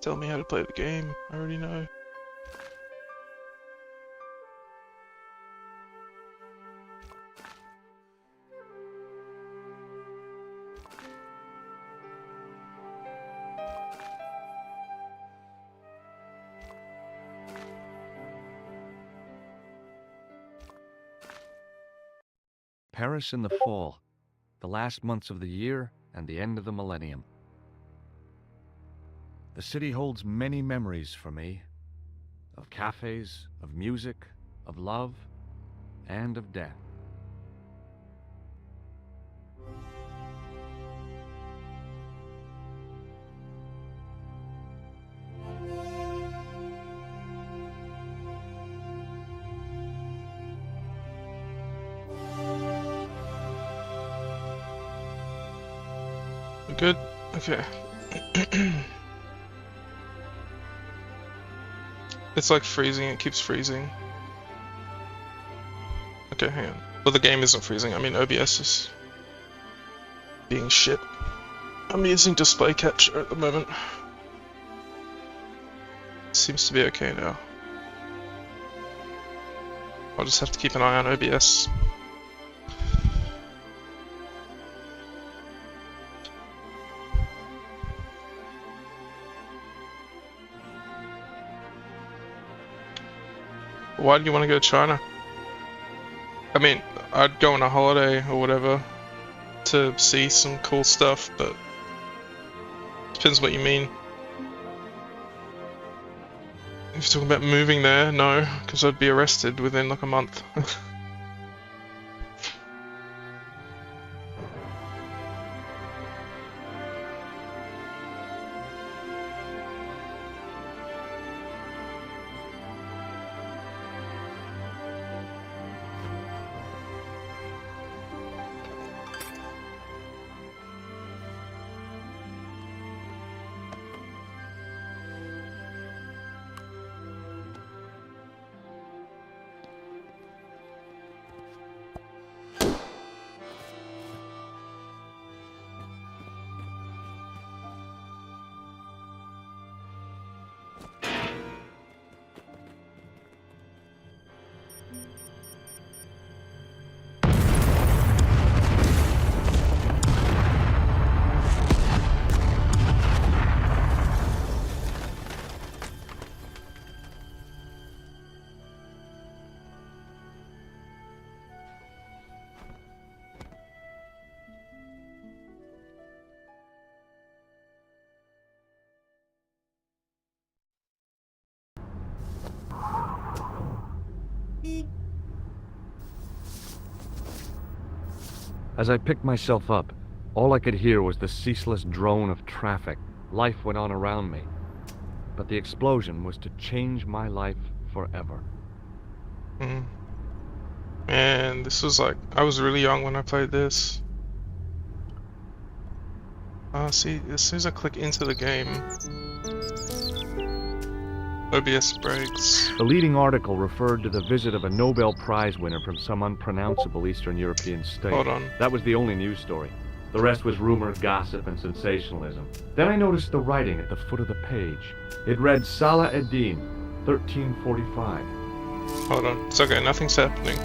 tell me how to play the game. I already know. Paris in the fall, the last months of the year and the end of the millennium. The city holds many memories for me, of cafes, of music, of love, and of death. We're good? Okay. It's like freezing, it keeps freezing. Okay, hang on. But the game isn't freezing, I mean OBS is being shit. I'm using display capture at the moment. Seems to be okay now. I'll just have to keep an eye on OBS. Why do you want to go to China? I mean, I'd go on a holiday or whatever to see some cool stuff, but depends what you mean. If you're talking about moving there, no, because I'd be arrested within like a month. As I picked myself up, all I could hear was the ceaseless drone of traffic. Life went on around me. But the explosion was to change my life forever. And this was like, I was really young when I played this. See, as soon as I click into the game, OBS breaks. The leading article referred to the visit of a Nobel Prize winner from some unpronounceable Eastern European state. Hold on. That was the only news story. The rest was rumor, gossip, and sensationalism. Then I noticed the writing at the foot of the page. It read Salah ad-Din, 1345. Hold on, it's okay, nothing's happening.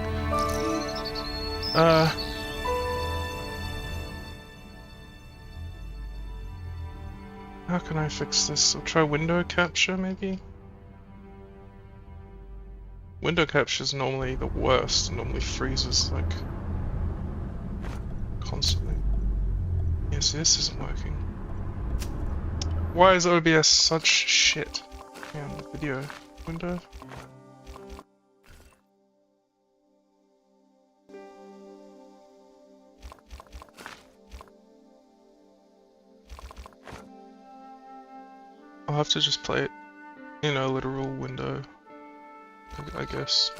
How can I fix this? I'll try window capture, maybe? Window capture is normally the worst. It normally freezes, like, constantly. Yes, this isn't working. Why is OBS such shit? Yeah, video window. I'll have to just play it in a literal window, I guess.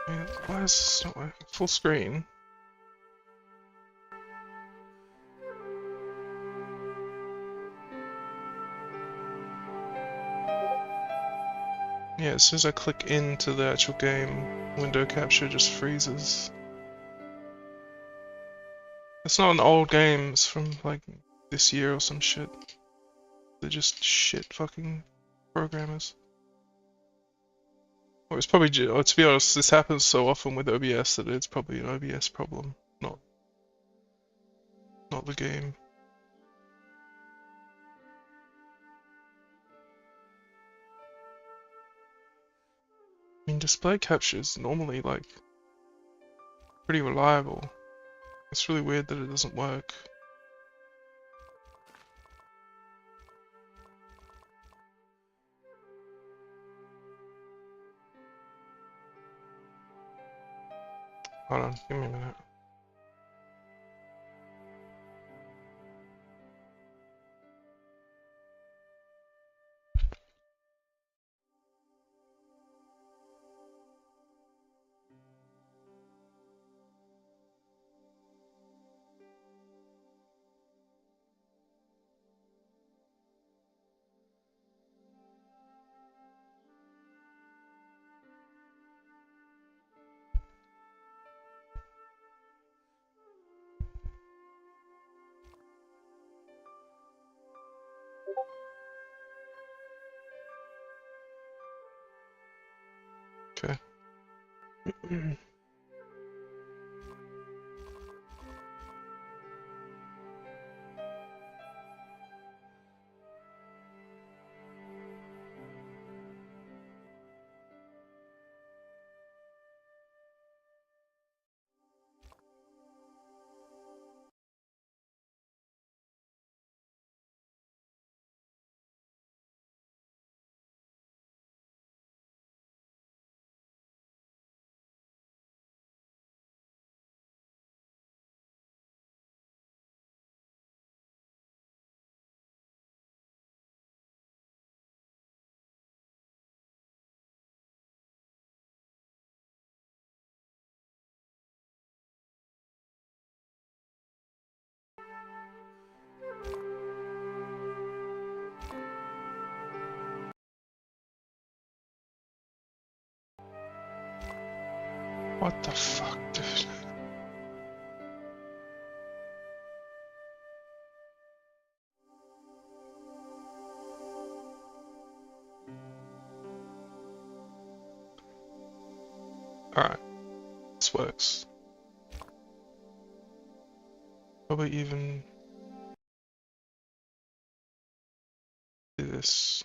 Man, why is this not working? Full screen? Yeah, as soon as I click into the actual game, window capture just freezes. It's not an old game, it's from like this year or some shit. They're just shit fucking programmers. Or it's probably, or to be honest, this happens so often with OBS that it's probably an OBS problem, not the game. I mean, display capture is normally like pretty reliable. It's really weird that it doesn't work. Hold on, give me a minute. Okay. What the fuck, dude? Alright, this works. Probably even do this.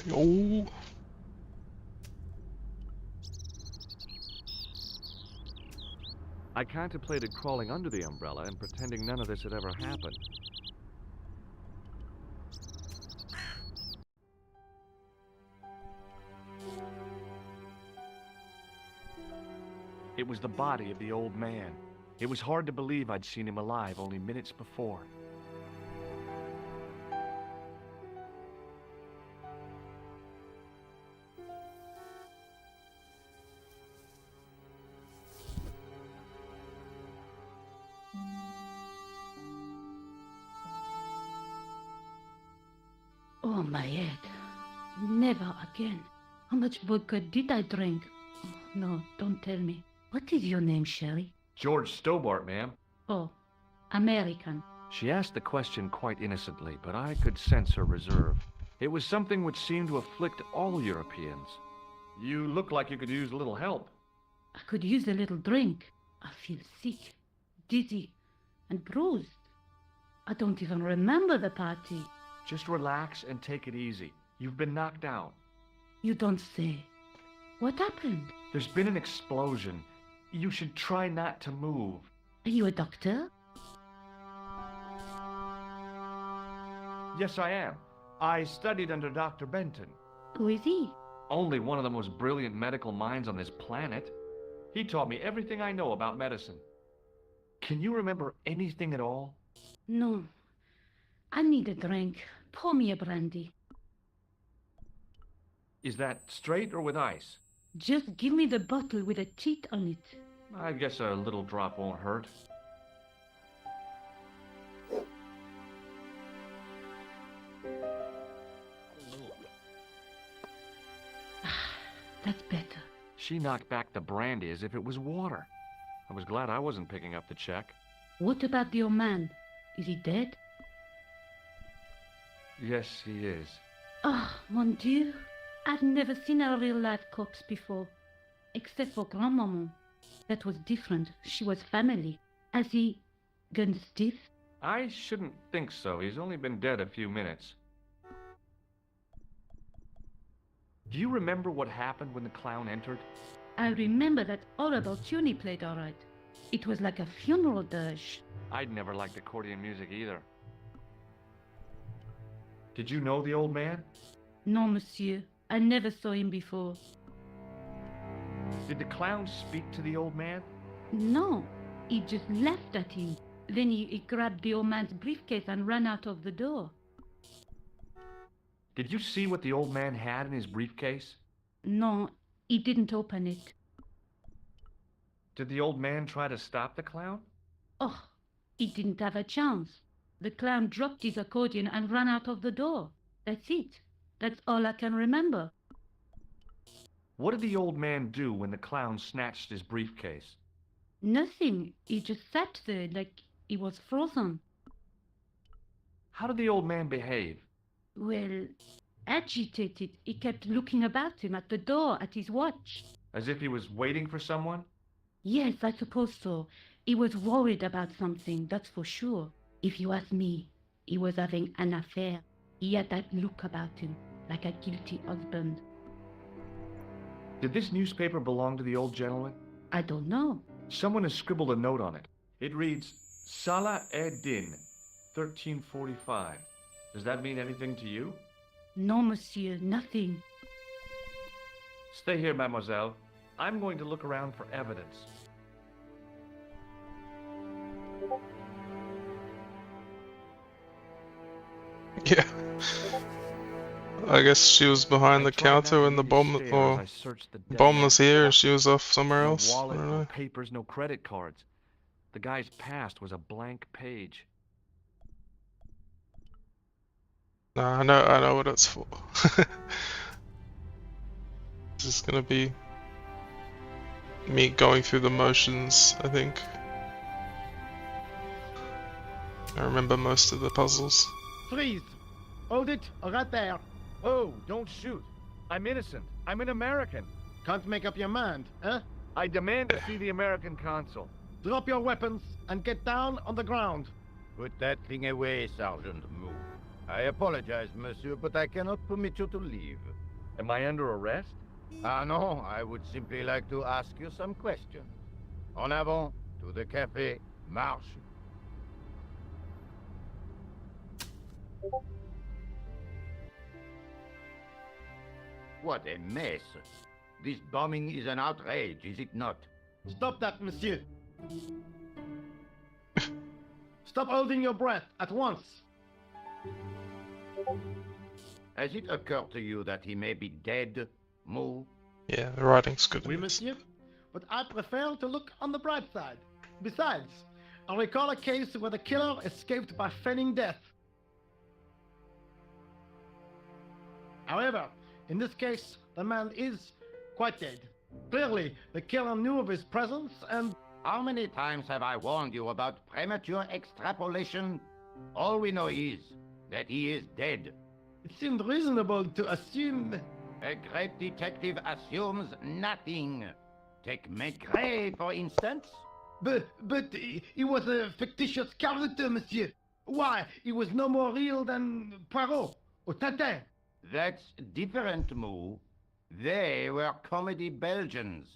The old... I contemplated crawling under the umbrella and pretending none of this had ever happened. It was the body of the old man. It was hard to believe I'd seen him alive only minutes before. Oh, my head. Never again. How much vodka did I drink? Oh, no, don't tell me. What is your name, Sherry? George Stobart, ma'am. Oh, American. She asked the question quite innocently, but I could sense her reserve. It was something which seemed to afflict all Europeans. You look like you could use a little help. I could use a little drink. I feel sick, dizzy, and bruised. I don't even remember the party. Just relax and take it easy. You've been knocked out. You don't say. What happened? There's been an explosion. You should try not to move. Are you a doctor? Yes, I am. I studied under Dr. Benton. Who is he? Only one of the most brilliant medical minds on this planet. He taught me everything I know about medicine. Can you remember anything at all? No. I need a drink. Pour me a brandy. Is that straight or with ice? Just give me the bottle with a cheat on it. I guess a little drop won't hurt. That's better. She knocked back the brandy as if it was water. I was glad I wasn't picking up the check. What about the old man? Is he dead? Yes, he is. Oh, mon Dieu. I've never seen a real-life corpse before. Except for Grandmaman. That was different. She was family. Has he gone stiff? I shouldn't think so. He's only been dead a few minutes. Do you remember what happened when the clown entered? I remember that all about Tuni played all right. It was like a funeral dirge. I'd never liked accordion music either. Did you know the old man? No, monsieur. I never saw him before. Did the clown speak to the old man? No, he just laughed at him. Then he grabbed the old man's briefcase and ran out of the door. Did you see what the old man had in his briefcase? No, he didn't open it. Did the old man try to stop the clown? Oh, he didn't have a chance. The clown dropped his accordion and ran out of the door. That's it. That's all I can remember. What did the old man do when the clown snatched his briefcase? Nothing. He just sat there like he was frozen. How did the old man behave? Well, agitated. He kept looking about him at the door, at his watch. As if he was waiting for someone? Yes, I suppose so. He was worried about something, that's for sure. If you ask me, he was having an affair. He had that look about him, like a guilty husband. Did this newspaper belong to the old gentleman? I don't know. Someone has scribbled a note on it. It reads, Salah Ed-Din, 1345. Does that mean anything to you? No, monsieur, nothing. Stay here, mademoiselle. I'm going to look around for evidence. Yeah. I guess she was behind the counter when the bomb, or bomb was here and she was off somewhere else. No I wallet, don't no know. papers, no credit cards. The guy's past was a blank page. Nah, I know what it's for. This is gonna be me going through the motions, I think. I remember most of the puzzles. Freeze! Hold it, right there. Oh, don't shoot. I'm innocent. I'm an American. Can't make up your mind, huh? I demand to see the American consul. Drop your weapons and get down on the ground. Put that thing away, Sergeant Moo. I apologize, monsieur, but I cannot permit you to leave. Am I under arrest? Ah, no, I would simply like to ask you some questions. En avant, to the café, marche. What a mess. This bombing is an outrage, is it not? Stop that, monsieur. Stop holding your breath at once. Has it occurred to you that he may be dead, Moo? Yeah, the writing's good. Oui, in this. monsieur. But I prefer to look on the bright side. Besides, I recall a case where the killer escaped by feigning death. However, in this case, the man is quite dead. Clearly, the killer knew of his presence and... How many times have I warned you about premature extrapolation? All we know is that he is dead. It seemed reasonable to assume... A great detective assumes nothing. Take Maigret, for instance. But he was a fictitious character, monsieur. Why, he was no more real than Poirot or Tintin. That's different, Moo. They were comedy Belgians.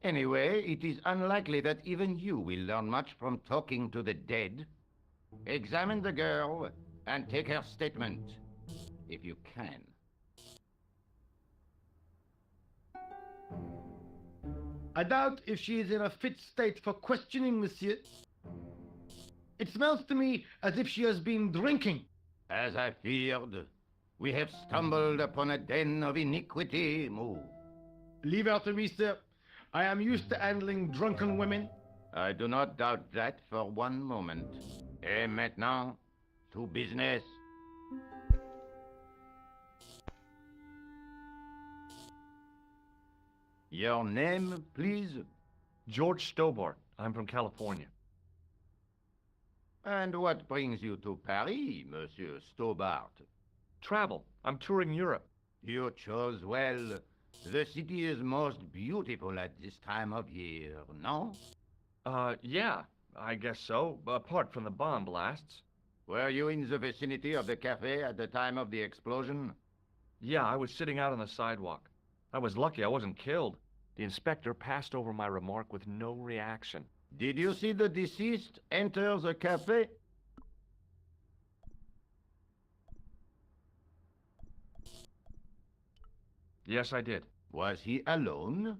Anyway, it is unlikely that even you will learn much from talking to the dead. Examine the girl and take her statement, if you can. I doubt if she is in a fit state for questioning, monsieur. It smells to me as if she has been drinking. As I feared, we have stumbled upon a den of iniquity, Moo. Leave her to me, sir. I am used to handling drunken women. I do not doubt that for one moment. Et maintenant, to business. Your name, please? George Stobart. I'm from California. And what brings you to Paris, Monsieur Stobart? Travel. I'm touring Europe. You chose well. The city is most beautiful at this time of year, no? Yeah, I guess so, apart from the bomb blasts. Were you in the vicinity of the cafe at the time of the explosion? Yeah, I was sitting out on the sidewalk. I was lucky I wasn't killed. The inspector passed over my remark with no reaction. Did you see the deceased enter the cafe? Yes, I did. Was he alone?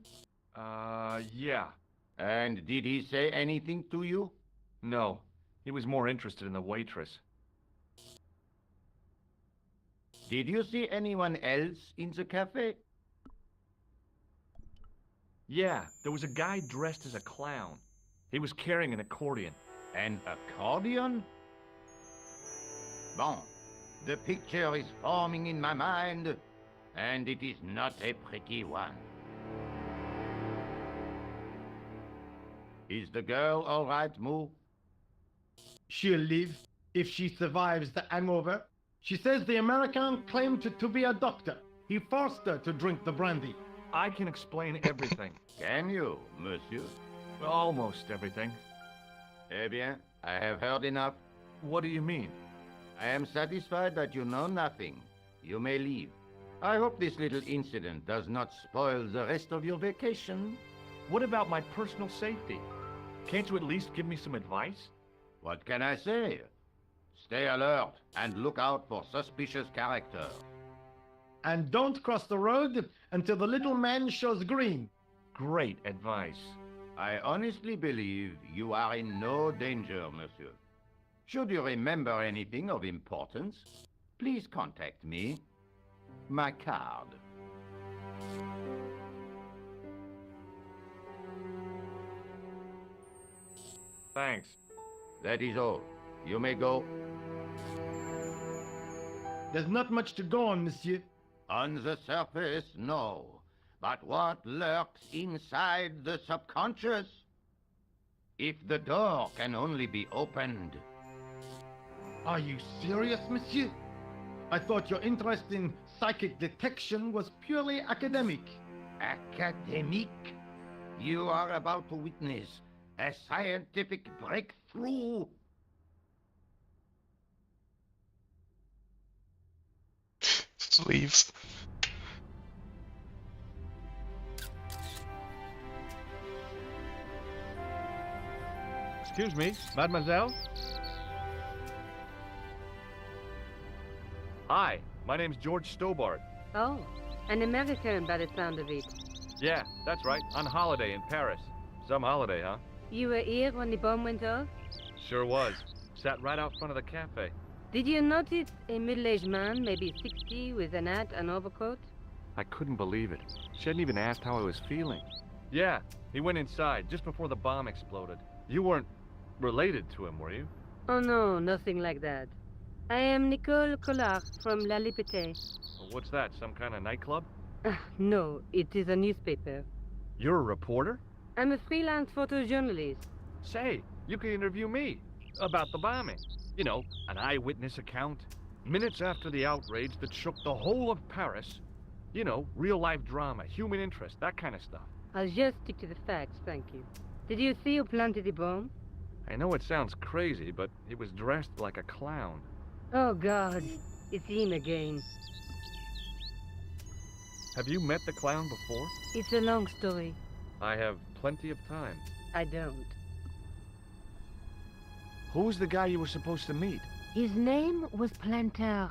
Yeah. And did he say anything to you? No. He was more interested in the waitress. Did you see anyone else in the cafe? Yeah, there was a guy dressed as a clown. He was carrying an accordion. An accordion? Bon, the picture is forming in my mind, and it is not a pretty one. Is the girl all right, Moo? She'll live if she survives the hangover. She says the American claimed to be a doctor. He forced her to drink the brandy. I can explain everything. Can you, monsieur? Almost everything. Eh bien, I have heard enough. What do you mean? I am satisfied that you know nothing. You may leave. I hope this little incident does not spoil the rest of your vacation. What about my personal safety? Can't you at least give me some advice? What can I say? Stay alert and look out for suspicious characters. And don't cross the road until the little man shows green. Great advice. I honestly believe you are in no danger, monsieur. Should you remember anything of importance, please contact me. My card. Thanks. That is all. You may go. There's not much to go on, monsieur. On the surface, no. But what lurks inside the subconscious? If the door can only be opened. Are you serious, monsieur? I thought your interest in psychic detection was purely academic. Academic? You are about to witness a scientific breakthrough. Just leaves. Excuse me, mademoiselle? Hi, my name's George Stobart. Oh, an American by the sound of it. Yeah, that's right, on holiday in Paris. Some holiday, huh? You were here when the bomb went off? Sure was. Sat right out front of the cafe. Did you notice a middle-aged man, maybe 60, with an hat and overcoat? I couldn't believe it. She hadn't even asked how I was feeling. Yeah, he went inside just before the bomb exploded. You weren't related to him, were you? Oh no, nothing like that. I am Nicole Collard from La Liberté. What's that, some kind of nightclub? No, it is a newspaper. You're a reporter? I'm a freelance photojournalist. Say, you can interview me about the bombing. You know, an eyewitness account. Minutes after the outrage that shook the whole of Paris. You know, real-life drama, human interest, that kind of stuff. I'll just stick to the facts, thank you. Did you see who planted the bomb? I know it sounds crazy, but he was dressed like a clown. Oh God, it's him again. Have you met the clown before? It's a long story. I have plenty of time. I don't. Who's the guy you were supposed to meet? His name was Planter.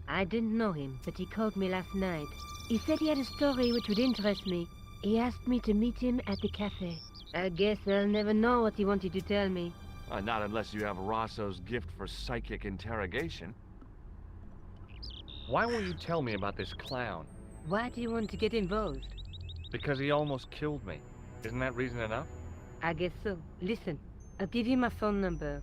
I didn't know him, but he called me last night. He said he had a story which would interest me. He asked me to meet him at the cafe. I guess I'll never know what he wanted to tell me. Not unless you have Rosso's gift for psychic interrogation. Why won't you tell me about this clown? Why do you want to get involved? Because he almost killed me. Isn't that reason enough? I guess so. Listen, I'll give you my phone number.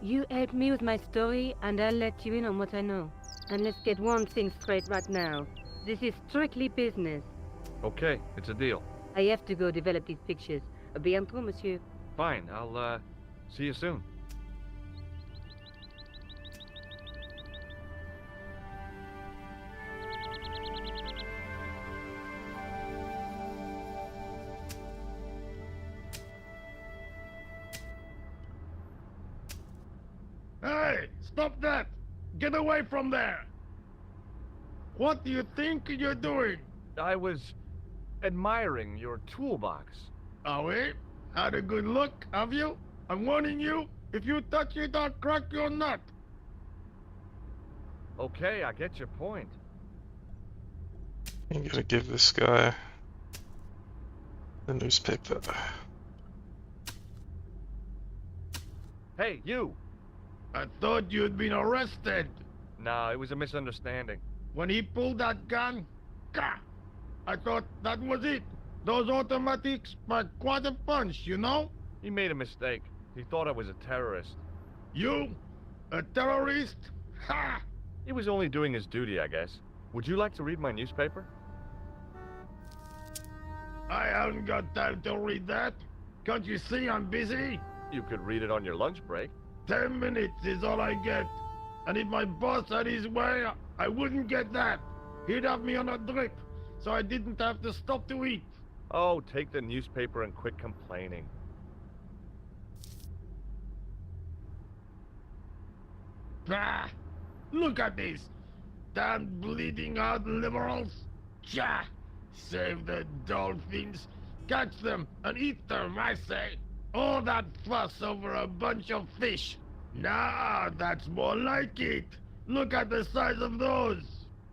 You help me with my story, and I'll let you in on what I know. And let's get one thing straight right now. This is strictly business. Okay, it's a deal. I have to go develop these pictures. À bientôt, monsieur. Fine, I'll, see you soon. Hey, stop that! Get away from there! What do you think you're doing? I was admiring your toolbox. Oh, we? Had a good look, have you? I'm warning you, if you touch it, I'll crack your nut. Okay, I get your point. You gotta give this guy the newspaper. Hey, you! I thought you'd been arrested. Nah, it was a misunderstanding. When he pulled that gun, gah, I thought that was it. Those automatics pack quite a punch, you know? He made a mistake. He thought I was a terrorist. You? A terrorist? Ha! He was only doing his duty, I guess. Would you like to read my newspaper? I haven't got time to read that. Can't you see I'm busy? You could read it on your lunch break. 10 minutes is all I get. And if my boss had his way, I wouldn't get that. He'd have me on a drip, so I didn't have to stop to eat. Oh, take the newspaper and quit complaining. Bah! Look at this! Damn bleeding out liberals! Cha! Save the dolphins! Catch them and eat them, I say! All that fuss over a bunch of fish! Nah, that's more like it! Look at the size of those!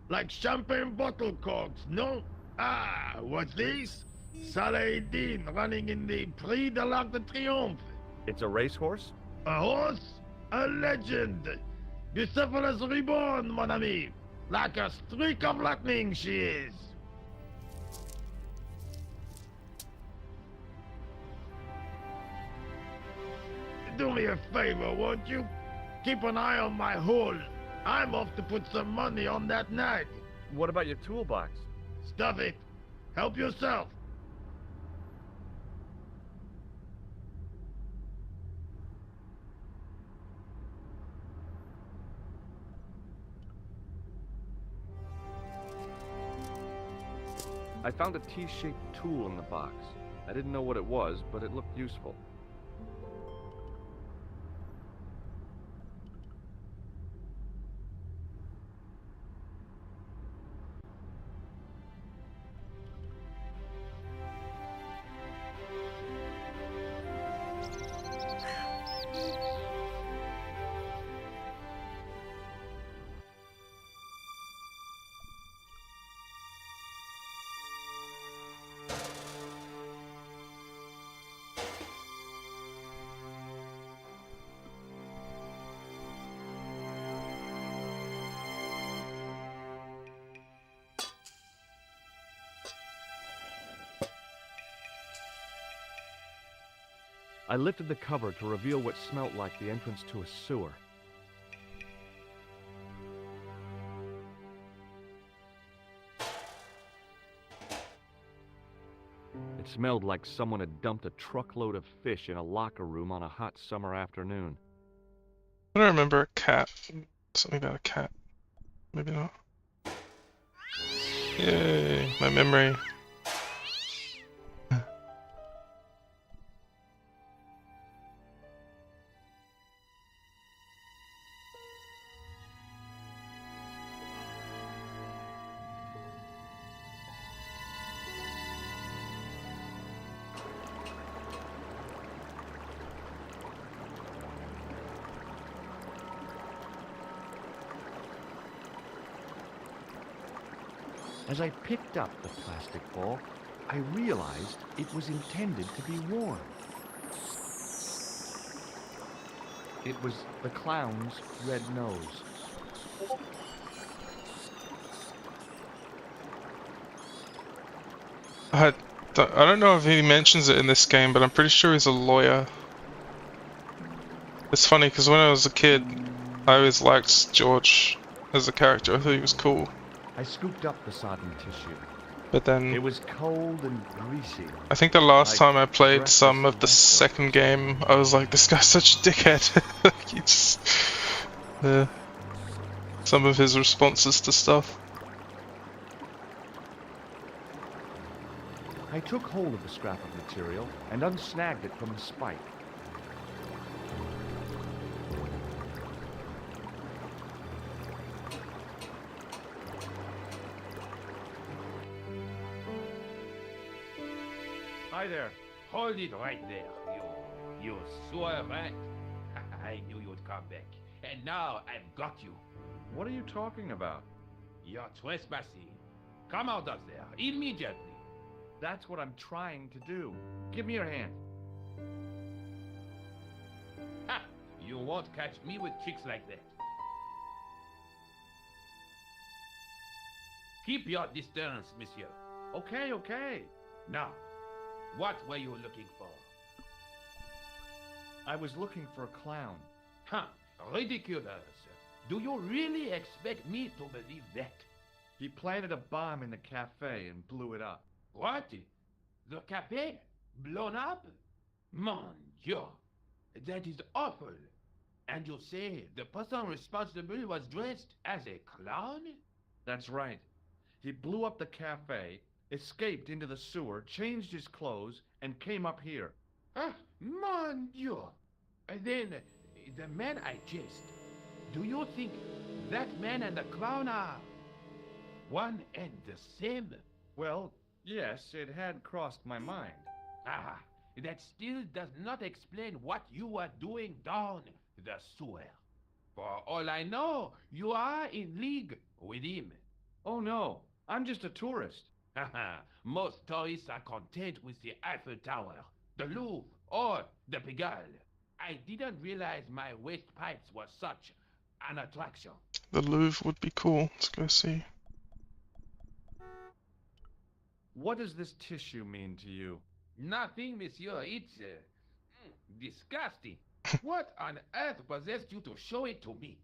Like champagne bottle corks, no? Ah, what's this? Saladin running in the Prix de l'Arc de Triomphe! It's a racehorse? A horse? A legend! Bucephalus reborn, mon ami! Like a streak of lightning she is! Do me a favor, won't you? Keep an eye on my hole. I'm off to put some money on that night. What about your toolbox? Stuff it. Help yourself. I found a T-shaped tool in the box. I didn't know what it was, but it looked useful. I lifted the cover to reveal what smelt like the entrance to a sewer. It smelled like someone had dumped a truckload of fish in a locker room on a hot summer afternoon. I don't remember a cat. Something about a cat. Maybe not. Yay, my memory. As I picked up the plastic ball, I realized it was intended to be worn. It was the clown's red nose. I don't know if he mentions it in this game, but I'm pretty sure he's a lawyer. It's funny because when I was a kid, I always liked George as a character. I thought he was cool. I scooped up the sodden tissue. But then It was cold and greasy. I think the last Like time I played breakfast some of of the Westeros. second game, I was like, this guy's such a dickhead. Like, he just, some of his responses to stuff. I took hold of the scrap of material and unsnagged it from the spike. Hi there. Hold it right there, you sewer rat. I knew you'd come back. And now I've got you. What are you talking about? You're trespassing. Come out of there, immediately. That's what I'm trying to do. Give me your hand. Ha! You won't catch me with tricks like that. Keep your distance, monsieur. Okay, okay. Now, what were you looking for? I was looking for a clown. Huh, ridiculous. Do you really expect me to believe that? He planted a bomb in the cafe and blew it up. What? The cafe? Blown up? Mon Dieu, that is awful. And you say the person responsible was dressed as a clown? That's right. He blew up the cafe, escaped into the sewer, changed his clothes, and came up here. Ah, mon Dieu. And then, the man I chased, do you think that man and the clown are one and the same? Well, yes, it had crossed my mind. Ah, that still does not explain what you were doing down the sewer. For all I know, you are in league with him. Oh no, I'm just a tourist. Haha, most tourists are content with the Eiffel Tower, the Louvre, or the Pigalle. I didn't realize my waste pipes were such an attraction. The Louvre would be cool. Let's go see. What does this tissue mean to you? Nothing, monsieur. It's disgusting. What on earth possessed you to show it to me?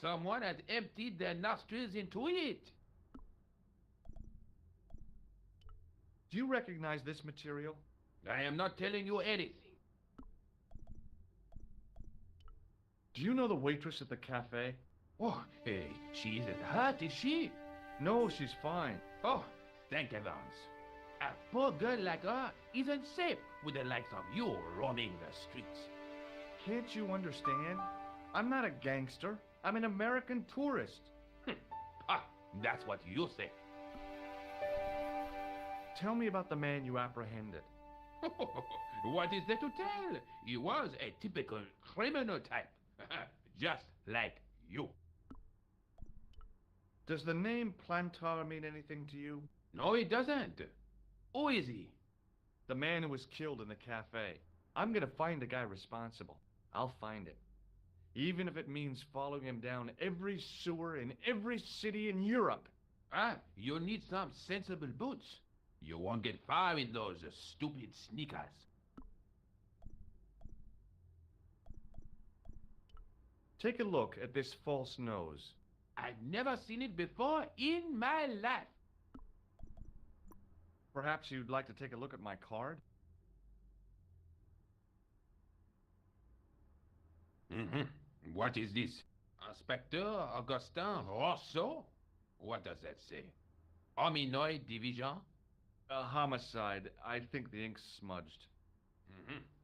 Someone had emptied their nostrils into it. Do you recognize this material? I am not telling you anything. Do you know the waitress at the cafe? Oh, hey, she isn't hurt, is she? No, she's fine. Oh, thank heavens. A poor girl like her isn't safe with the likes of you roaming the streets. Can't you understand? I'm not a gangster. I'm an American tourist. Ah, that's what you say. Tell me about the man you apprehended. What is there to tell? He was a typical criminal type. Just like you. Does the name Plantar mean anything to you? No, it doesn't. Who is he? The man who was killed in the cafe. I'm gonna find the guy responsible. I'll find him. Even if it means following him down every sewer in every city in Europe. Ah, you need some sensible boots. You won't get far in those stupid sneakers. Take a look at this false nose. I've never seen it before in my life. Perhaps you'd like to take a look at my card? What is this? Inspector Augustin Rousseau? What does that say? Hominoid Division? A homicide. I think the ink's smudged.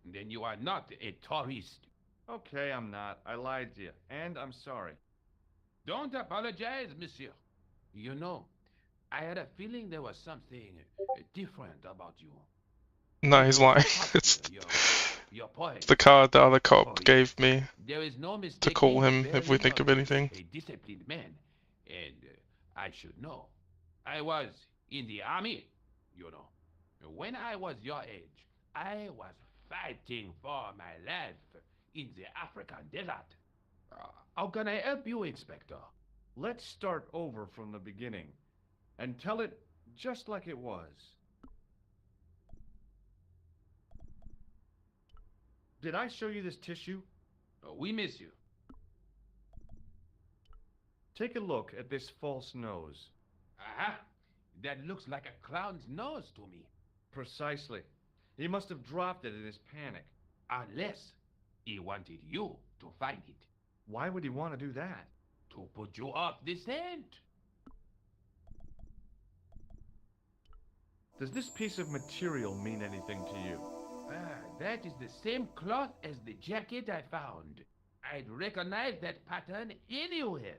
Then you are not a tourist. Okay, I'm not. I lied to you. And I'm sorry. Don't apologize, monsieur. You know, I had a feeling there was something different about you. No, he's lying. It's Your point. the card the other Oh, cop yes. gave me There is no mistake to call him if we think of anything. A disciplined man, and I should know. I was in the army, you know. When I was your age, I was fighting for my life in the African desert. How can I help you, Inspector? Let's start over from the beginning and tell it just like it was. Did I show you this tissue? We miss you. Take a look at this false nose. Aha! That looks like a clown's nose to me. Precisely. He must have dropped it in his panic. Unless he wanted you to find it. Why would he want to do that? To put you off the scent. Does this piece of material mean anything to you? That is the same cloth as the jacket I found. I'd recognize that pattern anywhere.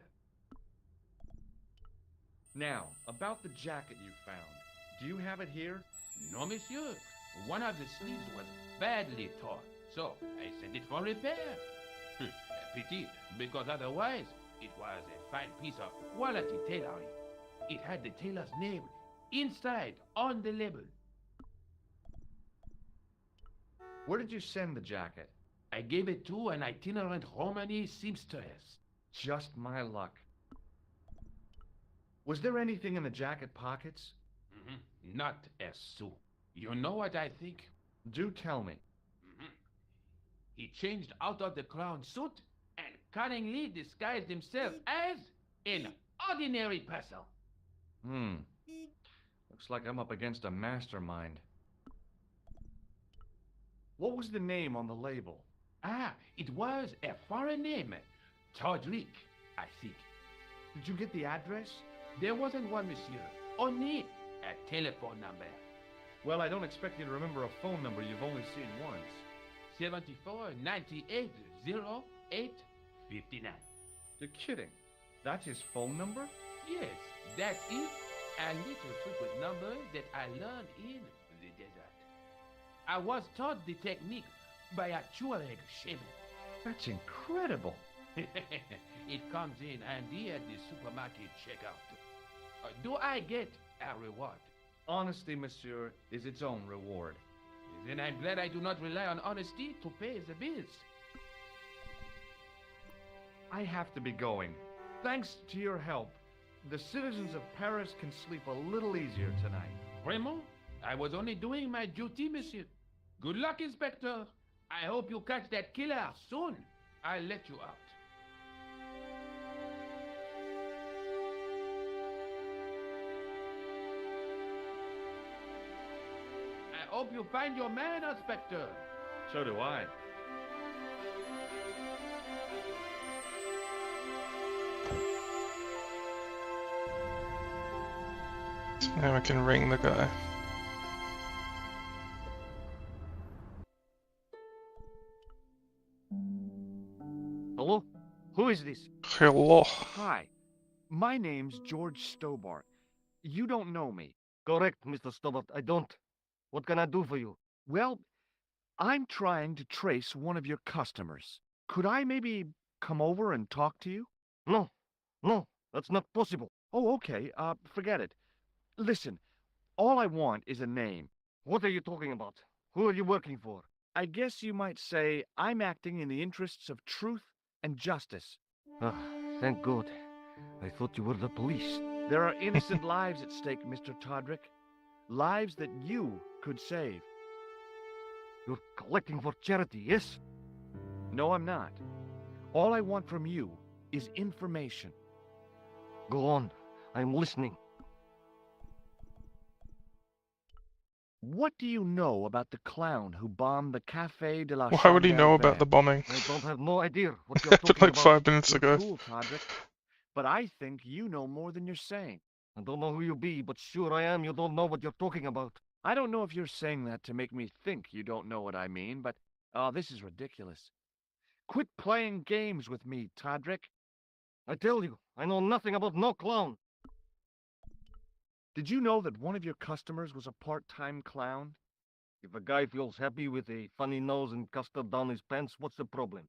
Now, about the jacket you found. Do you have it here? No, monsieur. One of the sleeves was badly torn, so I sent it for repair. Pity, because otherwise it was a fine piece of quality tailoring. It had the tailor's name inside on the label. Where did you send the jacket? I gave it to an itinerant Romany seamstress. Just my luck. Was there anything in the jacket pockets? Not a sou. You know what I think? Do tell me. He changed out of the clown suit and cunningly disguised himself as an ordinary person. Looks like I'm up against a mastermind. What was the name on the label? It was a foreign name. Todrick, I think. Did you get the address? There wasn't one, monsieur. Only a telephone number. Well, I don't expect you to remember a phone number you've only seen once. 74 98 08 59. You're kidding. That's his phone number? Yes, that is a little secret number that I learned in the desert. I was taught the technique by a Tuareg shaman. That's incredible. It comes in handy at the supermarket checkout. Do I get a reward? Honesty, monsieur, is its own reward. Then I'm glad I do not rely on honesty to pay the bills. I have to be going. Thanks to your help, the citizens of Paris can sleep a little easier tonight. Raymond, I was only doing my duty, monsieur. Good luck, Inspector. I hope you catch that killer soon. I'll let you out. I hope you find your man, Inspector. So do I. Now I can ring the guy. Hello? Who is this? Hello. Hi. My name's George Stobart. You don't know me. Correct, Mr. Stobart. I don't. What can I do for you? Well, I'm trying to trace one of your customers. Could I maybe come over and talk to you? No. No, that's not possible. Oh, okay. Forget it. Listen, all I want is a name. What are you talking about? Who are you working for? I guess you might say I'm acting in the interests of truth and justice. Ah, thank God. I thought you were the police. There are innocent lives at stake, Mr. Todrick. Lives that you could save. You're collecting for charity, yes? No, I'm not. All I want from you is information. Go on. I'm listening. What do you know about the clown who bombed the Café de la Why would he know Chandelle about the bombing? I don't have no idea what you're Happened talking like about. 5 minutes You're ago. cool, Todrick. But I think you know more than you're saying. I don't know who you be, but sure I am you don't know what you're talking about. I don't know if you're saying that to make me think you don't know what I mean, but this is ridiculous. Quit playing games with me, Todrick. I tell you, I know nothing about no clown. Did you know that one of your customers was a part-time clown? If a guy feels happy with a funny nose and custard down his pants, what's the problem?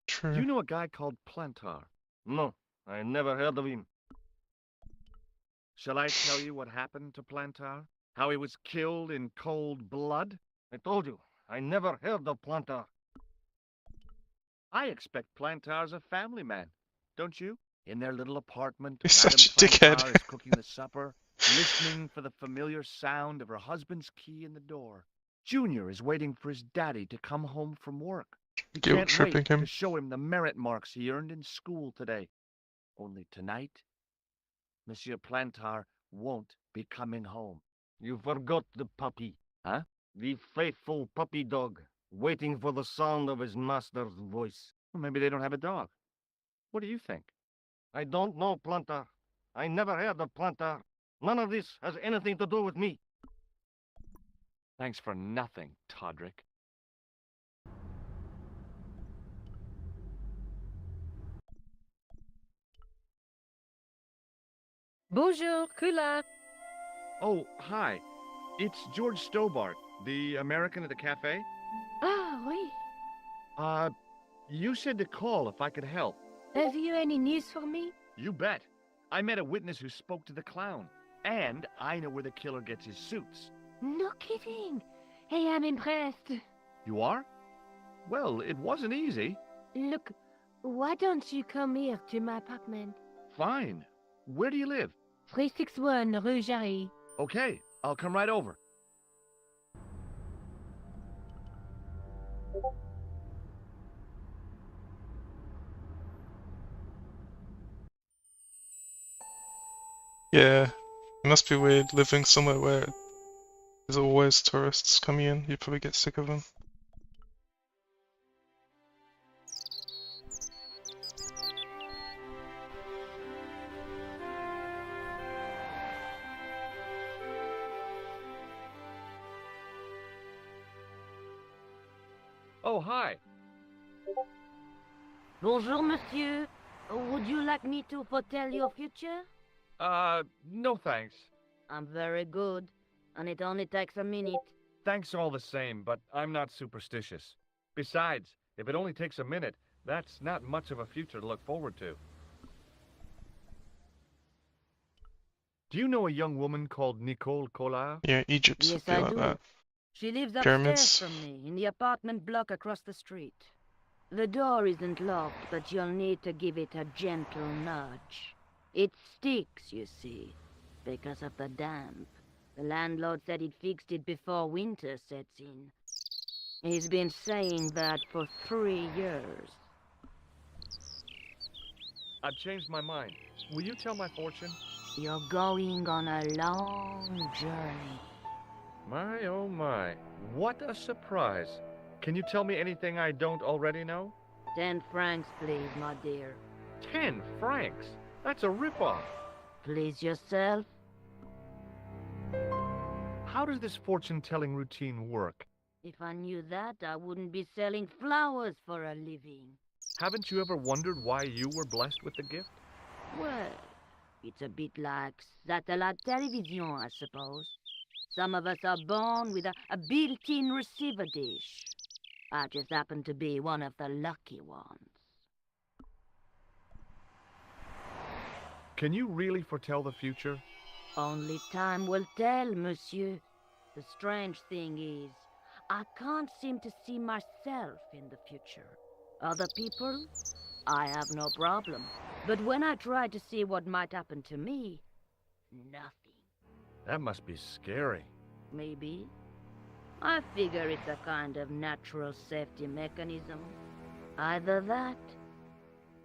True. Do you know a guy called Plantar? No, I never heard of him. Shall I tell you what happened to Plantar? How he was killed in cold blood? I told you, I never heard of Plantar. I expect Plantar's a family man, don't you? In their little apartment, He's Madame such a dickhead. Plantar is cooking the supper, listening for the familiar sound of her husband's key in the door. Junior is waiting for his daddy to come home from work. He Guilt can't tripping wait him. to show him the merit marks he earned in school today. Only tonight, Monsieur Plantar won't be coming home. You forgot the puppy, huh? The faithful puppy dog, waiting for the sound of his master's voice. Well, maybe they don't have a dog. What do you think? I don't know, Plantar. I never heard of Plantar. None of this has anything to do with me. Thanks for nothing, Todrick. Bonjour, Kula. Oh, hi. It's George Stobart, the American at the cafe. Ah, oui. You said to call if I could help. Have you any news for me? You bet. I met a witness who spoke to the clown. And I know where the killer gets his suits. No kidding. Hey, I'm impressed. You are? Well, it wasn't easy. Look, why don't you come here to my apartment? Fine. Where do you live? 361 Rue Jarry. Okay, I'll come right over. Yeah, it must be weird living somewhere where there's always tourists coming in. You probably get sick of them. Oh, hi. Bonjour, monsieur. Would you like me to foretell your future? No thanks. I'm very good, and it only takes a minute. Thanks all the same, but I'm not superstitious. Besides, if it only takes a minute, that's not much of a future to look forward to. Do you know a young woman called Nicole Collard? Yeah, Egypt Yes, would be I like do. that. She lives Pyramids. upstairs from me, in the apartment block across the street. The door isn't locked, but you'll need to give it a gentle nudge. It sticks, you see, because of the damp. The landlord said he'd fixed it before winter sets in. He's been saying that for 3 years. I've changed my mind. Will you tell my fortune? You're going on a long journey. My, oh my. What a surprise. Can you tell me anything I don't already know? 10 francs, please, my dear. 10 francs? That's a ripoff. Please yourself. How does this fortune-telling routine work? If I knew that, I wouldn't be selling flowers for a living. Haven't you ever wondered why you were blessed with the gift? Well, it's a bit like satellite television, I suppose. Some of us are born with a built-in receiver dish. I just happen to be one of the lucky ones. Can you really foretell the future? Only time will tell, monsieur. The strange thing is, I can't seem to see myself in the future. Other people, I have no problem. But when I try to see what might happen to me, nothing. That must be scary. Maybe. I figure it's a kind of natural safety mechanism. Either that,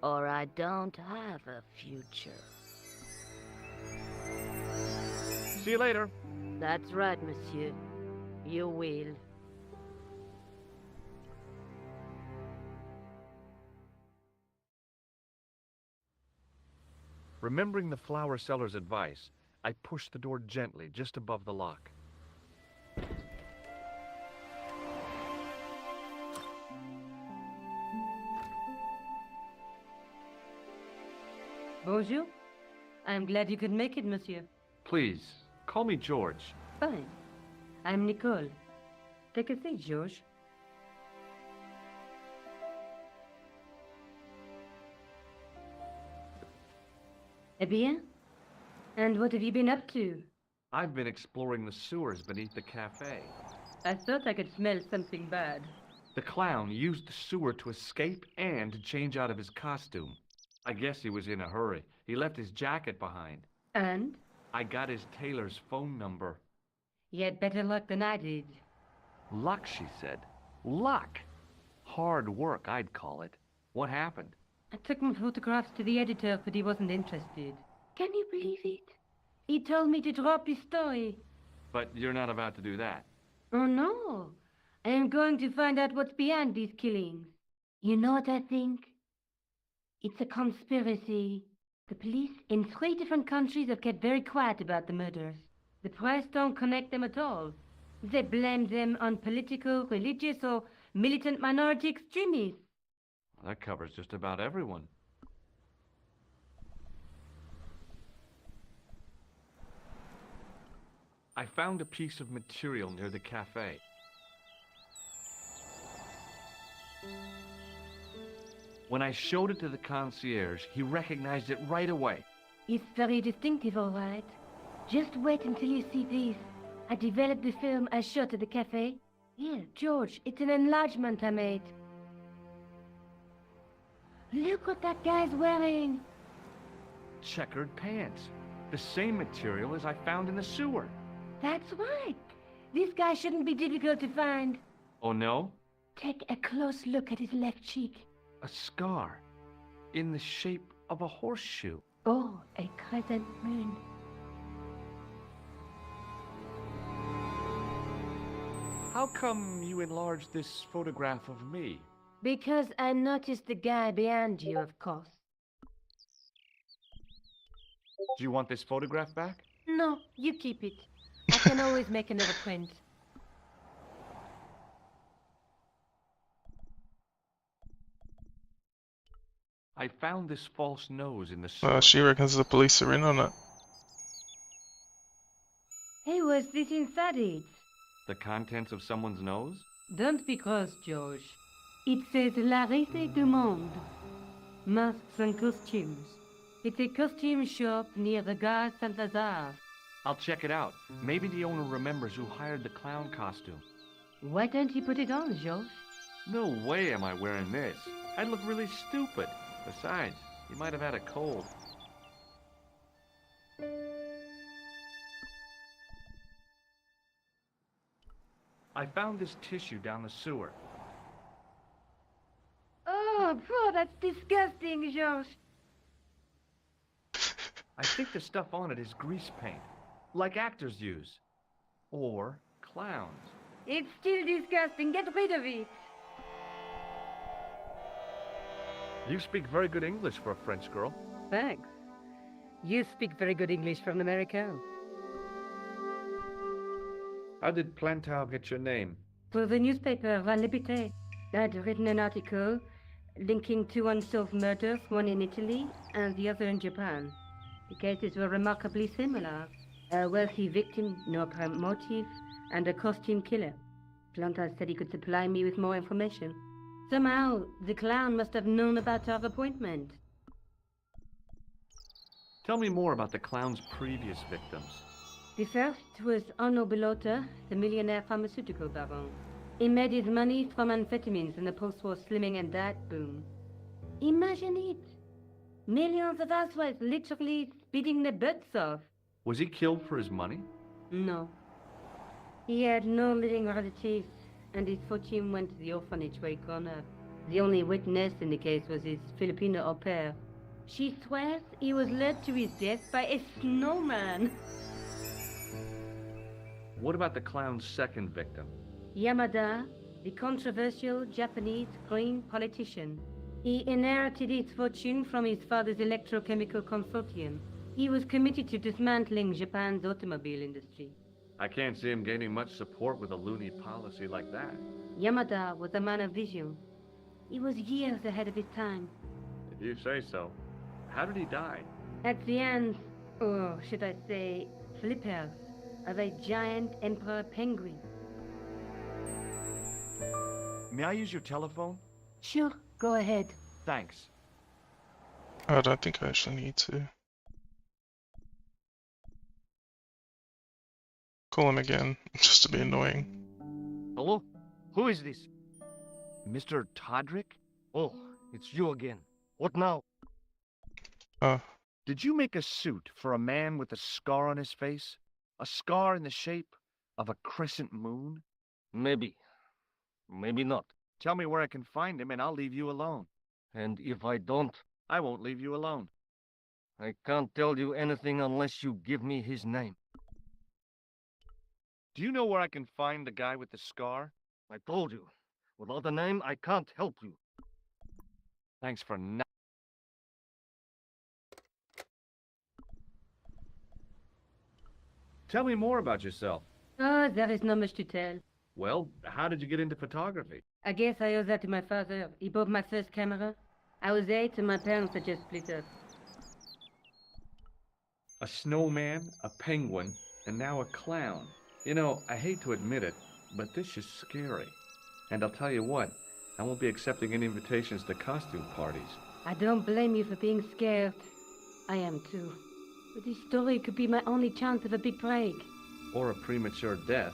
or I don't have a future. See you later. That's right, monsieur. You will. Remembering the flower seller's advice, I pushed the door gently just above the lock. Bonjour. I'm glad you could make it, monsieur. Please, call me George. Fine. I'm Nicole. Take a seat, George. Eh bien? And what have you been up to? I've been exploring the sewers beneath the cafe. I thought I could smell something bad. The clown used the sewer to escape and to change out of his costume. I guess he was in a hurry. He left his jacket behind. And? I got his tailor's phone number. You had better luck than I did. Luck, she said. Luck! Hard work, I'd call it. What happened? I took my photographs to the editor, but he wasn't interested. Can you believe it? He told me to drop his story. But you're not about to do that. Oh, no. I am going to find out what's behind these killings. You know what I think? It's a conspiracy. The police in 3 different countries have kept very quiet about the murders. The press don't connect them at all. They blame them on political, religious, or militant minority extremists. Well, that covers just about everyone. I found a piece of material near the cafe. When I showed it to the concierge, he recognized it right away. It's very distinctive, all right. Just wait until you see this. I developed the film I shot at the cafe. Here, George, it's an enlargement I made. Look what that guy's wearing. Checkered pants. The same material as I found in the sewer. That's right. This guy shouldn't be difficult to find. Oh no? Take a close look at his left cheek. A scar. In the shape of a horseshoe. Oh, a crescent moon. How come you enlarged this photograph of me? Because I noticed the guy behind you, of course. Do you want this photograph back? No, you keep it. I can always make another print. I found this false nose in the sewer. She reckons the police are in on it. Hey, what's this inside it? The contents of someone's nose? Don't be cross, George. It says L'Arrivée du Monde. Masks and costumes. It's a costume shop near the Gare Saint-Lazare. I'll check it out. Maybe the owner remembers who hired the clown costume. Why don't you put it on, George? No way am I wearing this. I'd look really stupid. Besides, you might have had a cold. I found this tissue down the sewer. Oh, bro, that's disgusting, George. I think the stuff on it is grease paint, like actors use. Or clowns. It's still disgusting. Get rid of it. You speak very good English for a French girl. Thanks. You speak very good English for an American. How did Plantow get your name? For the newspaper, La Liberté, I'd written an article linking 2 unsolved murders, one in Italy and the other in Japan. The cases were remarkably similar. A wealthy victim, no apparent motive, and a costume killer. Plantow said he could supply me with more information. Somehow, the clown must have known about our appointment. Tell me more about the clown's previous victims. The first was Arno Bellotta, the millionaire pharmaceutical baron. He made his money from amphetamines in the post-war slimming and diet boom. Imagine it! Millions of housewives literally speeding their butts off. Was he killed for his money? No. He had no living relatives, and his fortune went to the orphanage where he grew up. The only witness in the case was his Filipino au pair. She swears he was led to his death by a snowman. What about the clown's second victim? Yamada, the controversial Japanese green politician. He inherited his fortune from his father's electrochemical consortium. He was committed to dismantling Japan's automobile industry. I can't see him gaining much support with a loony policy like that. Yamada was a man of vision. He was years ahead of his time. If you say so. How did he die? At the hands, or should I say, flippers, of a giant emperor penguin. May I use your telephone? Sure, go ahead. Thanks. I don't think I actually need to. Call him again, just to be annoying. Hello? Who is this? Mr. Todrick? Oh, it's you again. What now? Did you make a suit for a man with a scar on his face? A scar in the shape of a crescent moon? Maybe. Maybe not. Tell me where I can find him and I'll leave you alone. And if I don't, I won't leave you alone. I can't tell you anything unless you give me his name. Do you know where I can find the guy with the scar? I told you, without a name, I can't help you. Thanks for not. Tell me more about yourself. Oh, there is not much to tell. Well, how did you get into photography? I guess I owe that to my father. He bought my first camera. I was 8 and my parents had just split up. A snowman, a penguin, and now a clown. You know, I hate to admit it, but this is scary. And I'll tell you what, I won't be accepting any invitations to costume parties. I don't blame you for being scared. I am too. But this story could be my only chance of a big break. Or a premature death.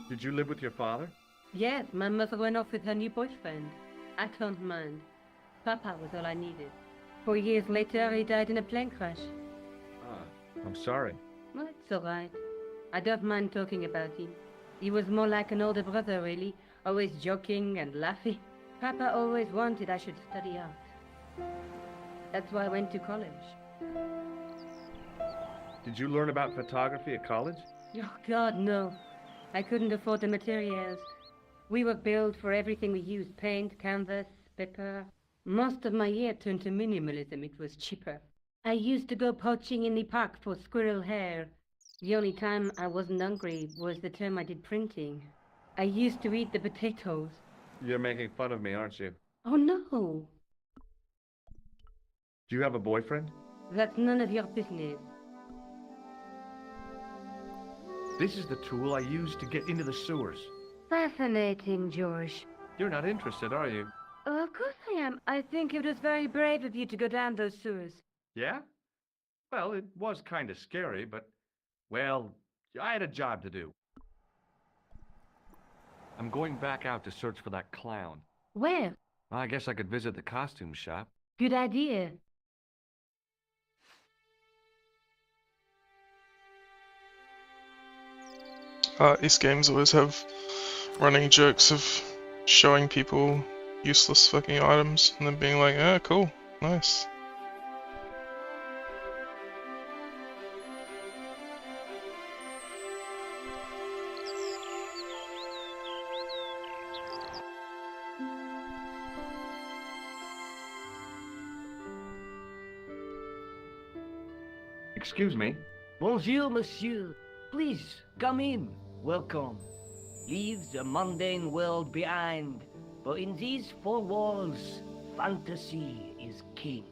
Did you live with your father? Yes, my mother went off with her new boyfriend. I don't mind. Papa was all I needed. 4 years later, he died in a plane crash. Ah, I'm sorry. Well, it's all right. I don't mind talking about him. He was more like an older brother, really. Always joking and laughing. Papa always wanted I should study art. That's why I went to college. Did you learn about photography at college? Oh, God, no. I couldn't afford the materials. We were billed for everything we used. Paint, canvas, paper. Most of my year turned to minimalism. It was cheaper. I used to go poaching in the park for squirrel hair. The only time I wasn't hungry was the term I did printing. I used to eat the potatoes. You're making fun of me, aren't you? Oh, no. Do you have a boyfriend? That's none of your business. This is the tool I used to get into the sewers. Fascinating, George. You're not interested, are you? Oh, of course I am. I think it was very brave of you to go down those sewers. Yeah? Well, it was kind of scary, but, well, I had a job to do. I'm going back out to search for that clown. Where? I guess I could visit the costume shop. Good idea. These games always have running jokes of showing people useless fucking items and then being like, oh, cool, nice. Excuse me. Bonjour, monsieur. Please, come in. Welcome. Leave the mundane world behind. For in these four walls, fantasy is king.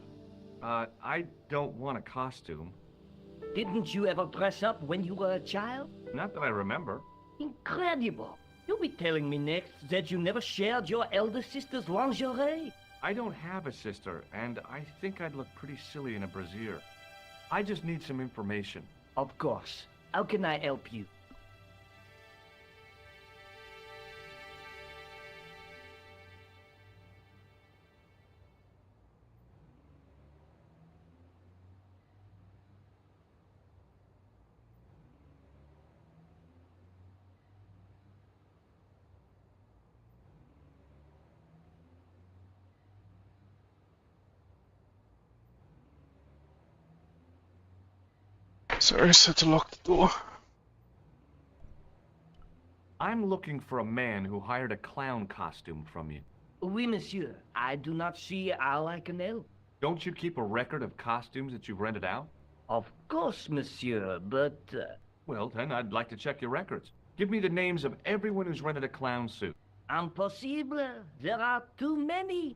I don't want a costume. Didn't you ever dress up when you were a child? Not that I remember. Incredible. You'll be telling me next that you never shared your elder sister's lingerie. I don't have a sister, and I think I'd look pretty silly in a brassiere. I just need some information. Of course. How can I help you? Sorry, I just had to lock the door. I'm looking for a man who hired a clown costume from you. Oui, monsieur. I do not see how I can help. Don't you keep a record of costumes that you've rented out? Of course, monsieur, but... Well, then I'd like to check your records. Give me the names of everyone who's rented a clown suit. Impossible. There are too many.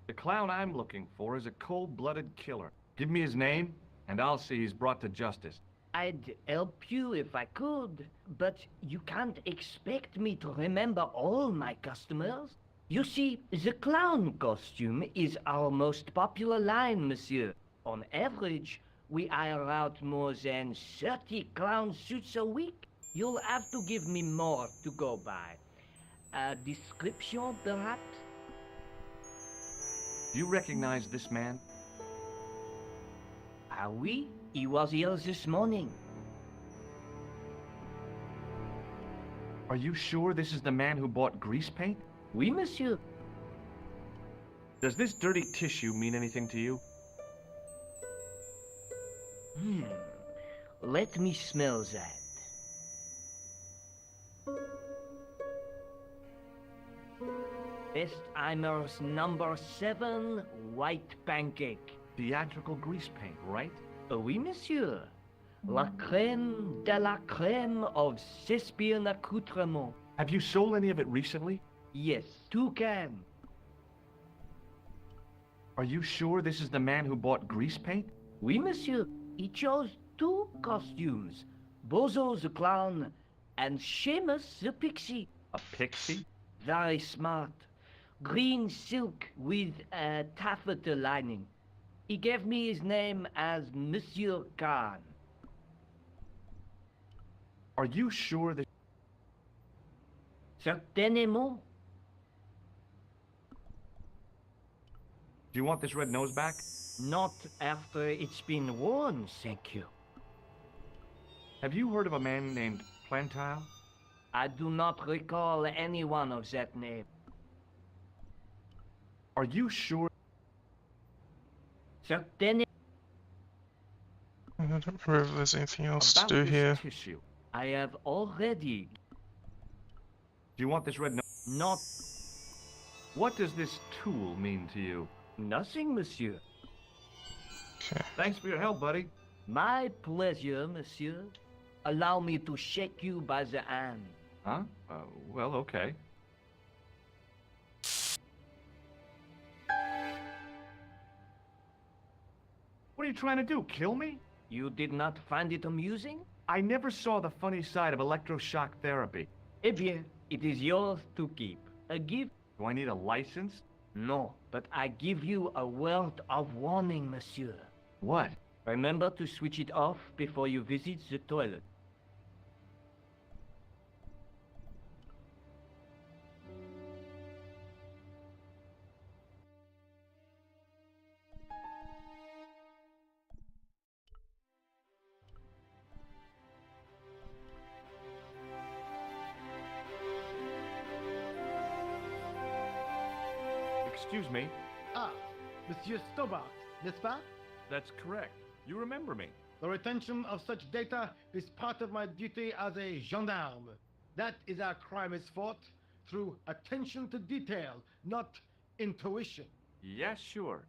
The clown I'm looking for is a cold-blooded killer. Give me his name, and I'll see he's brought to justice. I'd help you if I could, but you can't expect me to remember all my customers. You see, the clown costume is our most popular line, monsieur. On average, we hire out more than 30 clown suits a week. You'll have to give me more to go by. A description, perhaps? Do you recognize this man? Ah oui, he was here this morning. Are you sure this is the man who bought grease paint? Oui, monsieur. Does this dirty tissue mean anything to you? Let me smell that. Bestheimer's number 7 white pancake. Theatrical grease paint, right? Oui, monsieur. La crème de la crème of Thespian accoutrement. Have you sold any of it recently? Yes, 2 cans. Are you sure this is the man who bought grease paint? Oui, monsieur. He chose 2 costumes. Bozo the clown and Seamus the pixie. A pixie? Very smart. Green silk with a taffeta lining. He gave me his name as Monsieur Khan. Are you sure that... Certainement. Do you want this red nose back? Not after it's been worn, thank you. Have you heard of a man named Plantile? I do not recall anyone of that name. Are you sure? Certainement. I don't remember if there's anything else to About do this here. tissue. I have already Do you want this red nose? not What does this tool mean to you? nothing, monsieur. Okay. Thanks for your help, buddy. My pleasure, monsieur. Allow me to shake you by the hand. Huh? Well, okay. What are you trying to do, kill me? You did not find it amusing? I never saw the funny side of electroshock therapy. Eh bien, it is yours to keep. A gift? Do I need a license? No, but I give you a word of warning, monsieur. What? Remember to switch it off before you visit the toilet. Excuse me. Ah, Monsieur Stobart, n'est-ce pas? That's correct. You remember me. The retention of such data is part of my duty as a gendarme. That is how crime is fought, through attention to detail, not intuition. Yes, sure.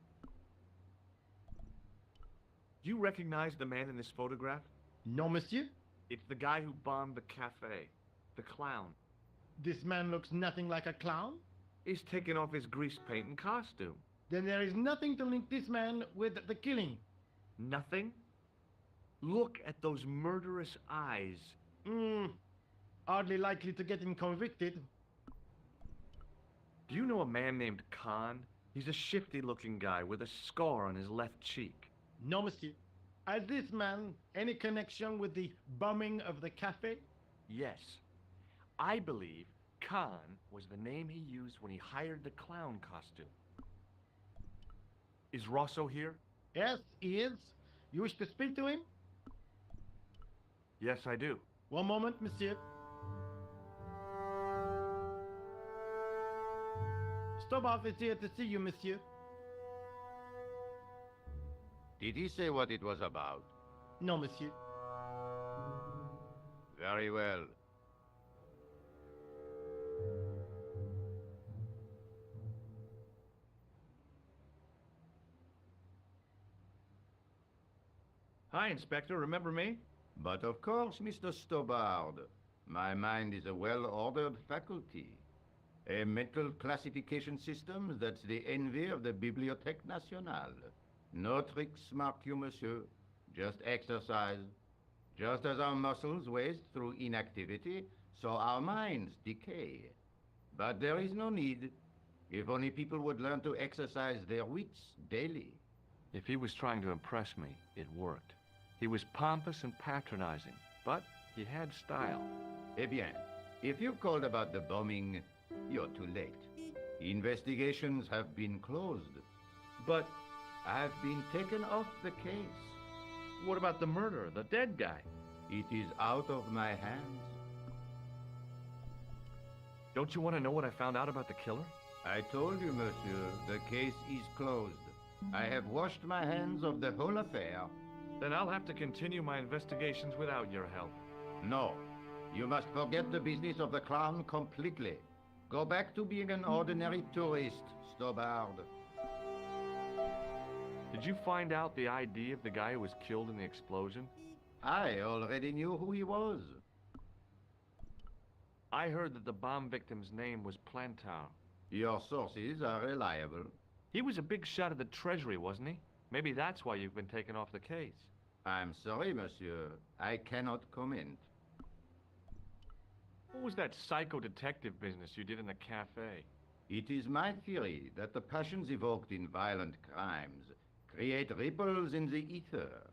Do you recognize the man in this photograph? No, monsieur? It's the guy who bombed the cafe. The clown. This man looks nothing like a clown? He's taken off his grease paint and costume. Then there is nothing to link this man with the killing. Nothing? Look at those murderous eyes. Hardly likely to get him convicted. Do you know a man named Khan? He's a shifty-looking guy with a scar on his left cheek. No, monsieur. Has this man any connection with the bombing of the cafe? Yes. I believe Khan was the name he used when he hired the clown costume. Is Rosso here? Yes, he is. You wish to speak to him? Yes, I do. One moment, monsieur. Stobart is here to see you, monsieur. Did he say what it was about? No, monsieur. Very well. Hi, Inspector. Remember me? But of course, Mr. Stobart. My mind is a well-ordered faculty. A mental classification system that's the envy of the Bibliothèque Nationale. No tricks mark you, monsieur. Just exercise. Just as our muscles waste through inactivity, so our minds decay. But there is no need. If only people would learn to exercise their wits daily. If he was trying to impress me, it worked. He was pompous and patronizing, but he had style. Eh bien, if you called about the bombing, you're too late. Investigations have been closed. But I've been taken off the case. What about the murderer, the dead guy? It is out of my hands. Don't you want to know what I found out about the killer? I told you, monsieur, the case is closed. I have washed my hands of the whole affair. Then I'll have to continue my investigations without your help. No, you must forget the business of the clown completely. Go back to being an ordinary tourist, Stobard. Did you find out the ID of the guy who was killed in the explosion? I already knew who he was. I heard that the bomb victim's name was Plantar. Your sources are reliable. He was a big shot at the Treasury, wasn't he? Maybe that's why you've been taken off the case. I'm sorry, monsieur. I cannot comment. What was that psycho-detective business you did in the cafe? It is my theory that the passions evoked in violent crimes create ripples in the ether,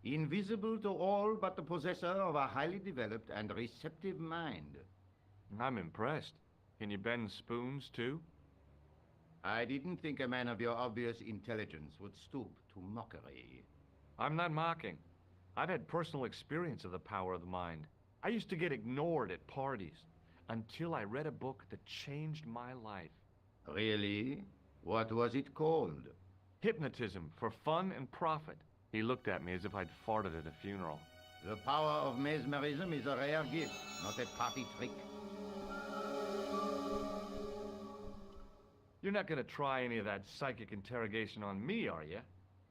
invisible to all but the possessor of a highly developed and receptive mind. I'm impressed. Can you bend spoons, too? I didn't think a man of your obvious intelligence would stoop to mockery. I'm not mocking. I've had personal experience of the power of the mind. I used to get ignored at parties until I read a book that changed my life. Really? What was it called? Hypnotism for Fun and Profit. He looked at me as if I'd farted at a funeral. The power of mesmerism is a rare gift, not a party trick. You're not gonna try any of that psychic interrogation on me, are you?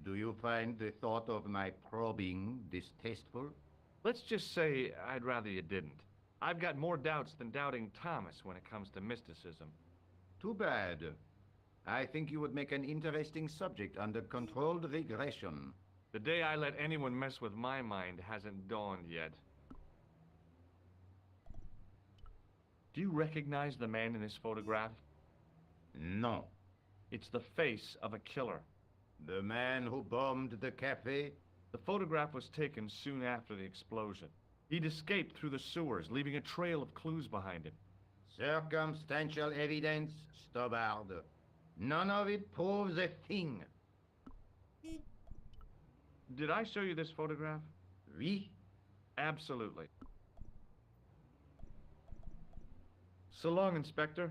Do you find the thought of my probing distasteful? Let's just say I'd rather you didn't. I've got more doubts than Doubting Thomas when it comes to mysticism. Too bad. I think you would make an interesting subject under controlled regression. The day I let anyone mess with my mind hasn't dawned yet. Do you recognize the man in this photograph? No. It's the face of a killer. The man who bombed the cafe? The photograph was taken soon after the explosion. He'd escaped through the sewers, leaving a trail of clues behind him. Circumstantial evidence, Stobard. None of it proves a thing. Did I show you this photograph? Oui? Absolutely. So long, Inspector.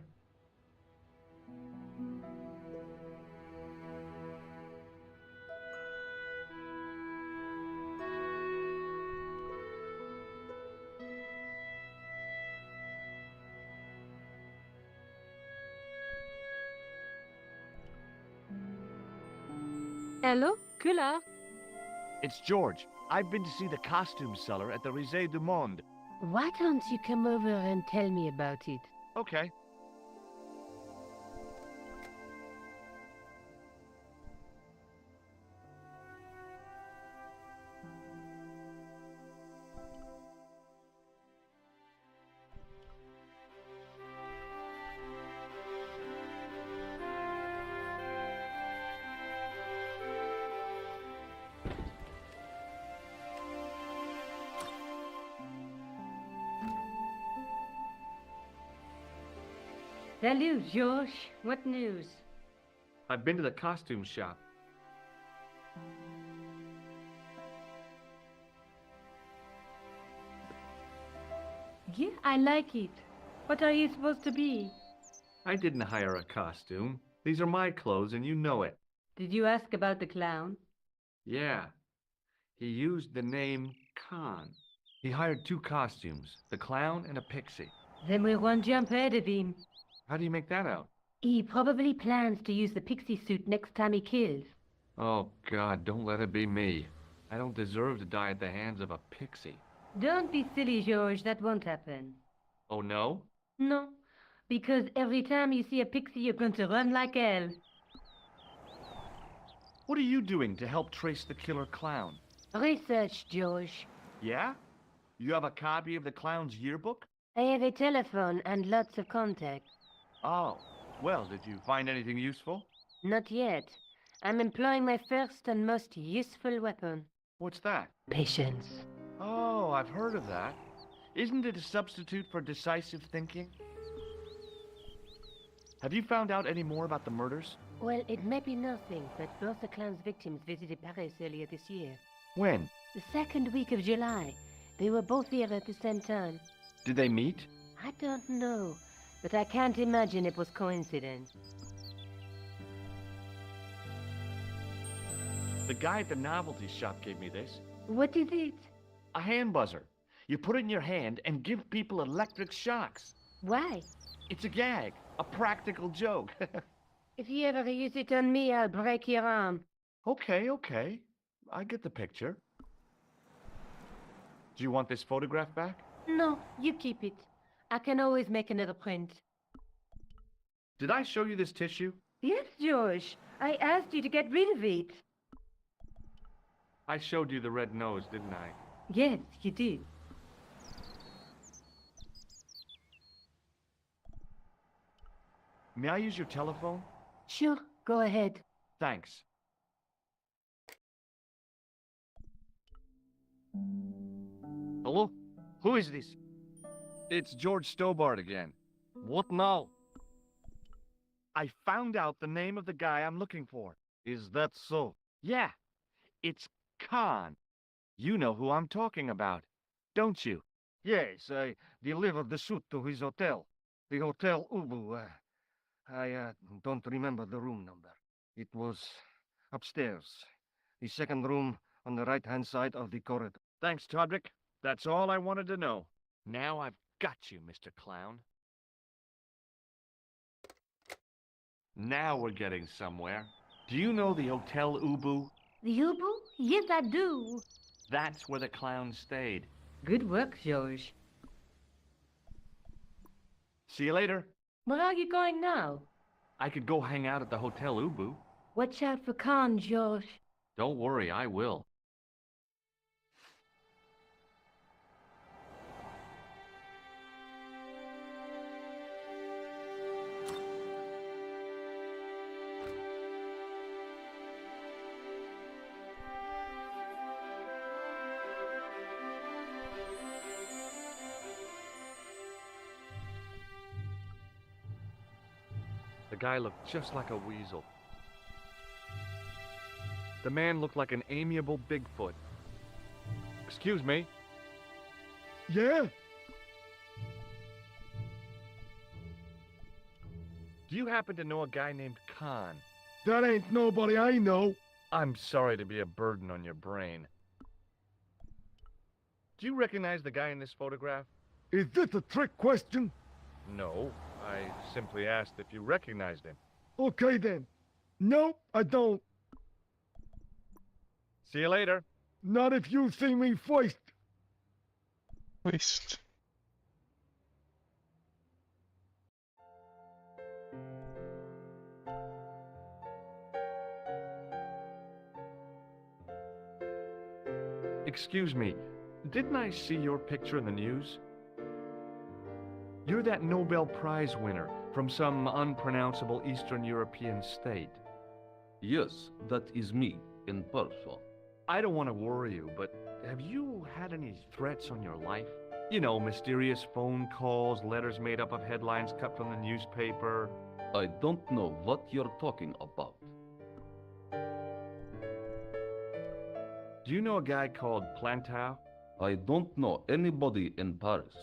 Hello, Killer? It's George. I've been to see the costume seller at the Risée du Monde. Why don't you come over and tell me about it? Okay. Salut, George. What news? I've been to the costume shop. Yeah, I like it. What are you supposed to be? I didn't hire a costume. These are my clothes and you know it. Did you ask about the clown? Yeah. He used the name Khan. He hired 2 costumes, the clown and a pixie. Then we're one jump ahead of him. How do you make that out? He probably plans to use the pixie suit next time he kills. Oh, God, don't let it be me. I don't deserve to die at the hands of a pixie. Don't be silly, George. That won't happen. Oh, no? No, because every time you see a pixie, you're going to run like hell. What are you doing to help trace the killer clown? Research, George. Yeah? You have a copy of the clown's yearbook? I have a telephone and lots of contacts. Oh, well, did you find anything useful? Not yet. I'm employing my first and most useful weapon. What's that? Patience. Oh, I've heard of that. Isn't it a substitute for decisive thinking? Have you found out any more about the murders? Well, it may be nothing, but both the clown's victims visited Paris earlier this year. When? The second week of July. They were both here at the same time. Did they meet? I don't know. but I can't imagine it was coincidence. The guy at the novelty shop gave me this. What is it? A hand buzzer. You put it in your hand and give people electric shocks. Why? It's a gag, a practical joke. If you ever use it on me, I'll break your arm. Okay, okay. I get the picture. Do you want this photograph back? No, you keep it. I can always make another print. Did I show you this tissue? Yes, George. I asked you to get rid of it. I showed you the red nose, didn't I? Yes, you did. May I use your telephone? Sure, go ahead. Thanks. Hello? Who is this? It's George Stobart again. What now? I found out the name of the guy I'm looking for. Is that so? Yeah, it's Khan. You know who I'm talking about, don't you? Yes, I delivered the suit to his hotel. The Hotel Ubu. I don't remember the room number. It was upstairs. The second room on the right-hand side of the corridor. Thanks, Todrick. That's all I wanted to know. Now I've got you, Mr. Clown. Now we're getting somewhere. Do you know the Hotel Ubu? The Ubu? Yes, I do. That's where the clown stayed. Good work, George. See you later. Where are you going now? I could go hang out at the Hotel Ubu. Watch out for Khan, George. Don't worry, I will. The guy looked just like a weasel. The man looked like an amiable Bigfoot. Excuse me. Yeah? Do you happen to know a guy named Khan? That ain't nobody I know. I'm sorry to be a burden on your brain. Do you recognize the guy in this photograph? Is this a trick question? No, I simply asked if you recognized him. Okay then. No, I don't. See you later. Not if you see me first. Waste. Excuse me, didn't I see your picture in the news? You're that Nobel Prize winner from some unpronounceable Eastern European state. Yes, that is me, in person. I don't want to worry you, but have you had any threats on your life? You know, mysterious phone calls, letters made up of headlines cut from the newspaper. I don't know what you're talking about. Do you know a guy called Plantow? I don't know anybody in Paris.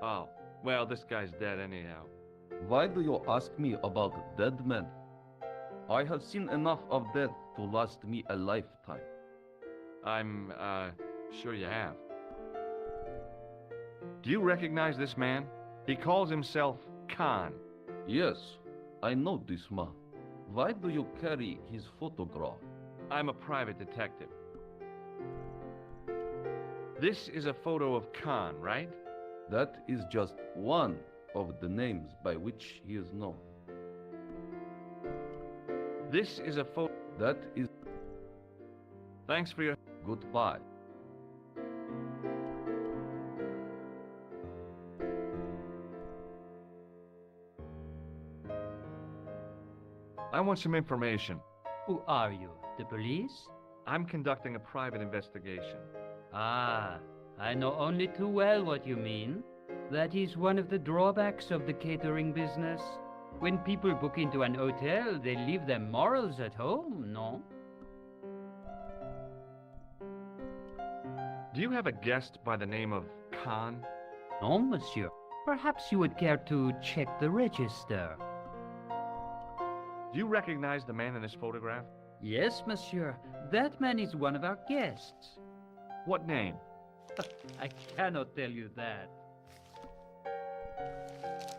Oh, well, this guy's dead anyhow. Why do you ask me about dead men? I have seen enough of death to last me a lifetime. I'm, sure you have. Do you recognize this man? He calls himself Khan. Yes, I know this man. Why do you carry his photograph? I'm a private detective. This is a photo of Khan, right? That is just one of the names by which he is known. This is a photo. That is... Thanks for your... Goodbye. I want some information. Who are you? The police? I'm conducting a private investigation. Ah, I know only too well what you mean. That is one of the drawbacks of the catering business. When people book into an hotel, they leave their morals at home, no? Do you have a guest by the name of Khan? No, monsieur. Perhaps you would care to check the register. Do you recognize the man in this photograph? Yes, monsieur. That man is one of our guests. What name? I cannot tell you that.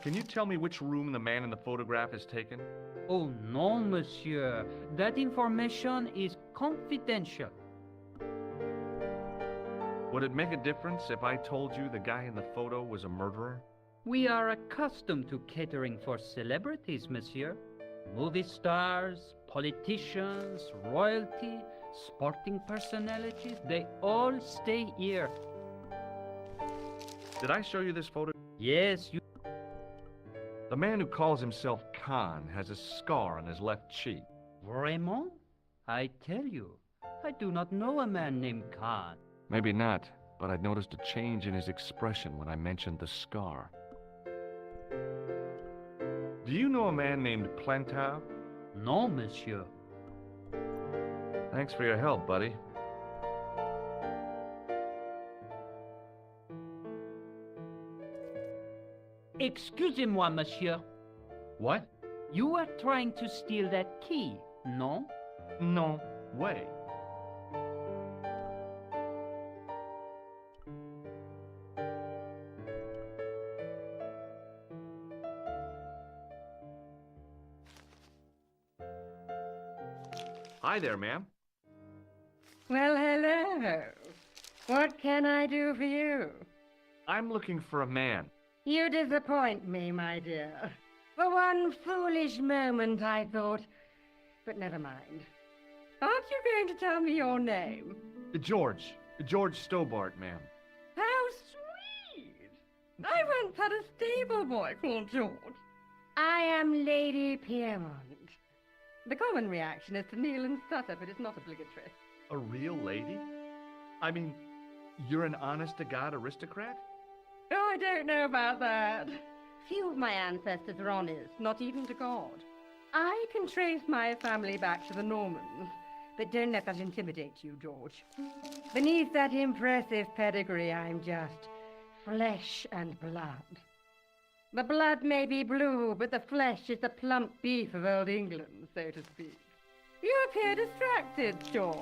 Can you tell me which room the man in the photograph has taken? Oh, no, monsieur. That information is confidential. Would it make a difference if I told you the guy in the photo was a murderer? We are accustomed to catering for celebrities, monsieur. Movie stars, politicians, royalty, sporting personalities, they all stay here. Did I show you this photo? Yes, you... The man who calls himself Khan has a scar on his left cheek. Vraiment? I tell you, I do not know a man named Khan. Maybe not, but I'd noticed a change in his expression when I mentioned the scar. Do you know a man named Plantar? No, monsieur. Thanks for your help, buddy. Excusez-moi, monsieur. What? You are trying to steal that key, no? No way. Hi there, ma'am. Well, hello. What can I do for you? I'm looking for a man. You disappoint me, my dear. For one foolish moment I thought... But never mind. Aren't you going to tell me your name? George Stobart, ma'am. How sweet! I once had a stable boy called George. I am Lady Piermont. The common reaction is to kneel and stutter, but it's not obligatory. A real lady? I mean, you're an honest-to-God aristocrat? Oh, I don't know about that. Few of my ancestors are honest, not even to God. I can trace my family back to the Normans, but don't let that intimidate you, George. Beneath that impressive pedigree, I'm just flesh and blood. The blood may be blue, but the flesh is the plump beef of old England, so to speak. You appear distracted, George.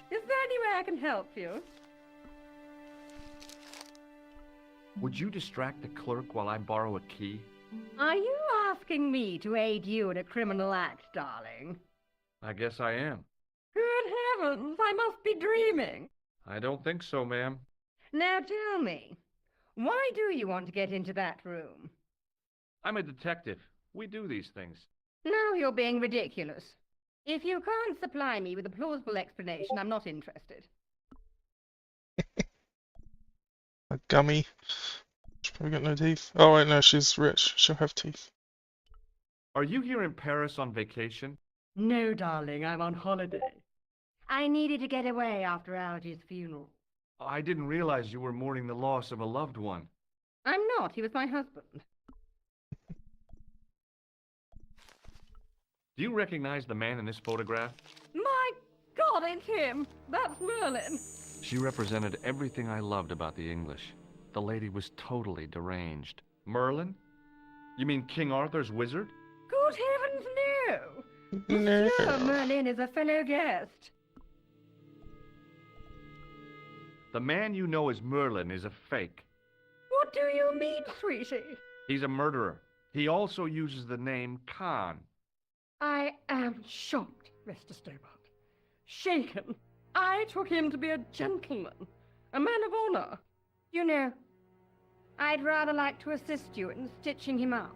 Is there any way I can help you? Would you distract the clerk while I borrow a key? Are you asking me to aid you in a criminal act, darling? I guess I am. Good heavens, I must be dreaming. I don't think so, ma'am. Now tell me, why do you want to get into that room? I'm a detective. We do these things. Now you're being ridiculous. If you can't supply me with a plausible explanation, I'm not interested. A gummy. She's probably got no teeth. Oh wait, no, she's rich. She'll have teeth. Are you here in Paris on vacation? No, darling, I'm on holiday. I needed to get away after Algy's funeral. I didn't realize you were mourning the loss of a loved one. I'm not. He was my husband. Do you recognize the man in this photograph? My God, it's him. That's Merlin. She represented everything I loved about the English. The lady was totally deranged. Merlin? You mean King Arthur's wizard? Good heavens, no! No. Monsieur Merlin is a fellow guest. The man you know as Merlin is a fake. What do you mean, sweetie? He's a murderer. He also uses the name Khan. I am shocked, Mr. Stobart. Shaken. I took him to be a gentleman, a man of honor. You know, I'd rather like to assist you in stitching him up.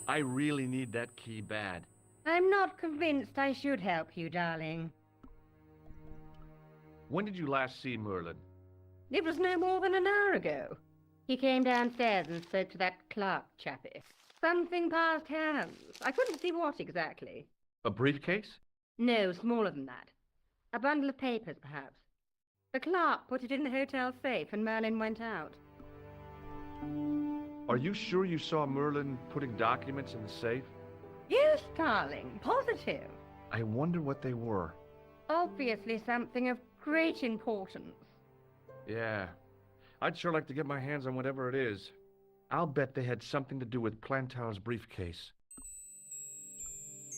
I really need that key bad. I'm not convinced I should help you, darling. When did you last see Merlin? It was no more than an hour ago. He came downstairs and spoke to that clerk chappie. Something passed hands. I couldn't see what exactly. A briefcase? No, smaller than that. A bundle of papers, perhaps. The clerk put it in the hotel safe and Merlin went out. Are you sure you saw Merlin putting documents in the safe? Yes, darling, positive. I wonder what they were. Obviously something of great importance. Yeah. I'd sure like to get my hands on whatever it is. I'll bet they had something to do with Plantar's briefcase.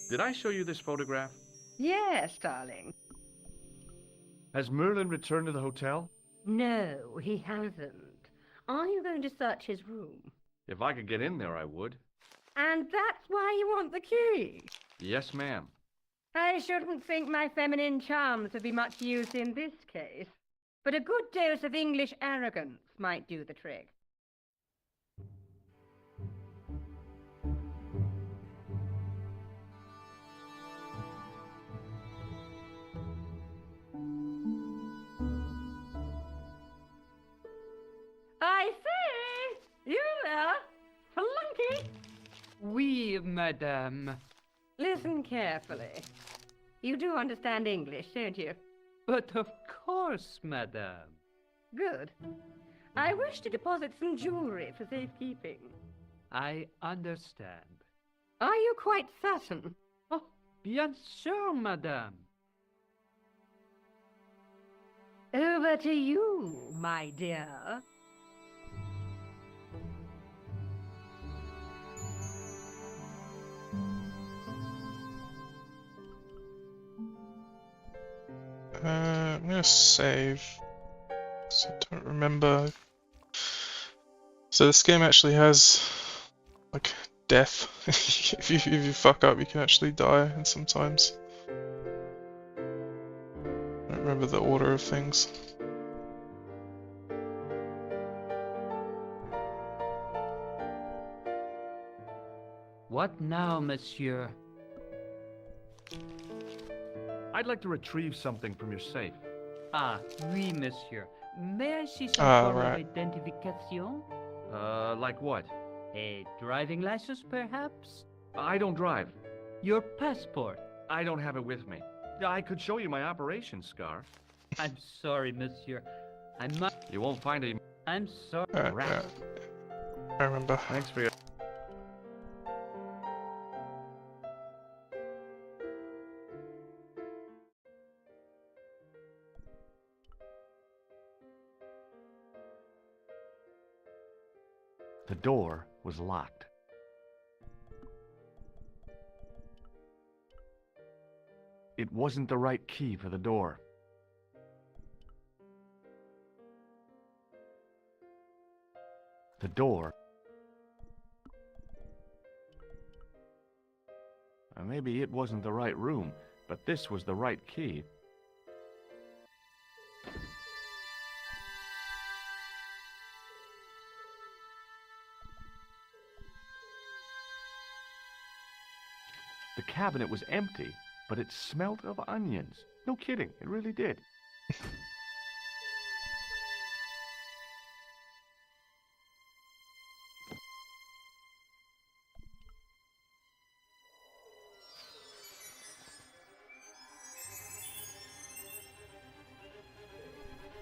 Did I show you this photograph? Yes, darling. Has Merlin returned to the hotel? No, he hasn't. Are you going to search his room? If I could get in there, I would. And that's why you want the key? Yes, ma'am. I shouldn't think my feminine charms would be much use in this case, but a good dose of English arrogance might do the trick. I say! You there? Flunky! Oui, madame. Listen carefully. You do understand English, don't you? But of course, madame. Good. I wish to deposit some jewelry for safekeeping. I understand. Are you quite certain? Oh, bien sûr, madame. Over to you, my dear. I'm gonna save. So I don't remember. So this game actually has like death. if you fuck up, you can actually die, and sometimes I don't remember the order of things. What now, monsieur? I'd like to retrieve something from your safe. Ah, oui, monsieur. May I see some Ah, form right. of identification? Like what? A driving license, perhaps? I don't drive. Your passport? I don't have it with me. I could show you my operation scar. I'm sorry, monsieur. I must. You won't find it. I'm sorry. Yeah, I remember. Thanks for your... The door was locked. It wasn't the right key for the door. The door... Maybe it wasn't the right room, but this was the right key. The cabinet was empty, but it smelt of onions. No kidding, it really did.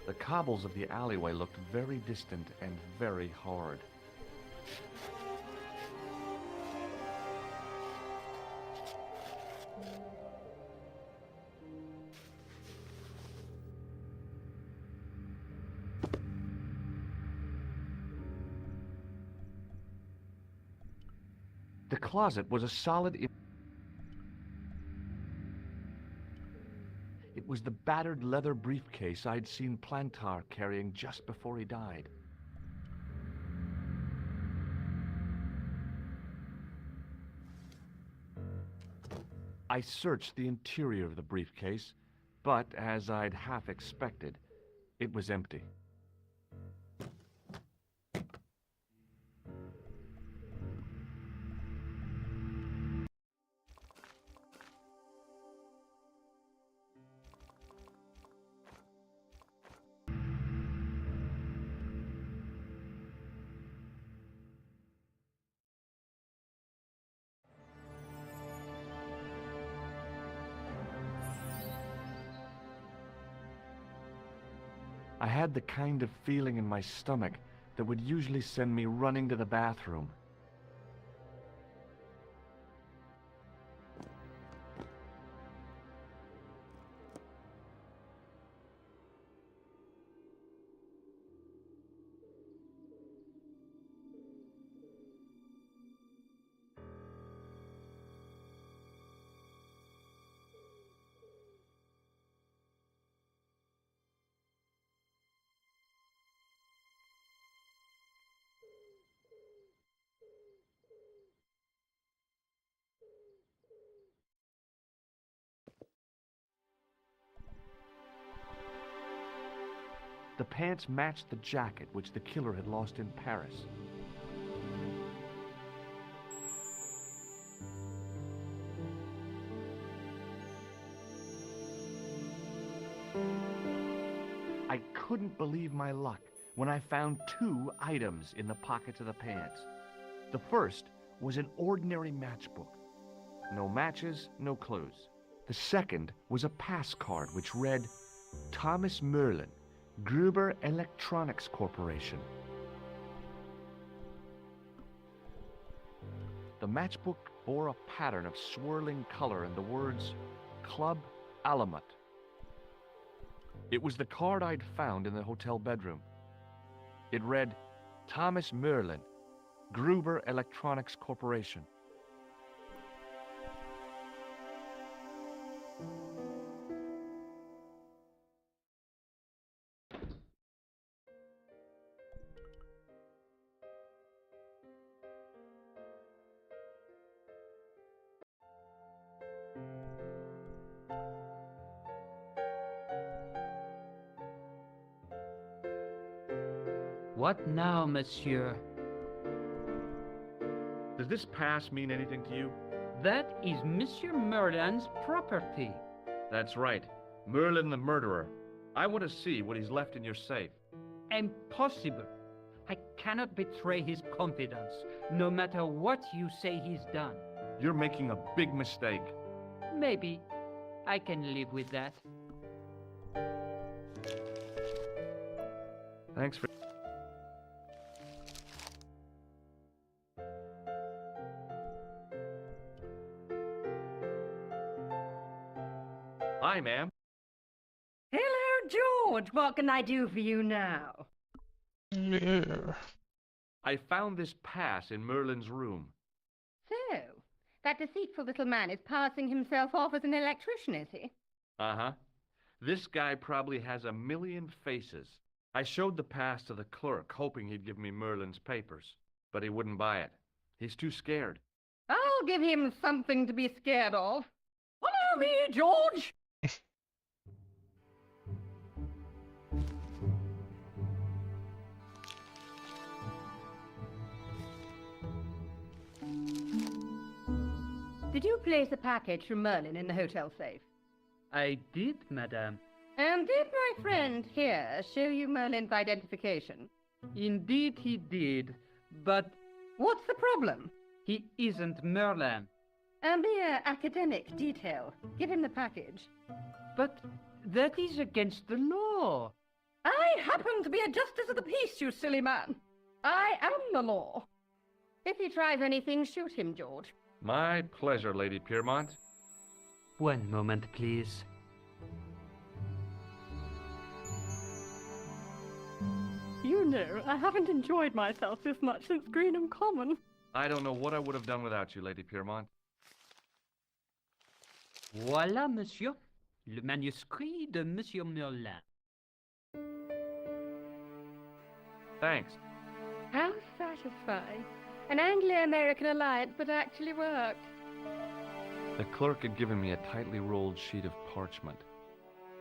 The cobbles of the alleyway looked very distant and very hard. The closet was a solid... It was the battered leather briefcase I'd seen Plantar carrying just before he died. I searched the interior of the briefcase, but as I'd half expected, it was empty. I had the kind of feeling in my stomach that would usually send me running to the bathroom. pants matched the jacket which the killer had lost in Paris. I couldn't believe my luck when I found 2 items in the pockets of the pants. The first was an ordinary matchbook. No matches, no clues. The second was a pass card which read, Thomas Merlin, Gruber Electronics Corporation. The matchbook bore a pattern of swirling color and the words, Club Alamut. It was the card I'd found in the hotel bedroom. It read, Thomas Merlin, Gruber Electronics Corporation. What now, monsieur? Does this pass mean anything to you? That is Monsieur Merlin's property. That's right. Merlin the murderer. I want to see what he's left in your safe. Impossible. I cannot betray his confidence, no matter what you say he's done. You're making a big mistake. Maybe. I can live with that. Thanks for... Hi, ma'am. Hello, George. What can I do for you now? Yeah. I found this pass in Merlin's room. So, that deceitful little man is passing himself off as an electrician, is he? Uh-huh. This guy probably has a million faces. I showed the pass to the clerk, hoping he'd give me Merlin's papers, but he wouldn't buy it. He's too scared. I'll give him something to be scared of. Follow me, George! Did you place a package from Merlin in the hotel safe? I did, madame. And did my friend here show you Merlin's identification? Indeed he did, but What's the problem? he isn't Merlin. A mere academic detail. Give him the package. But that is against the law. I happen to be a justice of the peace, you silly man. I am the law. If he tries anything, shoot him, George. My pleasure, Lady Piermont. One moment, please. You know, I haven't enjoyed myself this much since Greenham Common. I don't know what I would have done without you, Lady Piermont. Voilà, monsieur. Le manuscrit de Monsieur Merlin. Thanks. How satisfying. An Anglo-American alliance that actually worked. The clerk had given me a tightly rolled sheet of parchment.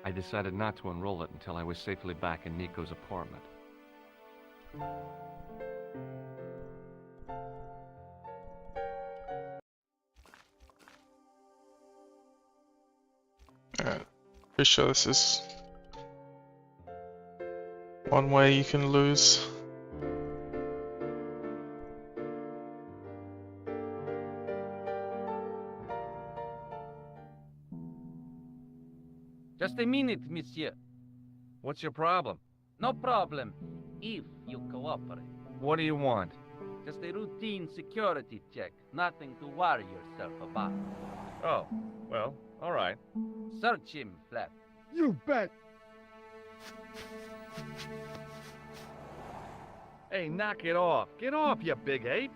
I decided not to unroll it until I was safely back in Nico's apartment. Pretty sure this is one way you can lose. Just a minute, monsieur. What's your problem? No problem, if you cooperate. What do you want? Just a routine security check. Nothing to worry yourself about. Oh, well, all right. Search him, Flap. You bet. Hey, knock it off. Get off, you big ape.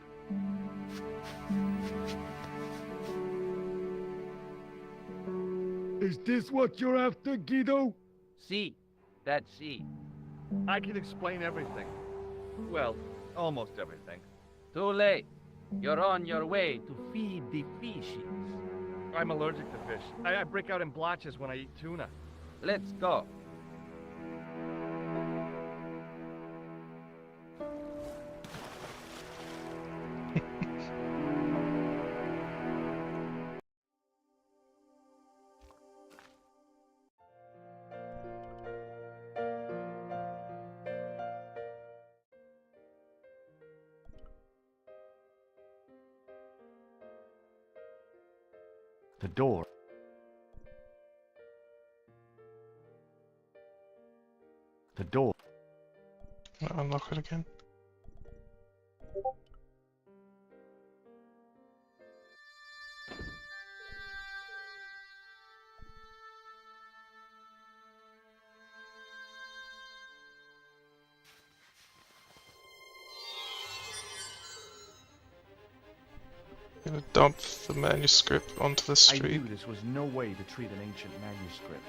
Is this what you're after, Guido? See, that's it. I can explain everything. Well, almost everything. Too late. You're on your way to feed the fishes. I'm allergic to fish. I break out in blotches when I eat tuna. Let's go. The door. The door. Unlock it again. Gonna dump the manuscript onto the I street. knew this was no way to treat an ancient manuscript,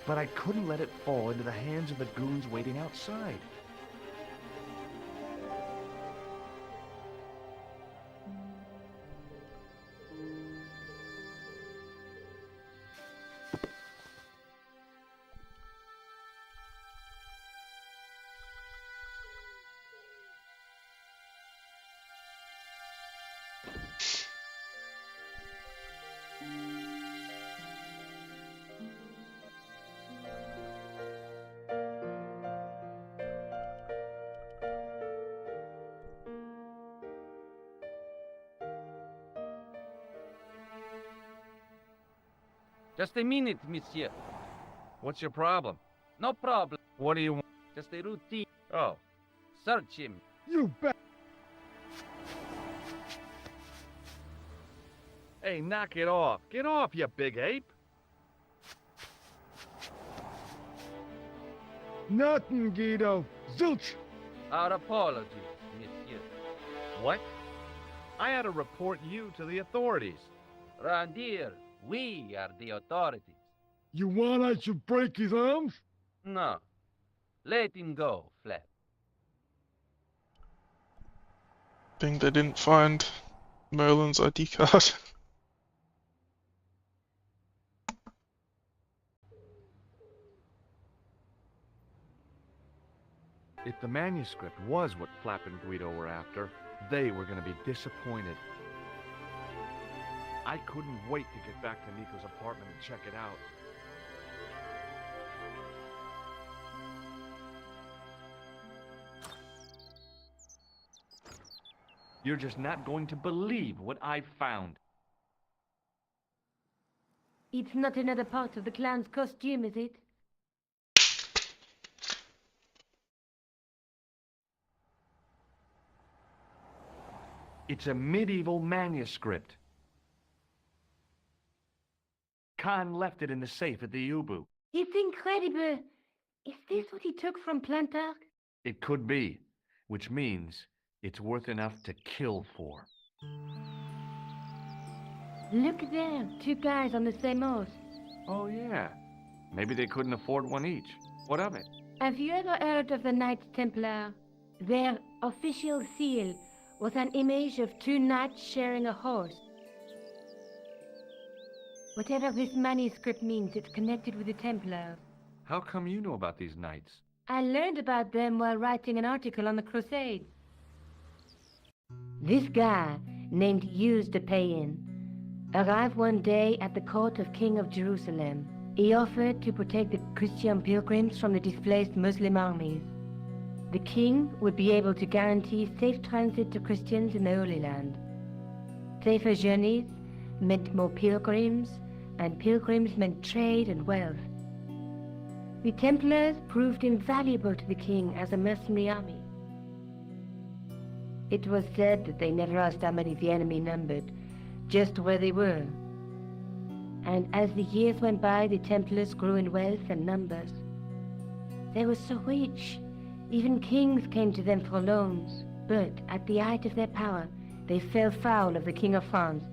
but I couldn't let it fall into the hands of the goons waiting outside. Just a minute, monsieur. What's your problem? No problem. What do you want? Just a routine. Oh. Search him. You bet. Hey, knock it off. Get off, you big ape. Nothing, Guido. Zilch. Our apologies, monsieur. What? I had to report you to the authorities. Randir, we are the authorities. You want I should break his arms? No. Let him go, Flap. Thing they didn't find Merlin's ID card. If the manuscript was what Flap and Guido were after, they were going to be disappointed. I couldn't wait to get back to Nico's apartment and check it out. You're just not going to believe what I found. It's not another part of the clown's costume, is it? It's a medieval manuscript. Khan left it in the safe at the U-boot. It's incredible. Is this what he took from Plantark? It could be, which means it's worth enough to kill for. Look there, two guys on the same horse. Oh, yeah. Maybe they couldn't afford one each. What of it? Have you ever heard of the Knights Templar? Their official seal was an image of two knights sharing a horse. Whatever this manuscript means, it's connected with the Templars. How come you know about these knights? I learned about them while writing an article on the Crusades. This guy, named Hughes de Payen, arrived one day at the court of King of Jerusalem. He offered to protect the Christian pilgrims from the displaced Muslim armies. The king would be able to guarantee safe transit to Christians in the Holy Land. Safer journeys meant more pilgrims, and pilgrims meant trade and wealth. The Templars proved invaluable to the king as a mercenary army. It was said that they never asked how many the enemy numbered, just where they were. And as the years went by, the Templars grew in wealth and numbers. They were so rich, even kings came to them for loans. But at the height of their power, they fell foul of the King of France.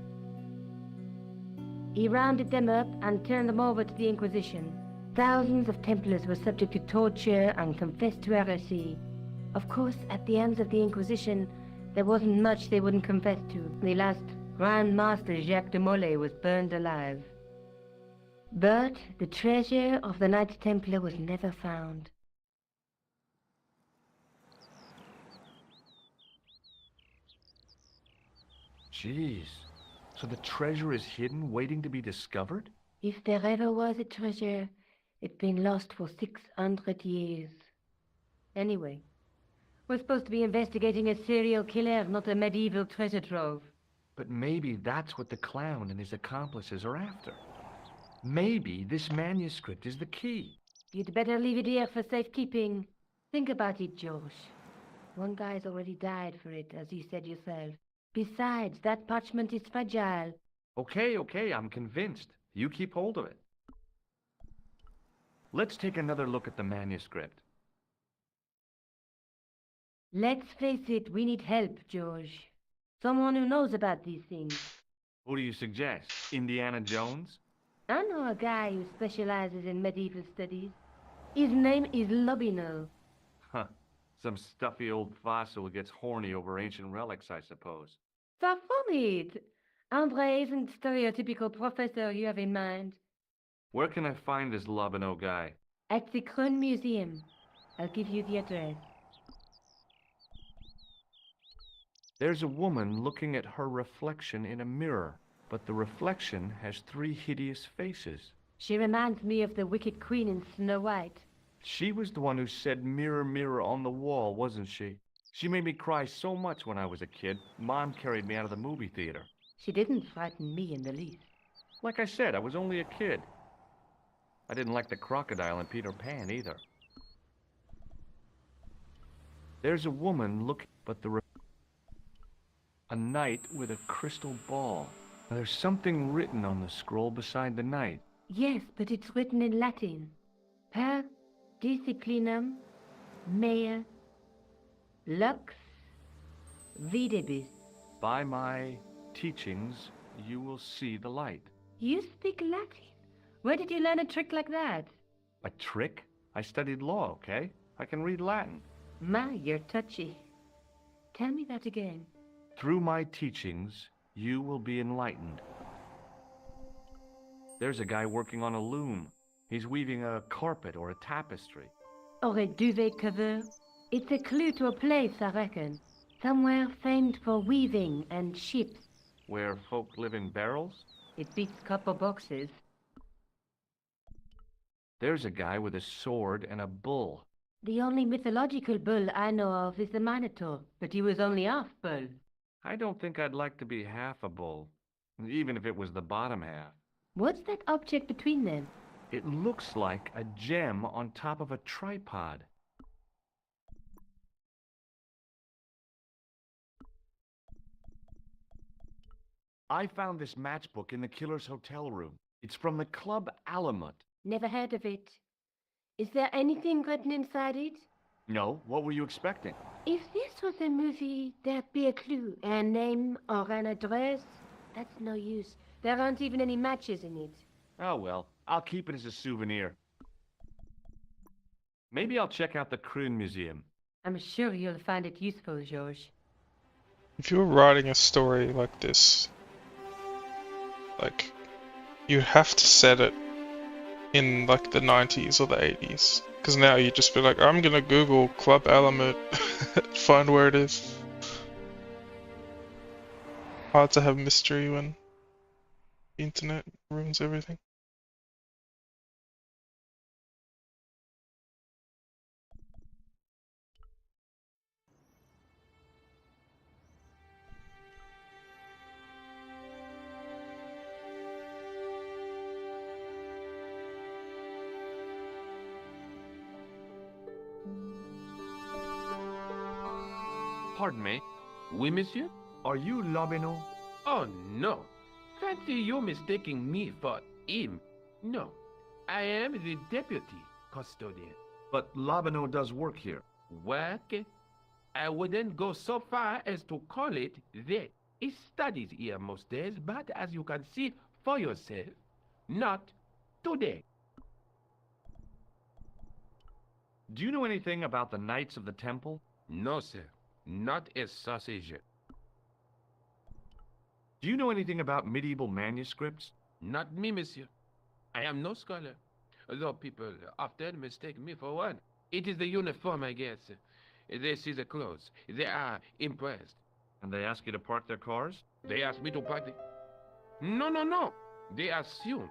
He rounded them up and turned them over to the Inquisition. Thousands of Templars were subject to torture and confessed to heresy. Of course, at the hands of the Inquisition, there wasn't much they wouldn't confess to. The last Grand Master Jacques de Molay was burned alive. But the treasure of the Knights Templar was never found. Jeez. So the treasure is hidden, waiting to be discovered? If there ever was a treasure, it's been lost for 600 years. Anyway, we're supposed to be investigating a serial killer, not a medieval treasure trove. But maybe that's what the clown and his accomplices are after. Maybe this manuscript is the key. You'd better leave it here for safekeeping. Think about it, George. One guy's already died for it, as you said yourself. Besides, that parchment is fragile. Okay, I'm convinced. You keep hold of it. Let's take another look at the manuscript. Let's face it, we need help, George. Someone who knows about these things. Who do you suggest? Indiana Jones? I know a guy who specializes in medieval studies. His name is Lobino. Huh. Some stuffy old fossil who gets horny over ancient relics, I suppose. Far from it. Andre isn't the stereotypical professor you have in mind. Where can I find this Lobino guy? At the Kroon Museum. I'll give you the address. There's a woman looking at her reflection in a mirror, but the reflection has 3 hideous faces. She reminds me of the Wicked Queen in Snow White. She was the one who said mirror, mirror on the wall, wasn't she? She made me cry so much when I was a kid, Mom carried me out of the movie theater. She didn't frighten me in the least. Like I said, I was only a kid. I didn't like the crocodile in Peter Pan either. There's a woman looking, but a knight with a crystal ball. There's something written on the scroll beside the knight. Yes, but it's written in Latin. Per disciplinam mea lux videbis. By my teachings, you will see the light. You speak Latin? Where did you learn a trick like that? A trick? I studied law, okay? I can read Latin. My, you're touchy. Tell me that again. Through my teachings, you will be enlightened. There's a guy working on a loom. He's weaving a carpet or a tapestry. Or a duvet cover. It's a clue to a place, I reckon. Somewhere famed for weaving and ships. Where folk live in barrels? It beats copper boxes. There's a guy with a sword and a bull. The only mythological bull I know of is the Minotaur, but he was only half bull. I don't think I'd like to be half a bull, even if it was the bottom half. What's that object between them? It looks like a gem on top of a tripod. I found this matchbook in the killer's hotel room. It's from the Club Alamut. Never heard of it. Is there anything written inside it? No, what were you expecting? If this was a movie, there'd be a clue, a name or an address. That's no use. There aren't even any matches in it. Oh well, I'll keep it as a souvenir. Maybe I'll check out the Kroon Museum. I'm sure you'll find it useful, George. If you were writing a story like this, like, you have to set it in like the 90s or the 80s. Because now you just be like, I'm gonna Google Club Alamut, find where it is. Hard to have mystery when the internet ruins everything. Pardon me. Oui, monsieur? Are you Lobino? Oh, no. Fancy you mistaking me for him. No. I am the deputy custodian. But Lobino does work here. Work? I wouldn't go so far as to call it that. He studies here most days, but as you can see for yourself, not today. Do you know anything about the Knights of the Temple? No, sir. Not a sausage. Do you know anything about medieval manuscripts? Not me, monsieur. I am no scholar. Though people often mistake me for one. It is the uniform, I guess. They see the clothes. They are impressed. And they ask you to park their cars? They ask me to park the... No. They assume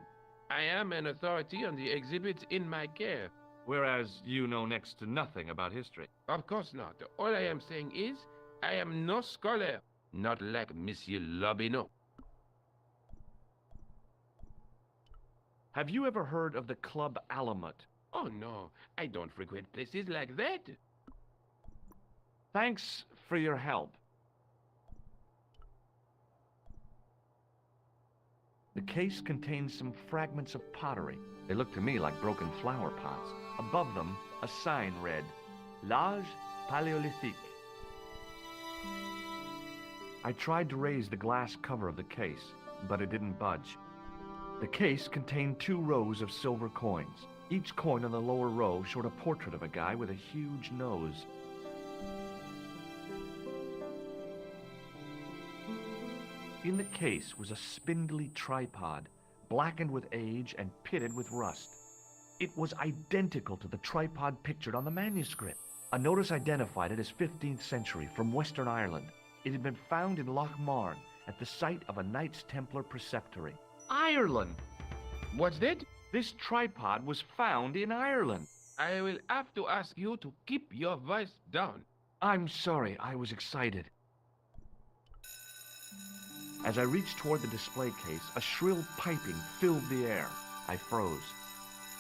I am an authority on the exhibits in my care. Whereas you know next to nothing about history. Of course not. All I am saying is, I am no scholar. Not like Monsieur Lobineau. Have you ever heard of the Club Alamut? Oh no, I don't frequent places like that. Thanks for your help. The case contains some fragments of pottery. They look to me like broken flower pots. Above them, a sign read, L'Age Paléolithique. I tried to raise the glass cover of the case, but it didn't budge. The case contained 2 rows of silver coins. Each coin on the lower row showed a portrait of a guy with a huge nose. In the case was a spindly tripod, blackened with age and pitted with rust. It was identical to the tripod pictured on the manuscript. A notice identified it as 15th century from Western Ireland. It had been found in Lochmarn at the site of a Knights Templar preceptory. Ireland! What's that? This tripod was found in Ireland. I will have to ask you to keep your voice down. I'm sorry, I was excited. As I reached toward the display case, a shrill piping filled the air. I froze,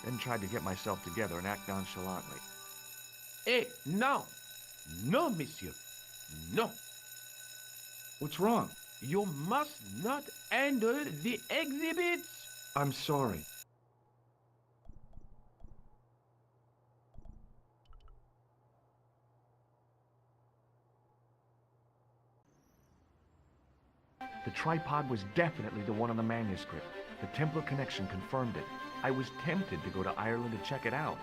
then tried to get myself together and act nonchalantly. Eh, no! No, monsieur. No. What's wrong? You must not handle the exhibits. I'm sorry. The tripod was definitely the one on the manuscript. The Templar connection confirmed it. I was tempted to go to Ireland to check it out.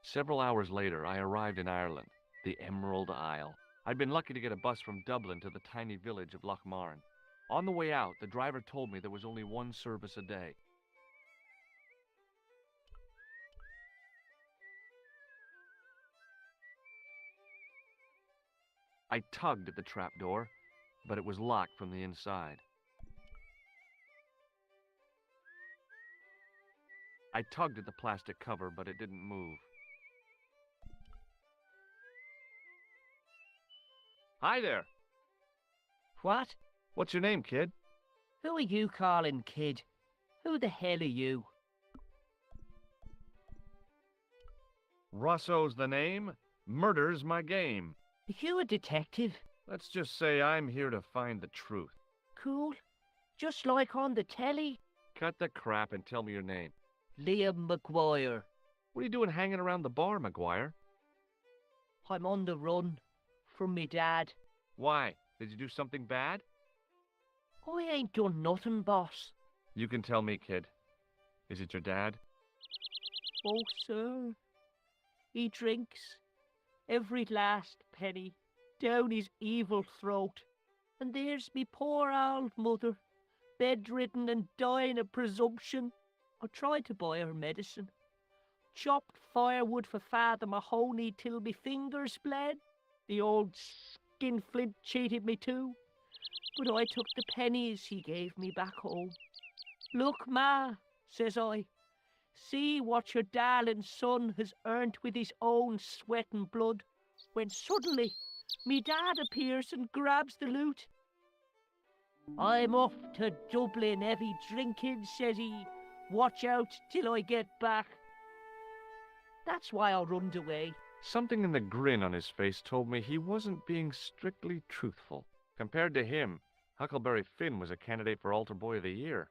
Several hours later, I arrived in Ireland, the Emerald Isle. I'd been lucky to get a bus from Dublin to the tiny village of Lochmarn. On the way out, the driver told me there was only 1 service a day. I tugged at the trapdoor, but it was locked from the inside. I tugged at the plastic cover, but it didn't move. Hi there. What? What's your name, kid? Who are you calling kid? Who the hell are you? Rosso's the name. Murder's my game. Are you a detective? Let's just say I'm here to find the truth. Cool. Just like on the telly? Cut the crap and tell me your name. Liam McGuire. What are you doing hanging around the bar, McGuire? I'm on the run from me dad. Why? Did you do something bad? I ain't done nothing, boss. You can tell me, kid. Is it your dad? Oh, sir. He drinks every last penny down his evil throat. And there's me poor old mother, bedridden and dying of presumption. I tried to buy her medicine. Chopped firewood for Father Mahoney till me fingers bled. The old skinflint cheated me too. But I took the pennies he gave me back home. Look, Ma, says I. See what your darling son has earned with his own sweat and blood. When suddenly, me dad appears and grabs the loot. I'm off to Dublin heavy drinking, says he. Watch out till I get back. That's why I runned away. Something in the grin on his face told me he wasn't being strictly truthful. Compared to him, Huckleberry Finn was a candidate for Altar Boy of the Year.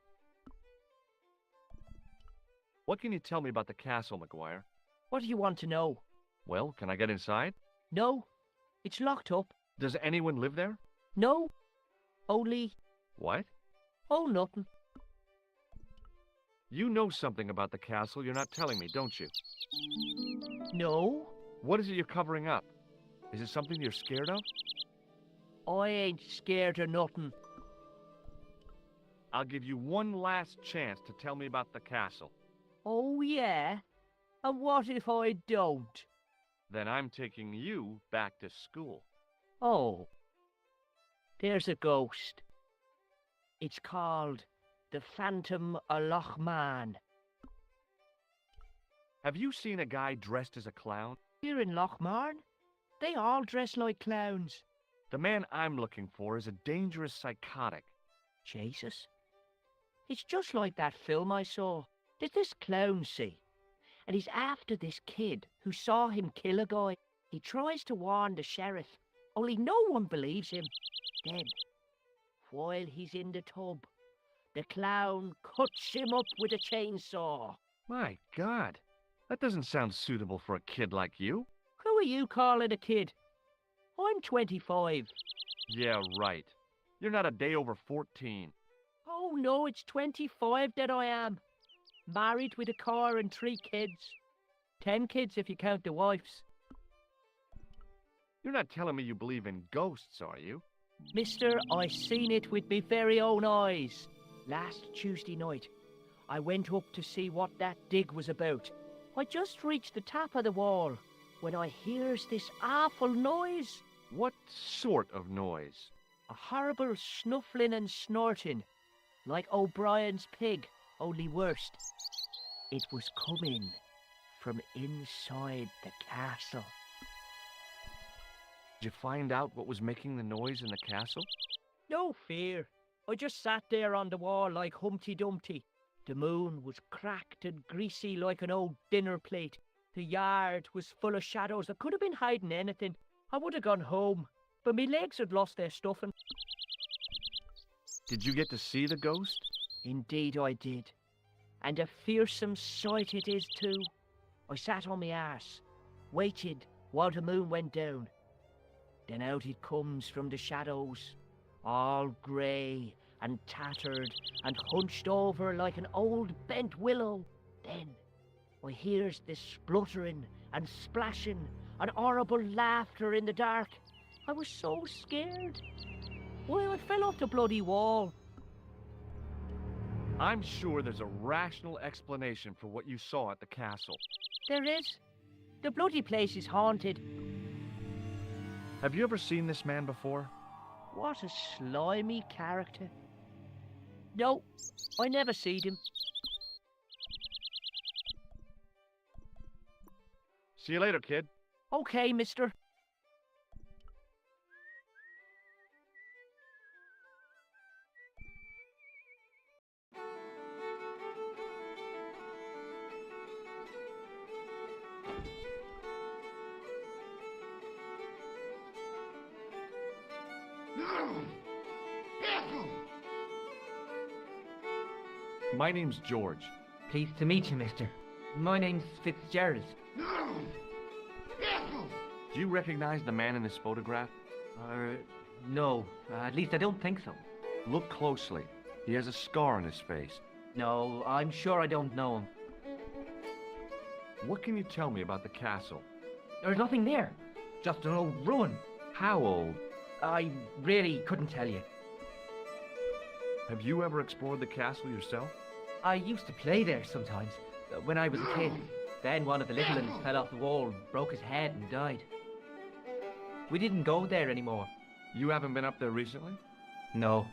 What can you tell me about the castle, McGuire? What do you want to know? Well, can I get inside? No, it's locked up. Does anyone live there? No, only... What? Oh, nothing. You know something about the castle you're not telling me, don't you? No, What is it you're covering up? Is it something you're scared of? I ain't scared of nothing. I'll give you one last chance to tell me about the castle. Oh, yeah? And what if I don't? Then I'm taking you back to school. Oh, there's a ghost. It's called the Phantom of Loch Man. Have you seen a guy dressed as a clown? Here in Lochmarn, they all dress like clowns. The man I'm looking for is a dangerous psychotic. Jesus. It's just like that film I saw. There's this clown, see? And he's after this kid who saw him kill a guy. He tries to warn the sheriff, only no one believes him. Then, while he's in the tub, the clown cuts him up with a chainsaw. My God, that doesn't sound suitable for a kid like you. Who are you calling a kid? I'm 25. Yeah, right. You're not a day over 14. Oh no, it's 25 that I am. Married with a car and 3 kids. 10 kids if you count the wives. You're not telling me you believe in ghosts, are you? Mister, I seen it with me very own eyes. Last Tuesday night, I went up to see what that dig was about. I just reached the top of the wall when I hears this awful noise. What sort of noise? A horrible snuffling and snorting, like O'Brien's pig, only worse. It was coming from inside the castle. Did you find out what was making the noise in the castle? No fear. I just sat there on the wall like Humpty Dumpty. The moon was cracked and greasy like an old dinner plate. The yard was full of shadows. I could have been hiding anything. I would have gone home, but my legs had lost their stuffing. Did you get to see the ghost? Indeed I did. And a fearsome sight it is too. I sat on my arse, waited while the moon went down. Then out it comes from the shadows, all grey and tattered and hunched over like an old bent willow. Then I hears this spluttering and splashing and horrible laughter in the dark. I was so scared. Why, I fell off the bloody wall. I'm sure there's a rational explanation for what you saw at the castle. There is. The bloody place is haunted. Have you ever seen this man before? What a slimy character. No, I never seed him. See you later, kid. Okay, mister. My name's George. Pleased to meet you, mister. My name's Fitzgerald. Do you recognize the man in this photograph? No. At least I don't think so. Look closely. He has a scar on his face. No, I'm sure I don't know him. What can you tell me about the castle? There's nothing there. Just an old ruin. How old? I really couldn't tell you. Have you ever explored the castle yourself? I used to play there sometimes, when I was a kid. Then one of the little ones fell off the wall, broke his head and died. We didn't go there anymore. You haven't been up there recently? No.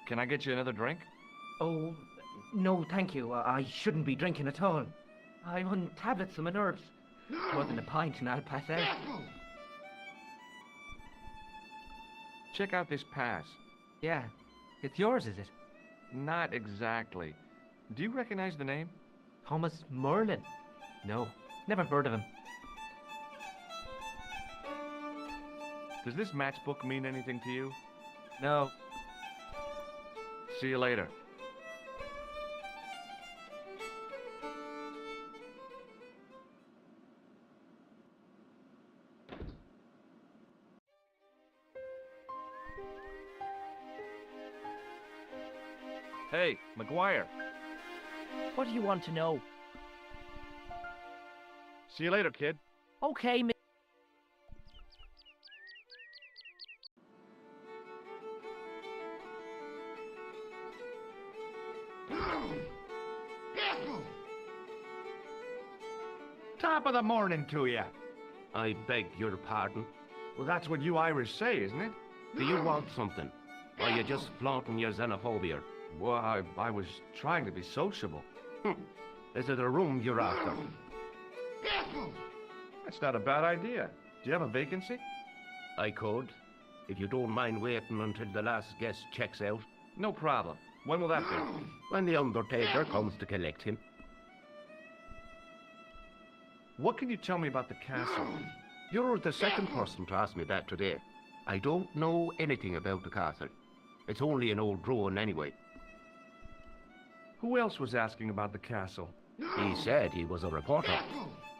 Can I get you another drink? Oh, no thank you. I shouldn't be drinking at all. I'm on tablets for my nerves. More than a pint and I'll pass out. Check out this pass. Yeah. It's yours, is it? Not exactly. Do you recognize the name? Thomas Merlin? No, never heard of him. Does this matchbook mean anything to you? No. See you later. Hey, McGuire. What do you want to know? See you later, kid. Okay, Top of the morning to you. I beg your pardon. Well, that's what you Irish say, isn't it? Do you want something? Or are you just flaunting your xenophobia? Well, I was trying to be sociable. Is it a room you're after? That's not a bad idea. Do you have a vacancy? I could. If you don't mind waiting until the last guest checks out. No problem. When will that be? When the Undertaker comes to collect him. What can you tell me about the castle? You're the second person to ask me that today. I don't know anything about the castle. It's only an old ruin anyway. Who else was asking about the castle? He said he was a reporter.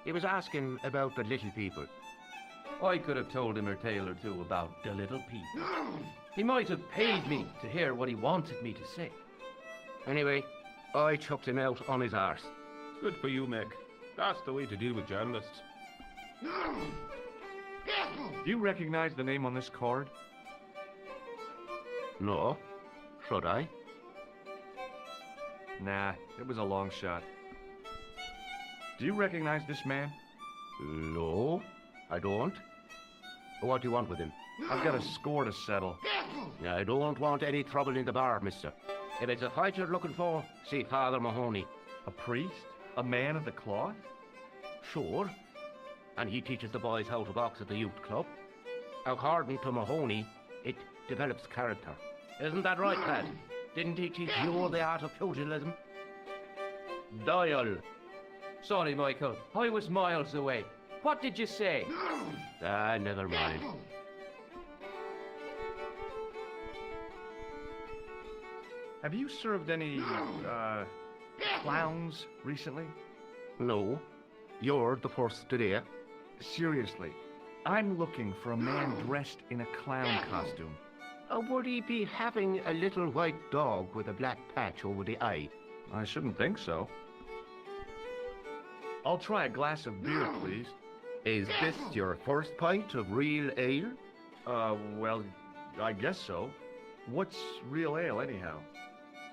He was asking about the little people. I could have told him a tale or two about the little people. He might have paid me to hear what he wanted me to say. Anyway, I chucked him out on his arse. Good for you, Meg. That's the way to deal with journalists. Do you recognize the name on this card? No. Should I? Nah, it was a long shot. Do you recognize this man? No, I don't. What do you want with him? I've got a score to settle. I don't want any trouble in the bar, mister. If it's a fight you're looking for, see Father Mahoney. A priest? A man of the cloth? Sure. And he teaches the boys how to box at the youth club. According to Mahoney, it develops character. Isn't that right, lad? Didn't he teach you the art of pugilism? Doyle. Sorry, Michael. I was miles away. What did you say? Never mind. Have you served any, clowns recently? No. You're the first today. Seriously, I'm looking for a man dressed in a clown costume. Would he be having a little white dog with a black patch over the eye? I shouldn't think so. I'll try a glass of beer, please. Is this your first pint of real ale? Well, I guess so. What's real ale, anyhow?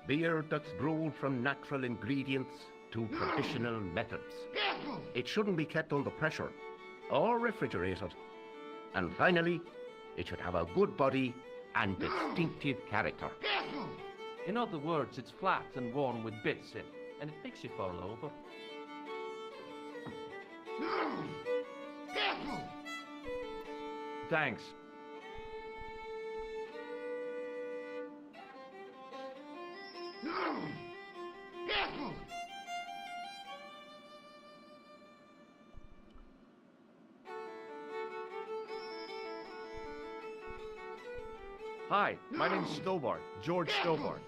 Beer that's brewed from natural ingredients to traditional methods. It shouldn't be kept under pressure or refrigerated. And finally, it should have a good body and distinctive character. In other words, it's flat and worn with bits in, and it makes you fall over. Thanks. Hi, my name's Stobart, George Stobart.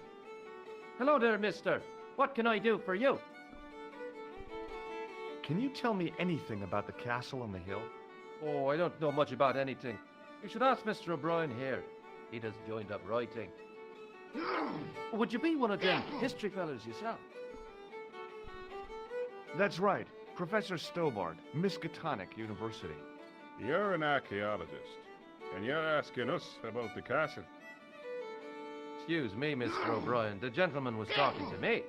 Hello there, mister. What can I do for you? Can you tell me anything about the castle on the hill? Oh, I don't know much about anything. You should ask Mr. O'Brien here. He just joined up writing. Would you be one of them history fellas yourself? That's right, Professor Stobart, Miskatonic University. You're an archaeologist, and you're asking us about the castle. Excuse me, Mr. O'Brien. The gentleman was talking to me.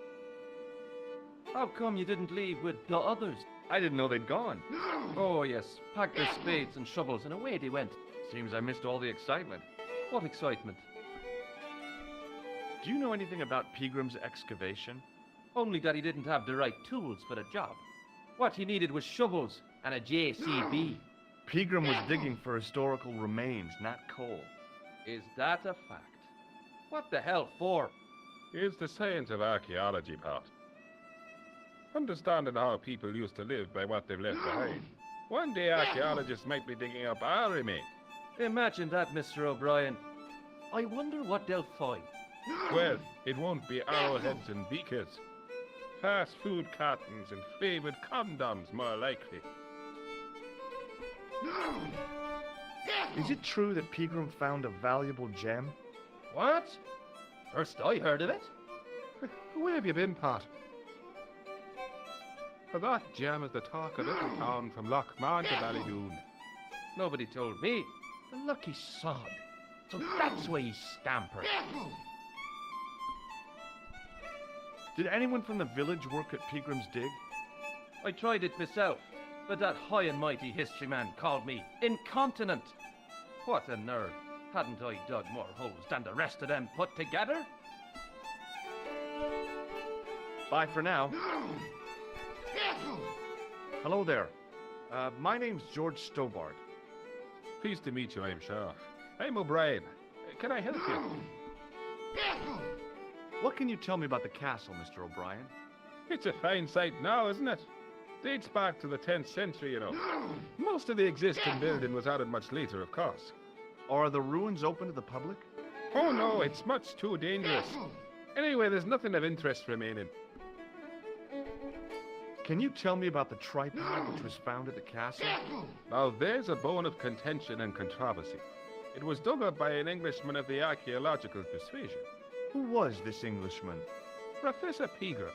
How come you didn't leave with the others? I didn't know they'd gone. Oh, yes. Packed their spades and shovels, and away they went. Seems I missed all the excitement. What excitement? Do you know anything about Peagram's excavation? Only that he didn't have the right tools for the job. What he needed was shovels and a JCB. Peagram was digging for historical remains, not coal. Is that a fact? What the hell for? It's the science of archaeology, Pat. Understanding how people used to live by what they've left behind. One day archaeologists might be digging up our remains. Imagine that, Mr. O'Brien. I wonder what they'll find. Well, it won't be arrowheads and beakers. Fast food cartons and flavored condoms, more likely. Is it true that Peagram found a valuable gem? What? First I heard of it. Where have you been, Pat? For that gem is the talk of little town from Lochmarn to Ballydoon. Nobody told me. The lucky sod. So that's why he's scampered. Did anyone from the village work at Peagram's Dig? I tried it myself, but that high and mighty history man called me incontinent. What a nerve. Hadn't I dug more holes than the rest of them put together? Bye for now. Hello there. My name's George Stobart. Pleased to meet you, I'm sure. I'm O'Brien. Can I help you? What can you tell me about the castle, Mr. O'Brien? It's a fine site now, isn't it? Dates back to the 10th century, you know. Most of the existing building was added much later, of course. Are the ruins open to the public? Oh no, it's much too dangerous. Anyway, there's nothing of interest remaining. Can you tell me about the tripod which was found at the castle? Now there's a bone of contention and controversy. It was dug up by an Englishman of the archaeological persuasion. Who was this Englishman? Professor Pegram,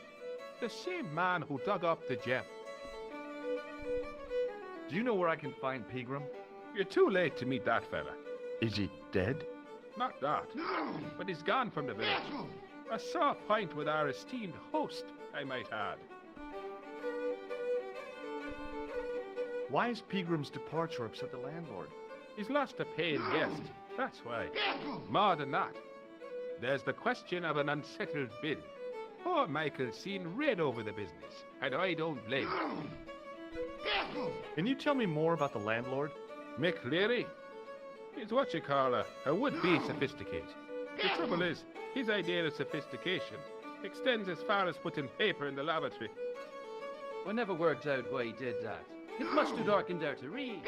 the same man who dug up the gem. Do you know where I can find Pegram? You're too late to meet that fella. Is he dead? Not that, but he's gone from the village. A sore point with our esteemed host, I might add. Why is Pegram's departure upset the landlord? He's lost a paying guest, that's why. More than that, there's the question of an unsettled bill. Poor Michael's seen red over the business, and I don't blame him. Can you tell me more about the landlord? Mick Leary? He's what you call a would-be sophisticate. The trouble is, his idea of sophistication extends as far as putting paper in the lavatory. I never worked out why he did that. It's much too dark in there to read.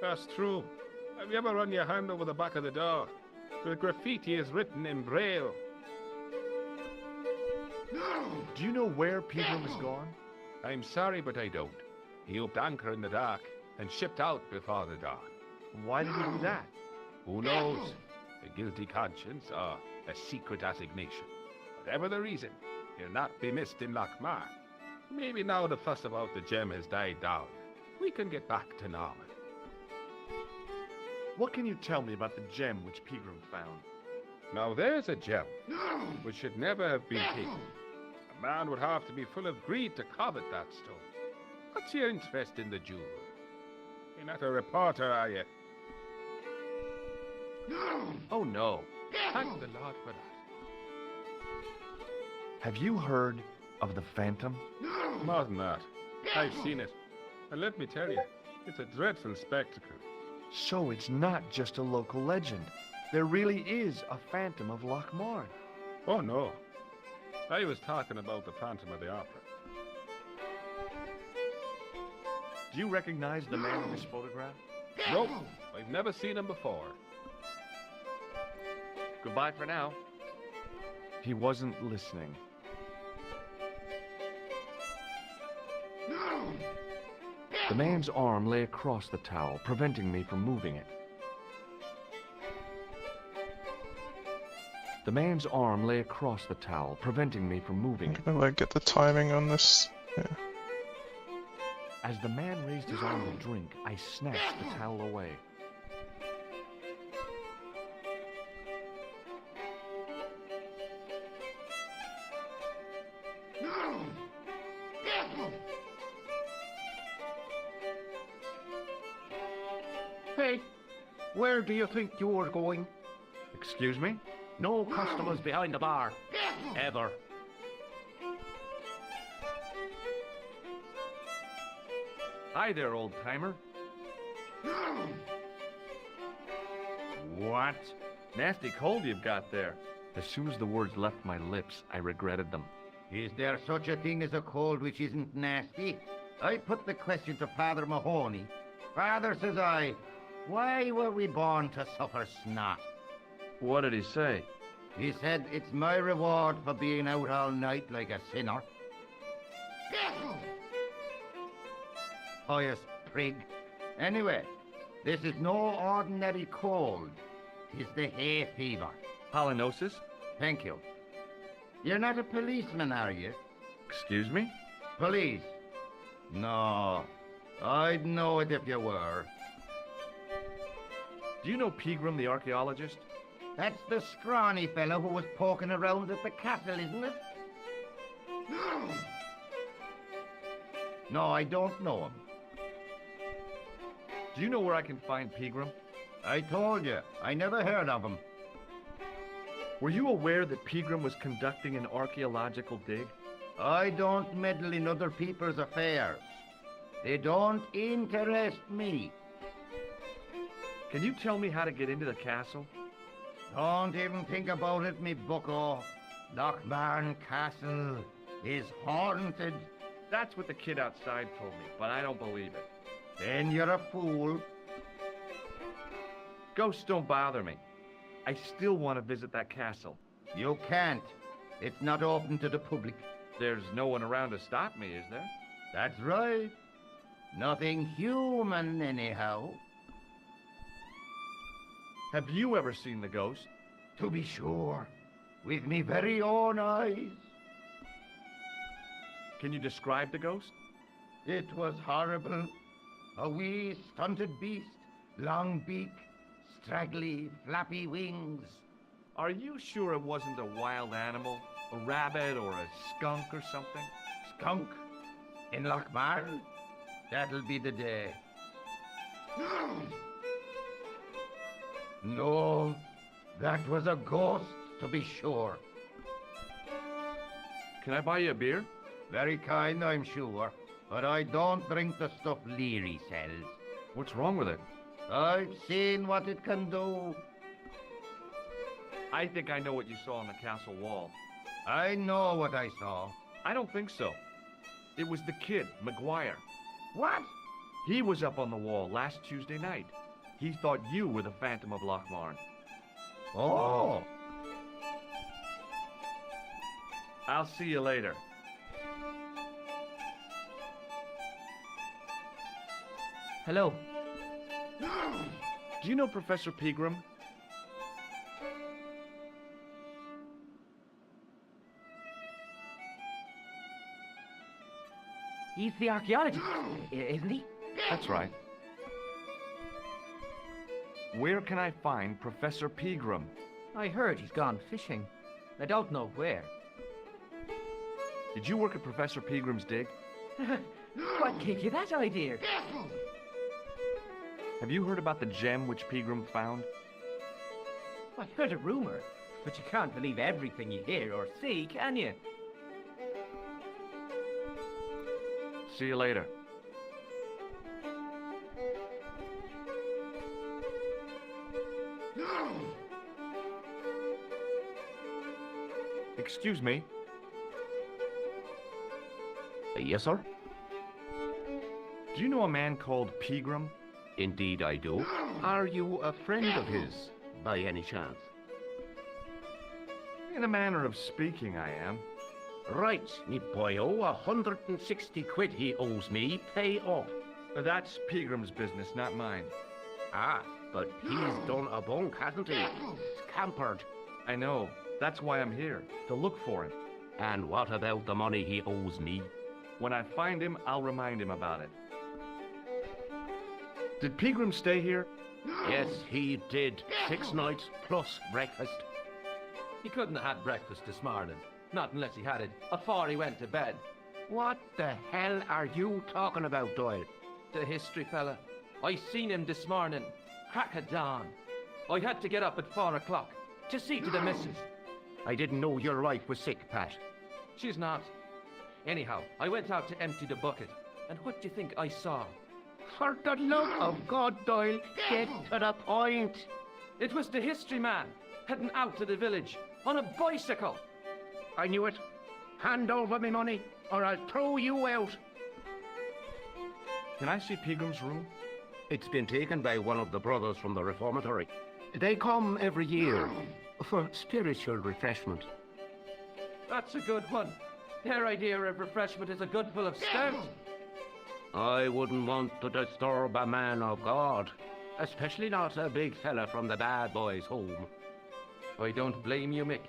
That's true. Have you ever run your hand over the back of the door? The graffiti is written in Braille. Do you know where Pegram is gone? I'm sorry, but I don't. He upped anchor in the dark and shipped out before the dawn. Why did he do that? Who knows? A guilty conscience or a secret assignation. Whatever the reason, he'll not be missed in Lochmarn. Maybe now the fuss about the gem has died down, we can get back to normal. What can you tell me about the gem which Pegram found? Now there's a gem which should never have been taken. A man would have to be full of greed to covet that stone. What's your interest in the jewel? You're not a reporter, are you? Oh no. Thank the Lord for that. Have you heard of the Phantom? More than that. I've seen it. And let me tell you, it's a dreadful spectacle. So it's not just a local legend. There really is a Phantom of Lochmarn. Oh no. I was talking about the Phantom of the Opera. Do you recognize the man in this photograph? Nope. I've never seen him before. Goodbye for now. He wasn't listening. The man's arm lay across the towel, preventing me from moving it. The man's arm lay across the towel, preventing me from moving it. I'm gonna get the timing on this. Yeah. As the man raised his arm to drink, I snatched the towel away. Hey, where do you think you're going? Excuse me? No customers behind the bar. Ever. Hi there, old-timer. What? Nasty cold you've got there. As soon as the words left my lips, I regretted them. Is there such a thing as a cold which isn't nasty? I put the question to Father Mahoney. Father, says I, why were we born to suffer snot? What did he say? He said, it's my reward for being out all night like a sinner. Pious prig. Anyway, this is no ordinary cold. It's the hay fever. Pollinosis? Thank you. You're not a policeman, are you? Excuse me? Police? No. I'd know it if you were. Do you know Pegram the archaeologist? That's the scrawny fellow who was poking around at the castle, isn't it? No, I don't know him. Do you know where I can find Pegram? I told you, I never heard of him. Were you aware that Pegram was conducting an archaeological dig? I don't meddle in other people's affairs. They don't interest me. Can you tell me how to get into the castle? Don't even think about it, me bucko. Lochmarn Castle is haunted. That's what the kid outside told me, but I don't believe it. Then you're a fool. Ghosts don't bother me. I still want to visit that castle. You can't. It's not open to the public. There's no one around to stop me, is there? That's right. Nothing human, anyhow. Have you ever seen the ghost? To be sure. With me very own eyes. Can you describe the ghost? It was horrible. A wee stunted beast, long beak, straggly, flappy wings. Are you sure it wasn't a wild animal? A rabbit or a skunk or something? Skunk? In Lochmarn? That'll be the day. No, that was a ghost, to be sure. Can I buy you a beer? Very kind, I'm sure. But I don't drink the stuff Leary sells. What's wrong with it? I've seen what it can do. I think I know what you saw on the castle wall. I know what I saw. I don't think so. It was the kid, McGuire. What? He was up on the wall last Tuesday night. He thought you were the Phantom of Lochmarn. Oh! I'll see you later. Hello. Do you know Professor Pegram? He's the archaeologist, isn't he? That's right. Where can I find Professor Pegram? I heard he's gone fishing. I don't know where. Did you work at Professor Pegram's dig? What gave you that idea? Have you heard about the gem which Pegram found? I heard a rumor, but you can't believe everything you hear or see, can you? See you later. Excuse me. Yes, sir? Do you know a man called Pegram? Indeed I do. Are you a friend of his, by any chance? In a manner of speaking, I am. Right, me boyo, 160 quid he owes me, pay off. That's Pegram's business, not mine. Ah, but he's done a bunk, hasn't he? Scampered. I know. That's why I'm here, to look for him. And what about the money he owes me? When I find him, I'll remind him about it. Did Pegram stay here? Yes, he did. 6 nights plus breakfast. He couldn't have had breakfast this morning. Not unless he had it afore he went to bed. What the hell are you talking about, Doyle? The history fella. I seen him this morning, crack of dawn. I had to get up at 4 o'clock to see to the missus. I didn't know your wife was sick, Pat. She's not. Anyhow, I went out to empty the bucket, and what do you think I saw? For the love of God, Doyle, get to the point. It was the history man, heading out to the village, on a bicycle. I knew it. Hand over me money, or I'll throw you out. Can I see Pegram's room? It's been taken by one of the brothers from the reformatory. They come every year for spiritual refreshment. That's a good one. Their idea of refreshment is a good full of stout. I wouldn't want to disturb a man of God, especially not a big fella from the bad boys' home. I don't blame you, Mick.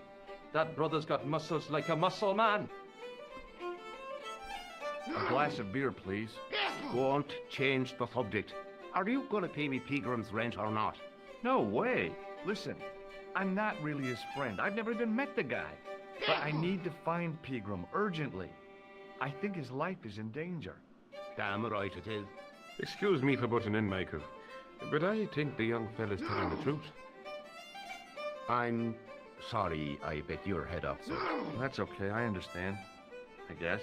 That brother's got muscles like a muscle man. A glass of beer, please. Won't change the subject. Are you gonna pay me Peagram's rent or not? No way. Listen, I'm not really his friend. I've never even met the guy. But I need to find Pegram urgently. I think his life is in danger. Damn right it is. Excuse me for butting in, Michael, but I think the young fella's telling the truth. I'm sorry I bit your head off, sir. That's okay, I understand. I guess.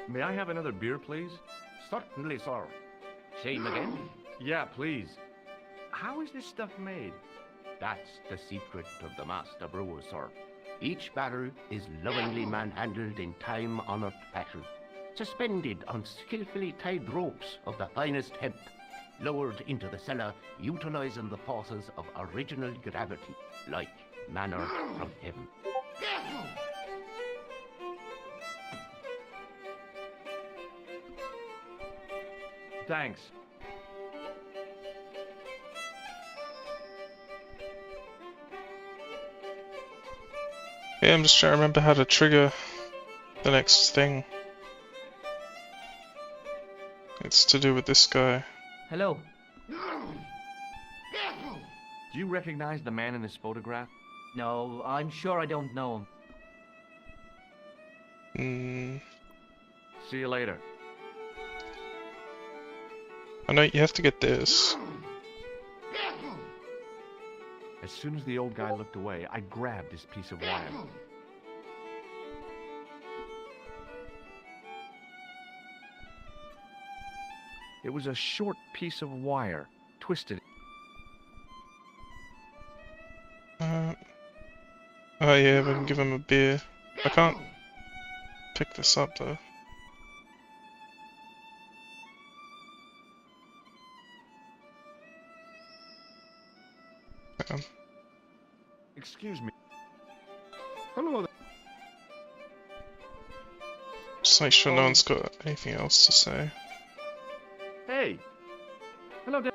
May I have another beer, please? Certainly, sir. Same again? Yeah, please. How is this stuff made? That's the secret of the master brewer, sir. Each barrel is lovingly manhandled in time-honored fashion, suspended on skillfully tied ropes of the finest hemp, lowered into the cellar, utilizing the forces of original gravity, like manna from heaven. Thanks. Yeah, I'm just trying to remember how to trigger the next thing. It's to do with this guy. Hello. Do you recognize the man in this photograph? No, I'm sure I don't know him. See you later. I know you have to get this. As soon as the old guy looked away, I grabbed this piece of wire. It was a short piece of wire, twisted. Oh yeah, we can give him a beer. I can't pick this up though. Excuse me. Hello. Just make sure no one's got anything else to say. Hey. Hello, Dad.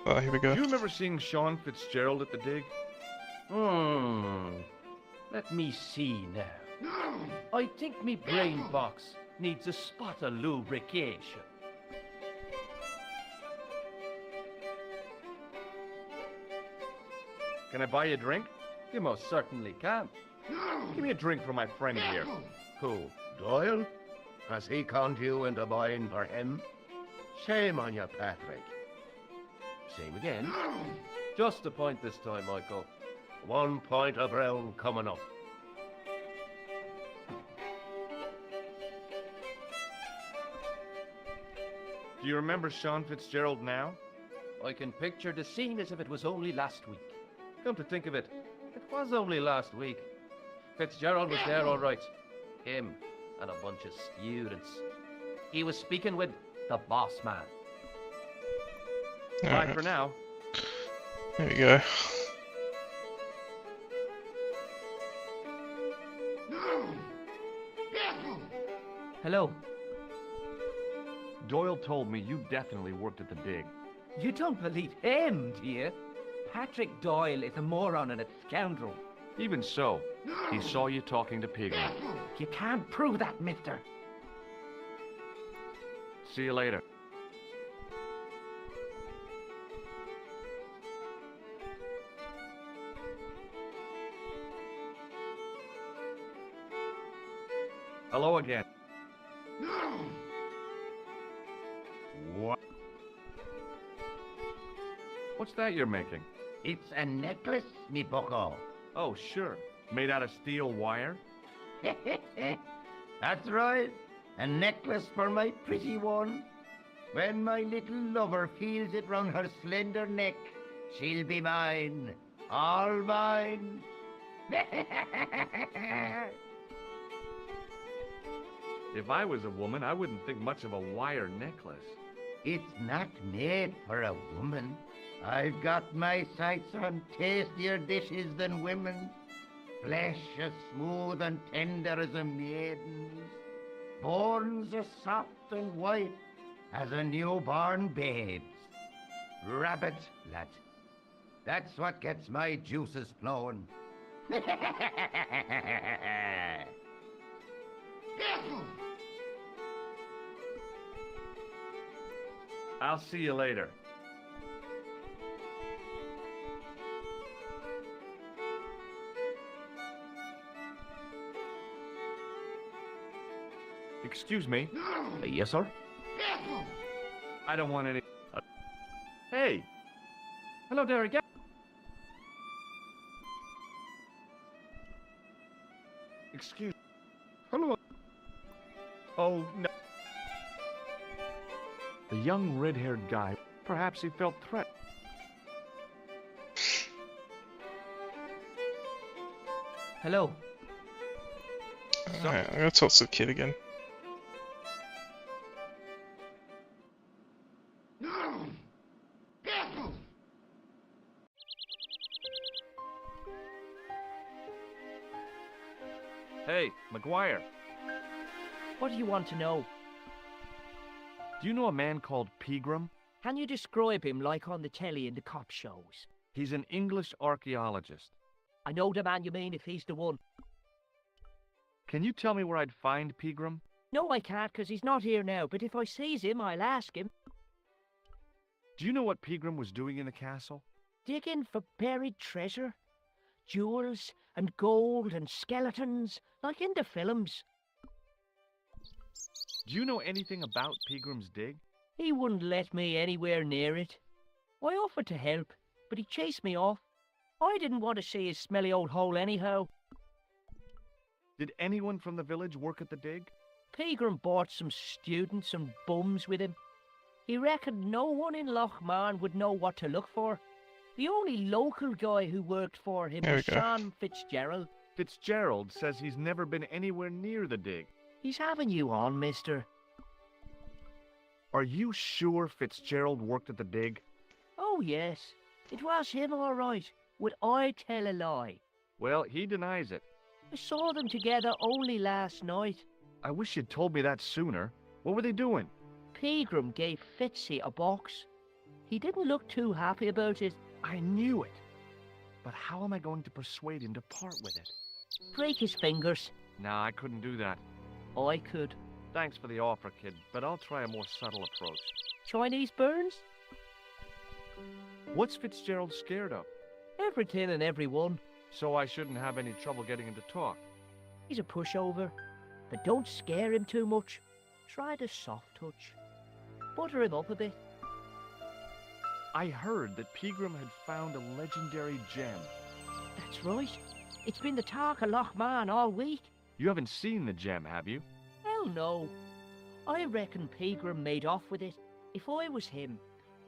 Oh, here we go. Do you remember seeing Sean Fitzgerald at the dig? Let me see now. I think me brain box needs a spot of lubrication. Can I buy you a drink? You most certainly can. Give me a drink for my friend here. Who? Doyle? Has he conned you into buying for him? Shame on you, Patrick. Same again. Just a point this time, Michael. 1 point of round coming up. Do you remember Sean Fitzgerald now? I can picture the scene as if it was only last week. Come to think of it, it was only last week. Fitzgerald was there all right. Him and a bunch of students. He was speaking with the boss man. Bye for now. There we go. Hello. Doyle told me you definitely worked at the dig. You don't believe him, do you? Patrick Doyle is a moron and a scoundrel. Even so, he saw you talking to Pegram. You can't prove that, mister. See you later. Hello again. What? What's that you're making? It's a necklace, me bucko. Oh, sure. Made out of steel wire? That's right. A necklace for my pretty one. When my little lover feels it round her slender neck, she'll be mine. All mine. If I was a woman, I wouldn't think much of a wire necklace. It's not made for a woman. I've got my sights on tastier dishes than women. Flesh as smooth and tender as a maiden's. Bones as soft and white as a newborn babe's. Rabbit, lad. That's what gets my juices flowing. I'll see you later. Excuse me. Yes, sir? I don't want any... Hey! Hello there again. Excuse... Hello. Oh, no. The young red-haired guy, perhaps he felt threatened. Hello. Alright, I'm gonna talk to the kid again. Hey, McGuire. What do you want to know? Do you know a man called Pegram? Can you describe him like on the telly in the cop shows? He's an English archaeologist. I know the man you mean if he's the one. Can you tell me where I'd find Pegram? No, I can't, 'cause he's not here now, but if I sees him, I'll ask him. Do you know what Pegram was doing in the castle? Digging for buried treasure. Jewels and gold and skeletons, like in the films. Do you know anything about Pegram's dig? He wouldn't let me anywhere near it. I offered to help, but he chased me off. I didn't want to see his smelly old hole anyhow. Did anyone from the village work at the dig? Pegram brought some students and bums with him. He reckoned no one in Lochmarn would know what to look for. The only local guy who worked for him was Sean Fitzgerald. Fitzgerald says he's never been anywhere near the dig. He's having you on, mister. Are you sure Fitzgerald worked at the dig? Oh, yes. It was him, all right. Would I tell a lie? Well, he denies it. I saw them together only last night. I wish you'd told me that sooner. What were they doing? Pegram gave Fitzy a box. He didn't look too happy about it. I knew it. But how am I going to persuade him to part with it? Break his fingers. Nah, I couldn't do that. I could. Thanks for the offer, kid, but I'll try a more subtle approach. Chinese burns? What's Fitzgerald scared of? Everything and everyone. So I shouldn't have any trouble getting him to talk. He's a pushover. But don't scare him too much. Try the soft touch. Butter him up a bit. I heard that Pegram had found a legendary gem. That's right. It's been the talk of Lochmarn all week. You haven't seen the gem, have you? Hell no. I reckon Pegram made off with it. If I was him,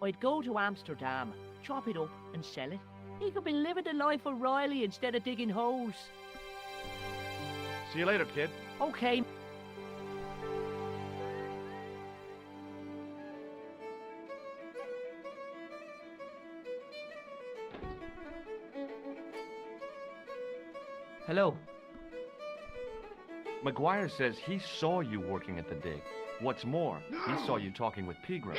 I'd go to Amsterdam, chop it up and sell it. He could be living the life of Riley instead of digging holes. See you later, kid. Okay. Hello. McGuire says he saw you working at the dig. What's more, he saw you talking with Pegram.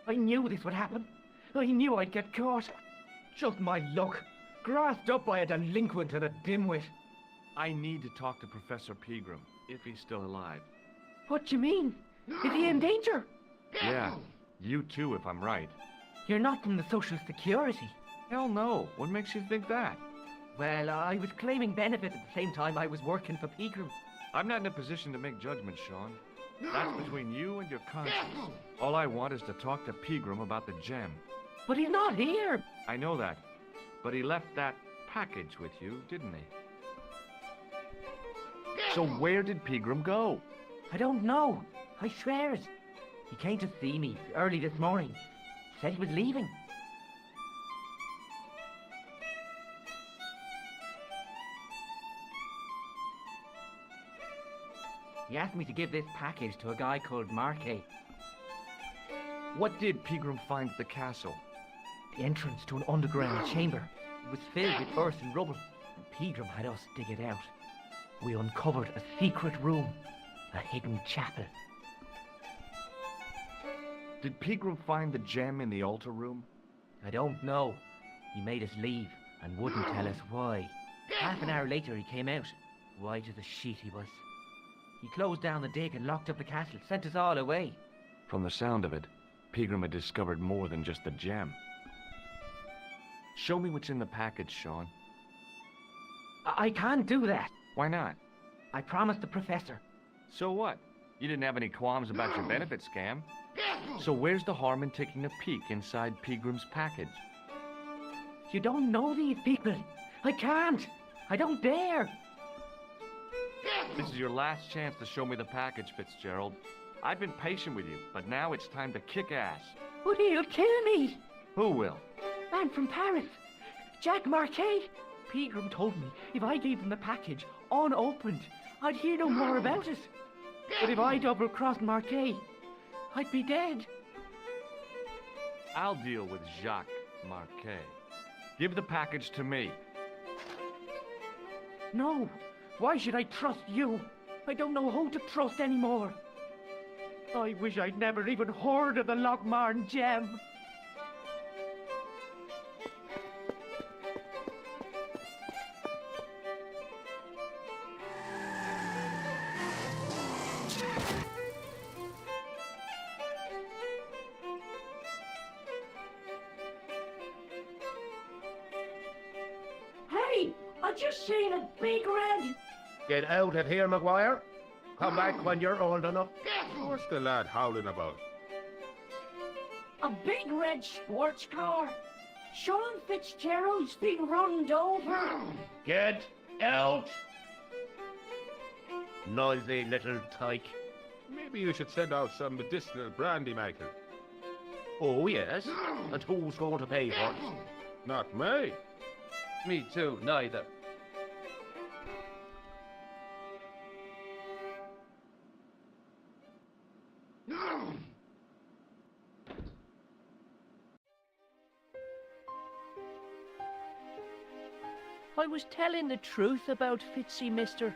I knew this would happen. I knew I'd get caught. Just my luck. Grasped up by a delinquent and a dimwit. I need to talk to Professor Pegram, if he's still alive. What do you mean? Is he in danger? Yeah, you too, if I'm right. You're not from the Social Security. Hell no. What makes you think that? Well, I was claiming benefit at the same time I was working for Pegram. I'm not in a position to make judgments, Sean. That's between you and your conscience. All I want is to talk to Pegram about the gem. But he's not here. I know that. But he left that package with you, didn't he? So where did Pegram go? I don't know. I swear it. He came to see me early this morning. Said he was leaving. He asked me to give this package to a guy called Marquet. What did Pegram find at the castle? The entrance to an underground chamber. It was filled with earth and rubble. And Pegram had us dig it out. We uncovered a secret room. A hidden chapel. Did Pegram find the gem in the altar room? I don't know. He made us leave and wouldn't tell us why. Half an hour later he came out. White as a sheet he was. He closed down the dig and locked up the castle, sent us all away. From the sound of it, Pegram had discovered more than just the gem. Show me what's in the package, Sean. I can't do that. Why not? I promised the professor. So what? You didn't have any qualms about your benefit scam. So where's the harm in taking a peek inside Pegram's package? You don't know these people. I can't. I don't dare. This is your last chance to show me the package, Fitzgerald. I've been patient with you, but now it's time to kick ass. But he'll kill me. Who will? Man from Paris. Jack Marquet. Pegram told me if I gave him the package unopened, I'd hear no more about it. But if I double-crossed Marquet, I'd be dead. I'll deal with Jacques Marquet. Give the package to me. No. Why should I trust you? I don't know who to trust anymore. I wish I'd never even heard of the Lochmarn gem. Hey, I just seen a big red. Get out of here, Maguire. Come back when you're old enough. What's the lad howling about? A big red sports car. Sean Fitzgerald's been runned over. Get out! Noisy little tyke. Maybe you should send out some medicinal brandy, Michael. Oh, yes? And who's going to pay for it? Not me. Me too, neither. I was telling the truth about Fitzy, mister.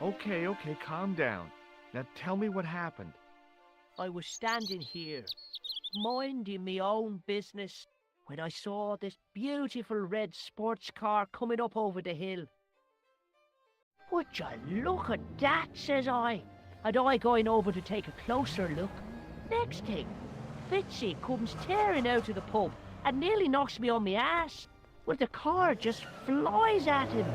Okay, calm down. Now tell me what happened. I was standing here, minding me own business, when I saw this beautiful red sports car coming up over the hill. Would you look at that, says I, and I going over to take a closer look. Next thing, Fitzy comes tearing out of the pub and nearly knocks me on my ass. Well, the car just flies at him.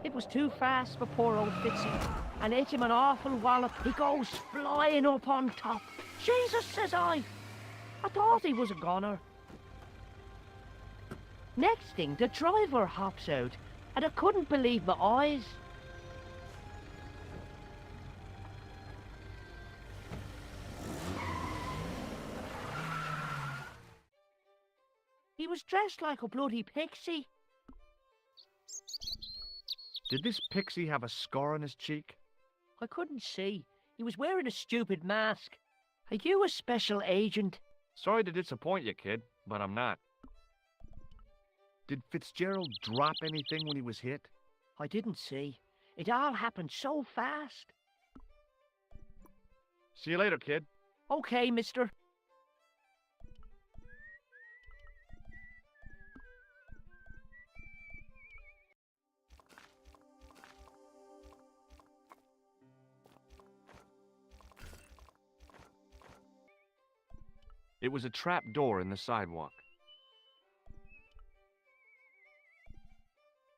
It was too fast for poor old Fitzy, and hit him an awful wallop. He goes flying up on top. Jesus, says I thought he was a goner. Next thing, the driver hops out, and I couldn't believe my eyes. He was dressed like a bloody pixie. Did this pixie have a scar on his cheek? I couldn't see. He was wearing a stupid mask. Are you a special agent? Sorry to disappoint you, kid, but I'm not. Did Fitzgerald drop anything when he was hit? I didn't see. It all happened so fast. See you later, kid. Okay, mister. It was a trap door in the sidewalk.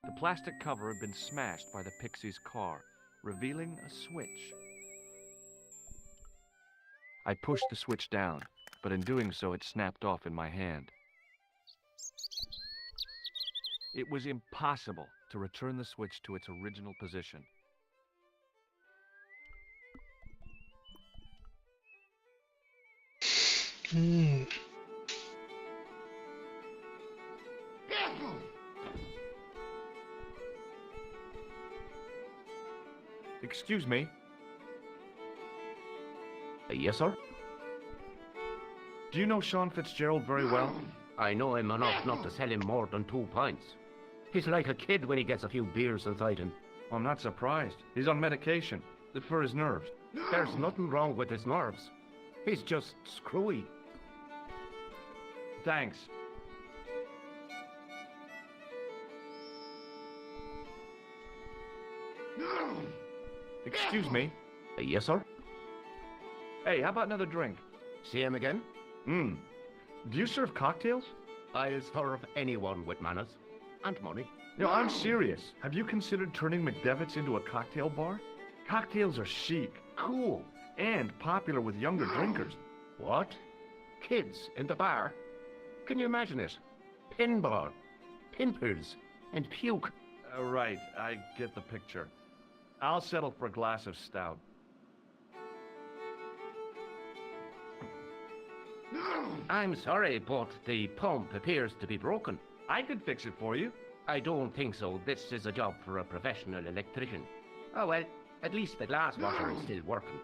The plastic cover had been smashed by the Pixie's car, revealing a switch. I pushed the switch down, but in doing so it snapped off in my hand. It was impossible to return the switch to its original position. Excuse me. Yes, sir? Do you know Sean Fitzgerald very well? I know him enough not to sell him more than 2 pints. He's like a kid when he gets a few beers inside him. I'm not surprised. He's on medication for his nerves. There's nothing wrong with his nerves. He's just screwy. Thanks. Excuse me. Yes, sir? Hey, how about another drink? Same again? Do you serve cocktails? I'll serve anyone with manners. And money. No, I'm serious. Have you considered turning McDevitt's into a cocktail bar? Cocktails are chic, cool, and popular with younger drinkers. What? Kids in the bar? Can you imagine it? Pinball, pimples, and puke. Right, I get the picture. I'll settle for a glass of stout. I'm sorry, but the pump appears to be broken. I could fix it for you. I don't think so. This is a job for a professional electrician. Oh well, at least the glass washer is still working.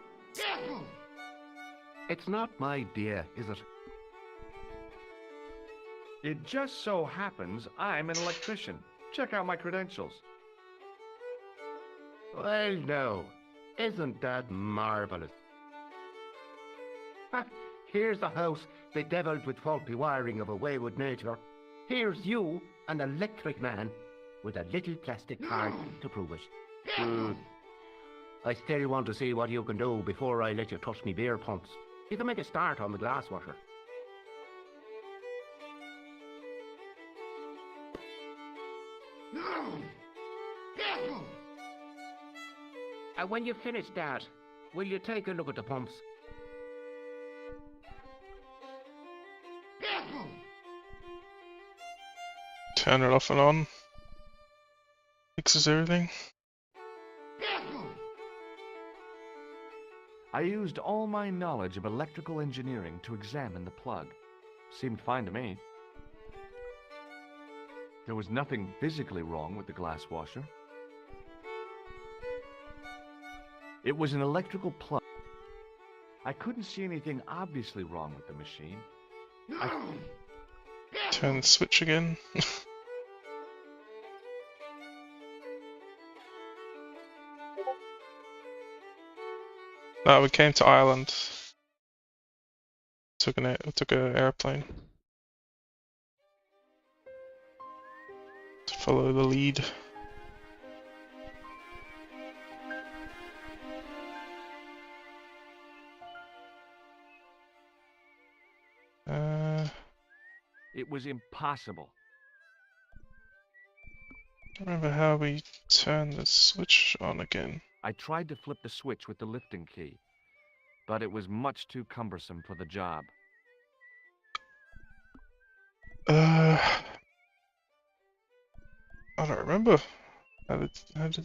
It's not my dear, is it? It just so happens I'm an electrician. Check out my credentials. Well, no. Isn't that marvelous? Ha, here's a house bedeviled with faulty wiring of a wayward nature. Here's you, an electric man, with a little plastic card to prove it. I still want to see what you can do before I let you touch me beer pumps. You can make a start on the glass washer. And when you finish that, will you take a look at the pumps? Turn it off and on. Fixes everything. I used all my knowledge of electrical engineering to examine the plug. Seemed fine to me. There was nothing physically wrong with the glass washer. It was an electrical plug. I couldn't see anything obviously wrong with the machine. Turn the switch again. No, we came to Ireland. Took an airplane. To follow the lead. It was impossible. I don't remember how we turned the switch on again. I tried to flip the switch with the lifting key, but it was much too cumbersome for the job. I don't remember. How did...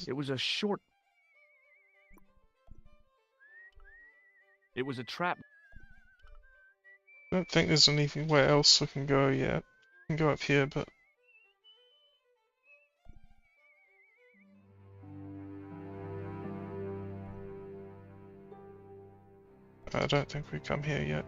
It was a short... It was a trap. I don't think there's anywhere else we can go yet. We can go up here, but... I don't think we come here yet.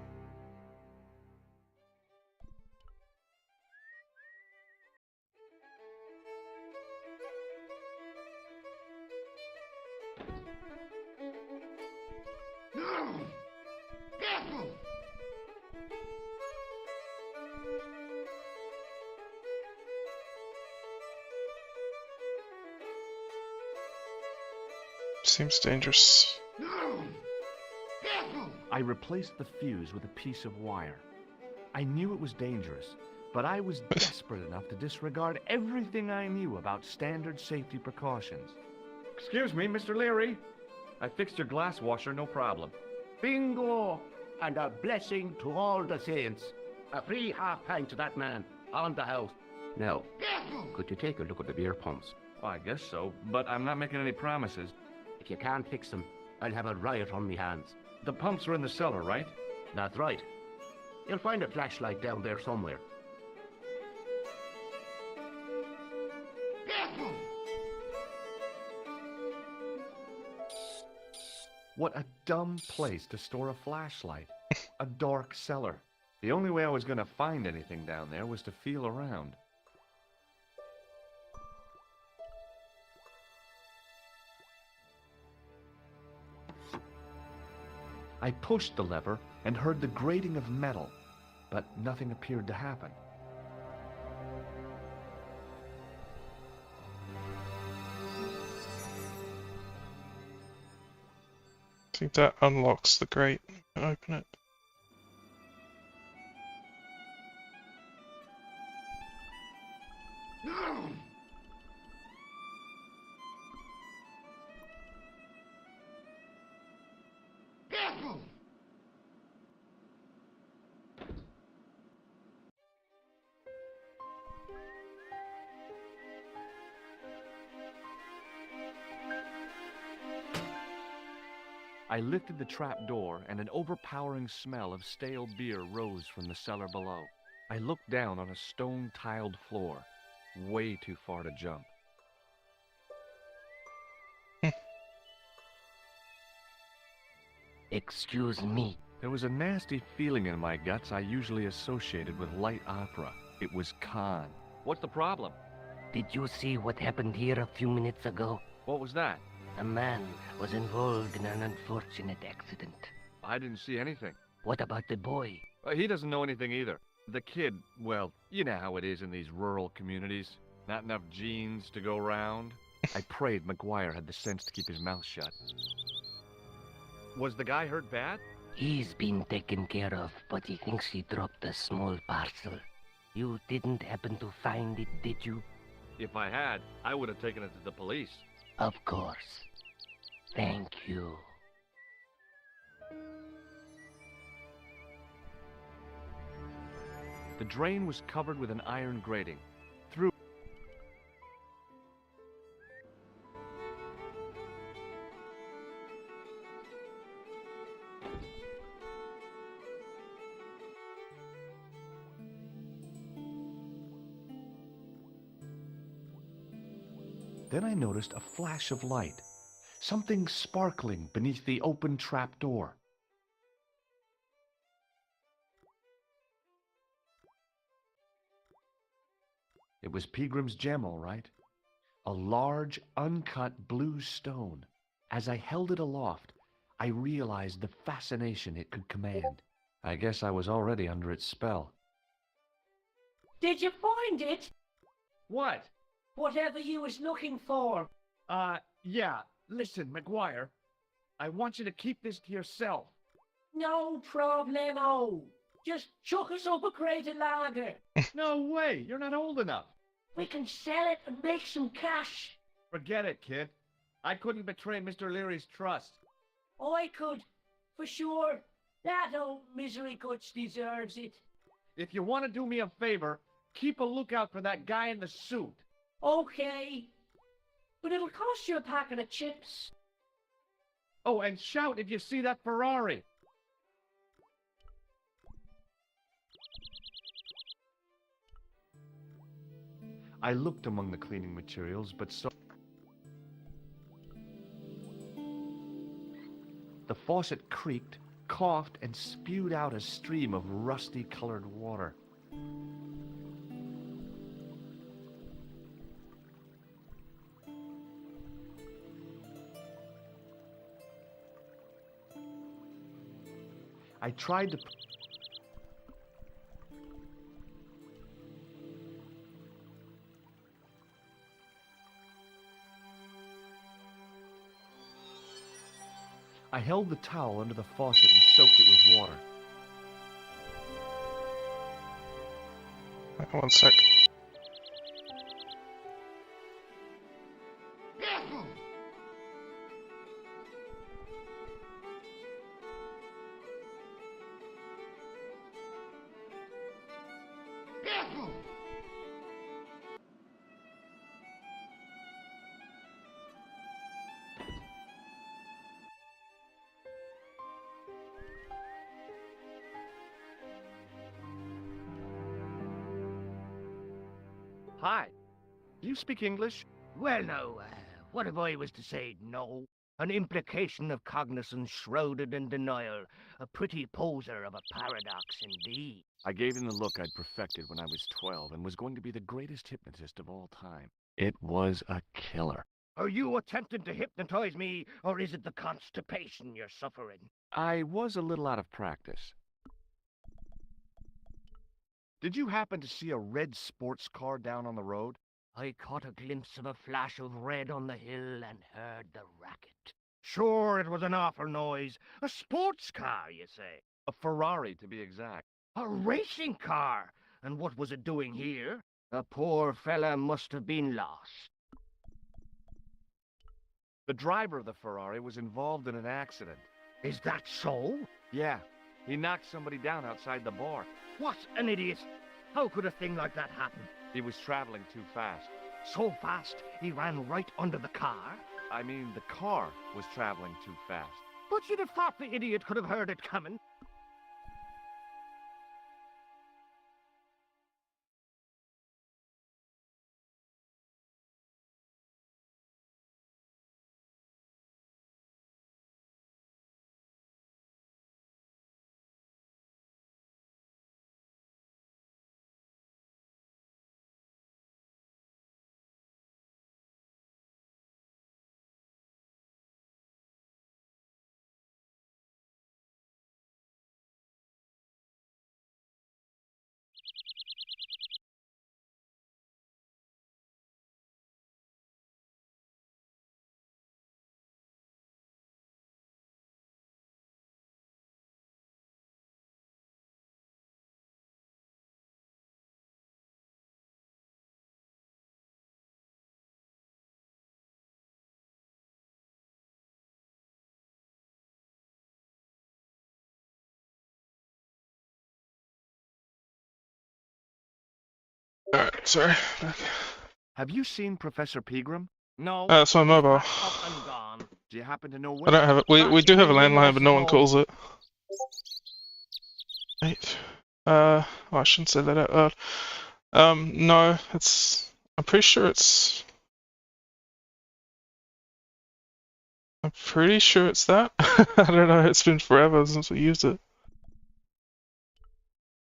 Seems dangerous. I replaced the fuse with a piece of wire. I knew it was dangerous, but I was desperate enough to disregard everything I knew about standard safety precautions. Excuse me, Mr. Leary. I fixed your glass washer, no problem. Bingo! And a blessing to all the saints. A free half-pint to that man on the house. Now, could you take a look at the beer pumps? Well, I guess so, but I'm not making any promises. If you can't fix them, I'll have a riot on me hands. The pumps are in the cellar, right? That's right. You'll find a flashlight down there somewhere. What a dumb place to store a flashlight. A dark cellar. The only way I was going to find anything down there was to feel around. I pushed the lever and heard the grating of metal, but nothing appeared to happen. I think that unlocks the grate. Open it. I lifted the trap door, and an overpowering smell of stale beer rose from the cellar below. I looked down on a stone-tiled floor, way too far to jump. Excuse me. There was a nasty feeling in my guts I usually associated with light opera. It was Khan. What's the problem? Did you see what happened here a few minutes ago? What was that? A man was involved in an unfortunate accident. I didn't see anything. What about the boy? He doesn't know anything either. The kid, well, you know how it is in these rural communities. Not enough genes to go round. I prayed McGuire had the sense to keep his mouth shut. Was the guy hurt bad? He's been taken care of, but he thinks he dropped a small parcel. You didn't happen to find it, did you? If I had, I would have taken it to the police. Of course. Thank you. The drain was covered with an iron grating. Through Then I noticed a flash of light, something sparkling beneath the open trap door. It was Peagrim's gem, all right. A large, uncut blue stone. As I held it aloft, I realized the fascination it could command. I guess I was already under its spell. Did you find it? What? Whatever you was looking for. Yeah. Listen, McGuire. I want you to keep this to yourself. No problemo. Just chuck us up a crate of lager. No way. You're not old enough. We can sell it and make some cash. Forget it, kid. I couldn't betray Mr. Leary's trust. I could, for sure. That old misery guts deserves it. If you want to do me a favor, keep a lookout for that guy in the suit. Okay. But it'll cost you a packet of chips. Oh, and shout if you see that Ferrari. I looked among the cleaning materials, but saw the faucet creaked, coughed, and spewed out a stream of rusty-colored water. I tried to... I held the towel under the faucet and soaked it with water. Hang on 1 sec. Hi. Do you speak English? Well, no. What if I was to say no? An implication of cognizance shrouded in denial. A pretty poser of a paradox indeed. I gave him the look I'd perfected when I was 12 and was going to be the greatest hypnotist of all time. It was a killer. Are you attempting to hypnotize me, or is it the constipation you're suffering? I was a little out of practice. Did you happen to see a red sports car down on the road? I caught a glimpse of a flash of red on the hill and heard the racket. Sure, it was an awful noise. A sports car, you say? A Ferrari, to be exact. A racing car? And what was it doing here? The poor fella must have been lost. The driver of the Ferrari was involved in an accident. Is that so? Yeah, he knocked somebody down outside the bar. What an idiot! How could a thing like that happen? He was traveling too fast. So fast, he ran right under the car? I mean, the car was traveling too fast. But you'd have thought the idiot could have heard it coming. Alright, sorry. Back. Have you seen Professor Pegram? No. That's my mobile. Up and gone. Do you happen to know what? I don't have it. We do have a landline, but no one calls it. 8. Oh, I shouldn't say that out loud. No, it's. I'm pretty sure it's. I'm pretty sure it's that. I don't know. It's been forever since we used it.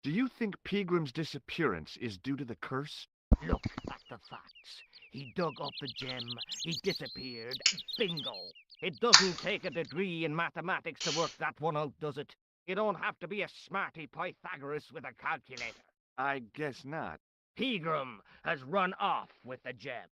Do you think Pegram's disappearance is due to the curse? Look at the facts. He dug up the gem, he disappeared, bingo. It doesn't take a degree in mathematics to work that one out, does it? You don't have to be a smarty Pythagoras with a calculator. I guess not. Pegram has run off with the gem.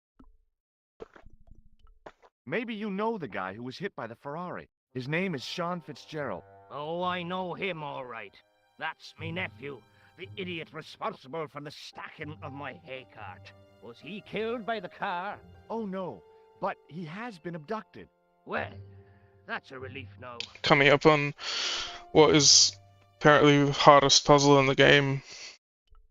Maybe you know the guy who was hit by the Ferrari. His name is Sean Fitzgerald. Oh, I know him all right. That's me nephew, the idiot responsible for the stacking of my hay cart. Was he killed by the car? Oh no, but he has been abducted. Well, that's a relief now. Coming up on what is apparently the hardest puzzle in the game.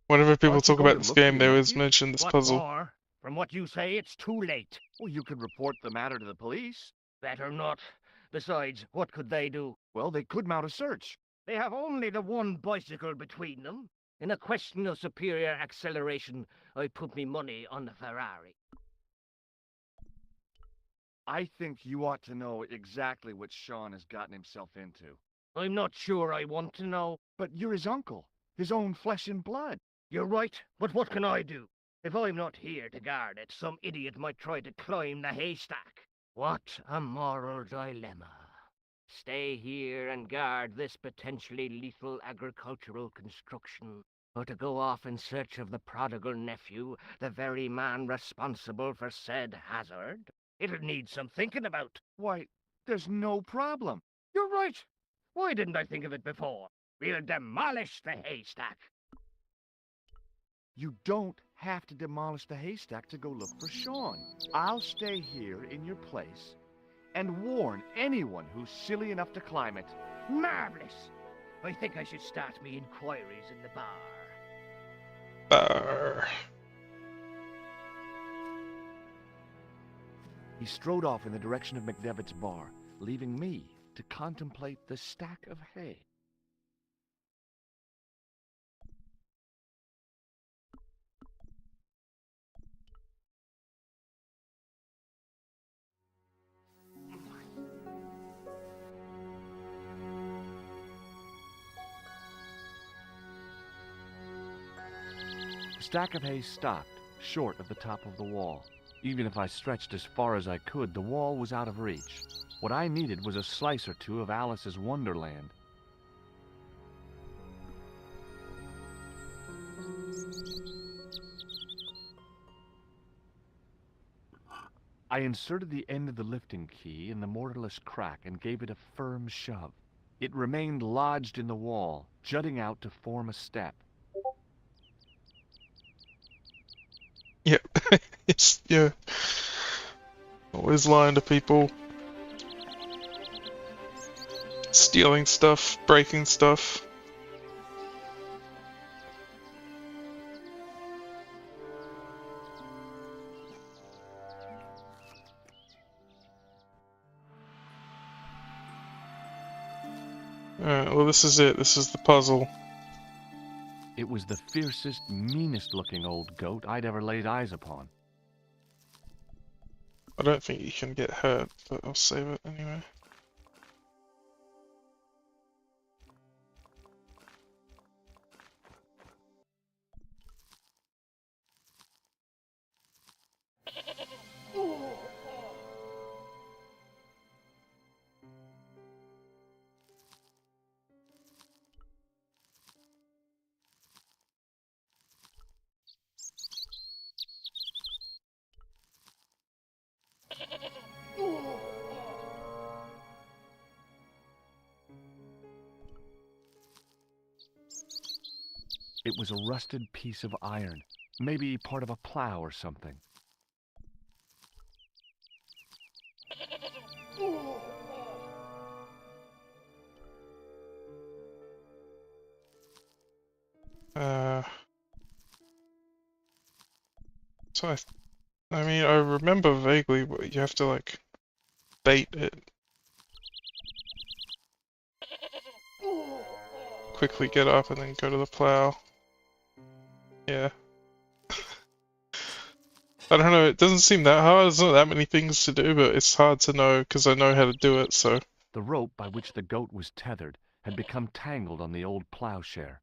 Whenever people talk about this game, they always mention this puzzle. More? From what you say, it's too late. Well, you could report the matter to the police. Better not. Besides, what could they do? Well, they could mount a search. They have only the one bicycle between them. In a question of superior acceleration, I put me money on the Ferrari. I think you ought to know exactly what Sean has gotten himself into. I'm not sure I want to know. But you're his uncle, his own flesh and blood. You're right, but what can I do? If I'm not here to guard it, some idiot might try to climb the haystack. What a moral dilemma. Stay here and guard this potentially lethal agricultural construction, or to go off in search of the prodigal nephew, the very man responsible for said hazard? It'll need some thinking about. Why, there's no problem. You're right. Why didn't I think of it before? We'll demolish the haystack. You don't have to demolish the haystack to go look for Sean. I'll stay here in your place and warn anyone who's silly enough to climb it. Marvelous! I think I should start me inquiries in the bar. Bar. He strode off in the direction of McDevitt's bar, leaving me to contemplate the stack of hay. The stack of hay stopped, short of the top of the wall. Even if I stretched as far as I could, the wall was out of reach. What I needed was a slice or two of Alice's Wonderland. I inserted the end of the lifting key in the mortarless crack and gave it a firm shove. It remained lodged in the wall, jutting out to form a step. Yep. Yeah. Always lying to people. Stealing stuff, breaking stuff. Alright, well this is it. This is the puzzle. It was the fiercest, meanest-looking old goat I'd ever laid eyes upon. I don't think you can get hurt, but I'll save it anyway. It was a rusted piece of iron, maybe part of a plow or something. So I mean, I remember vaguely, but you have to like bait it. Quickly get up and then go to the plow. Yeah. I don't know, it doesn't seem that hard. There's not that many things to do, but it's hard to know because I know how to do it, so. The rope by which the goat was tethered had become tangled on the old plowshare.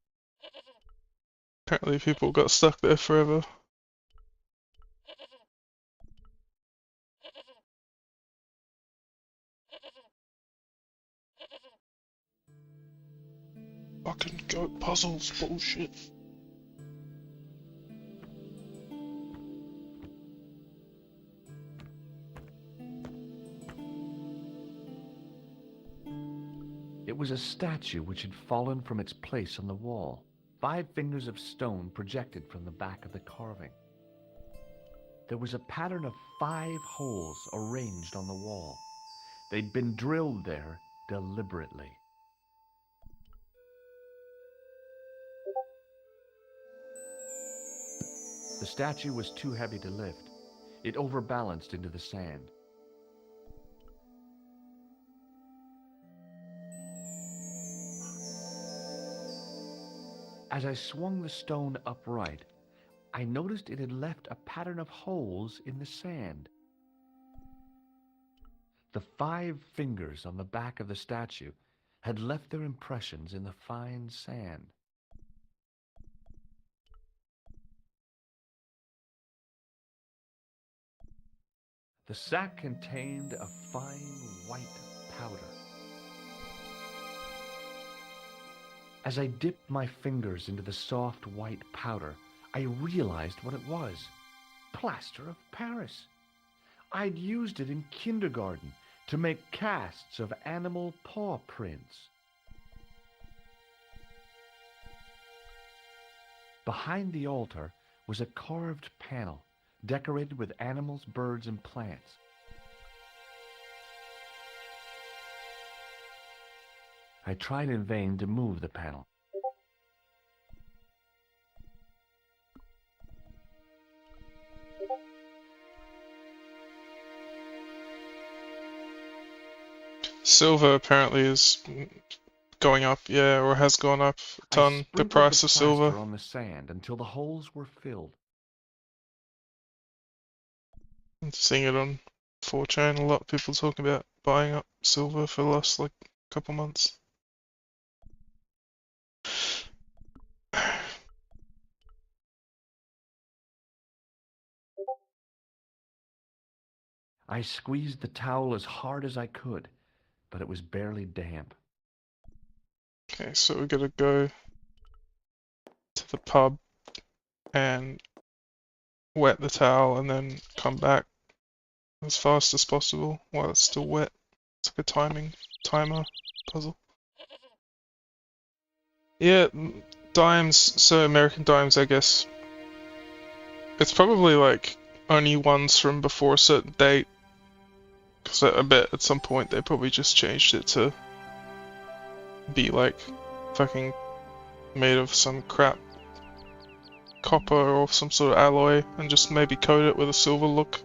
Apparently people got stuck there forever. Fucking goat puzzles, bullshit. It was a statue which had fallen from its place on the wall. 5 fingers of stone projected from the back of the carving. There was a pattern of 5 holes arranged on the wall. They'd been drilled there deliberately. The statue was too heavy to lift. It overbalanced into the sand. As I swung the stone upright, I noticed it had left a pattern of holes in the sand. The 5 fingers on the back of the statue had left their impressions in the fine sand. The sack contained a fine white powder. As I dipped my fingers into the soft white powder, I realized what it was. Plaster of Paris. I'd used it in kindergarten to make casts of animal paw prints. Behind the altar was a carved panel decorated with animals, birds, and plants. I tried in vain to move the panel. Silver apparently is going up, yeah, or has gone up a ton, the price of silver. On the sand until the holes were filled. I'm seeing it on 4chan, a lot of people talking about buying up silver for the last like couple months. I squeezed the towel as hard as I could, but it was barely damp. Okay, so we gotta go to the pub and wet the towel and then come back as fast as possible while it's still wet. It's like a timer puzzle. Yeah, dimes, so American dimes, I guess. It's probably like only ones from before a certain date. Because I bet at some point they probably just changed it to be like fucking made of some crap copper or some sort of alloy and just maybe coat it with a silver look.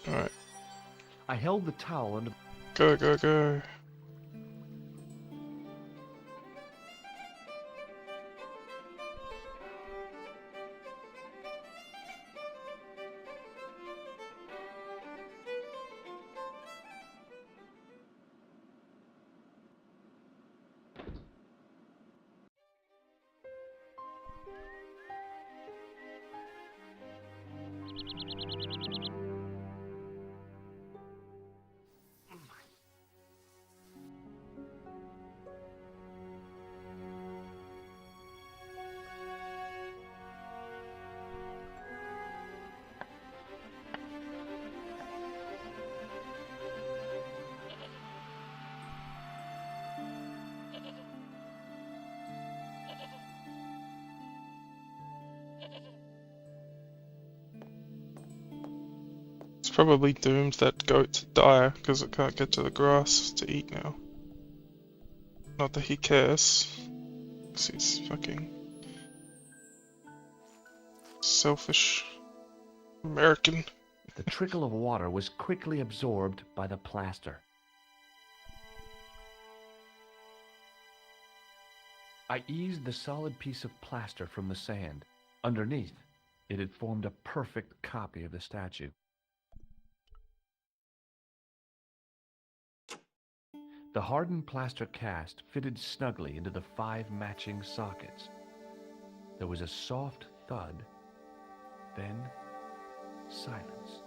Alright. I held the towel under... Go, go, go. It's probably doomed that goat to die because it can't get to the grass to eat now. Not that he cares, because he's fucking selfish American. The trickle of water was quickly absorbed by the plaster. I eased the solid piece of plaster from the sand. Underneath, it had formed a perfect copy of the statue. The hardened plaster cast fitted snugly into the 5 matching sockets. There was a soft thud, then silence.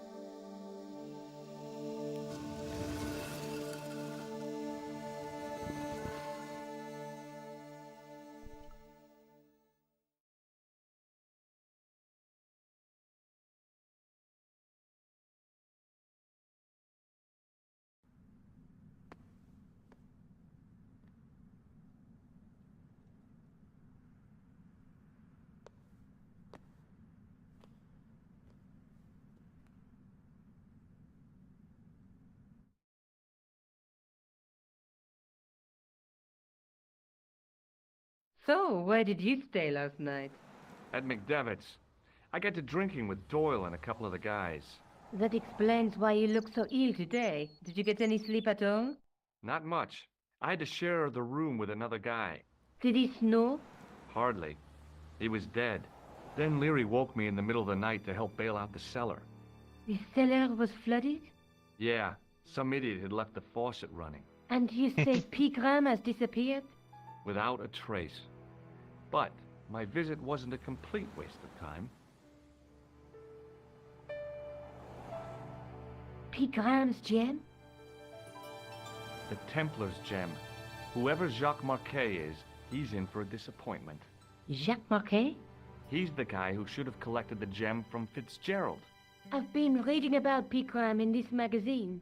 So, where did you stay last night? At McDevitt's, I got to drinking with Doyle and a couple of the guys. That explains why you look so ill today. Did you get any sleep at all? Not much. I had to share the room with another guy. Did he snore? Hardly. He was dead. Then Leary woke me in the middle of the night to help bail out the cellar. The cellar was flooded? Yeah, some idiot had left the faucet running. And you say Pegram has disappeared? Without a trace. But my visit wasn't a complete waste of time. Pegram's gem? The Templar's gem. Whoever Jacques Marquet is, he's in for a disappointment. Jacques Marquet? He's the guy who should have collected the gem from Fitzgerald. I've been reading about Pegram in this magazine.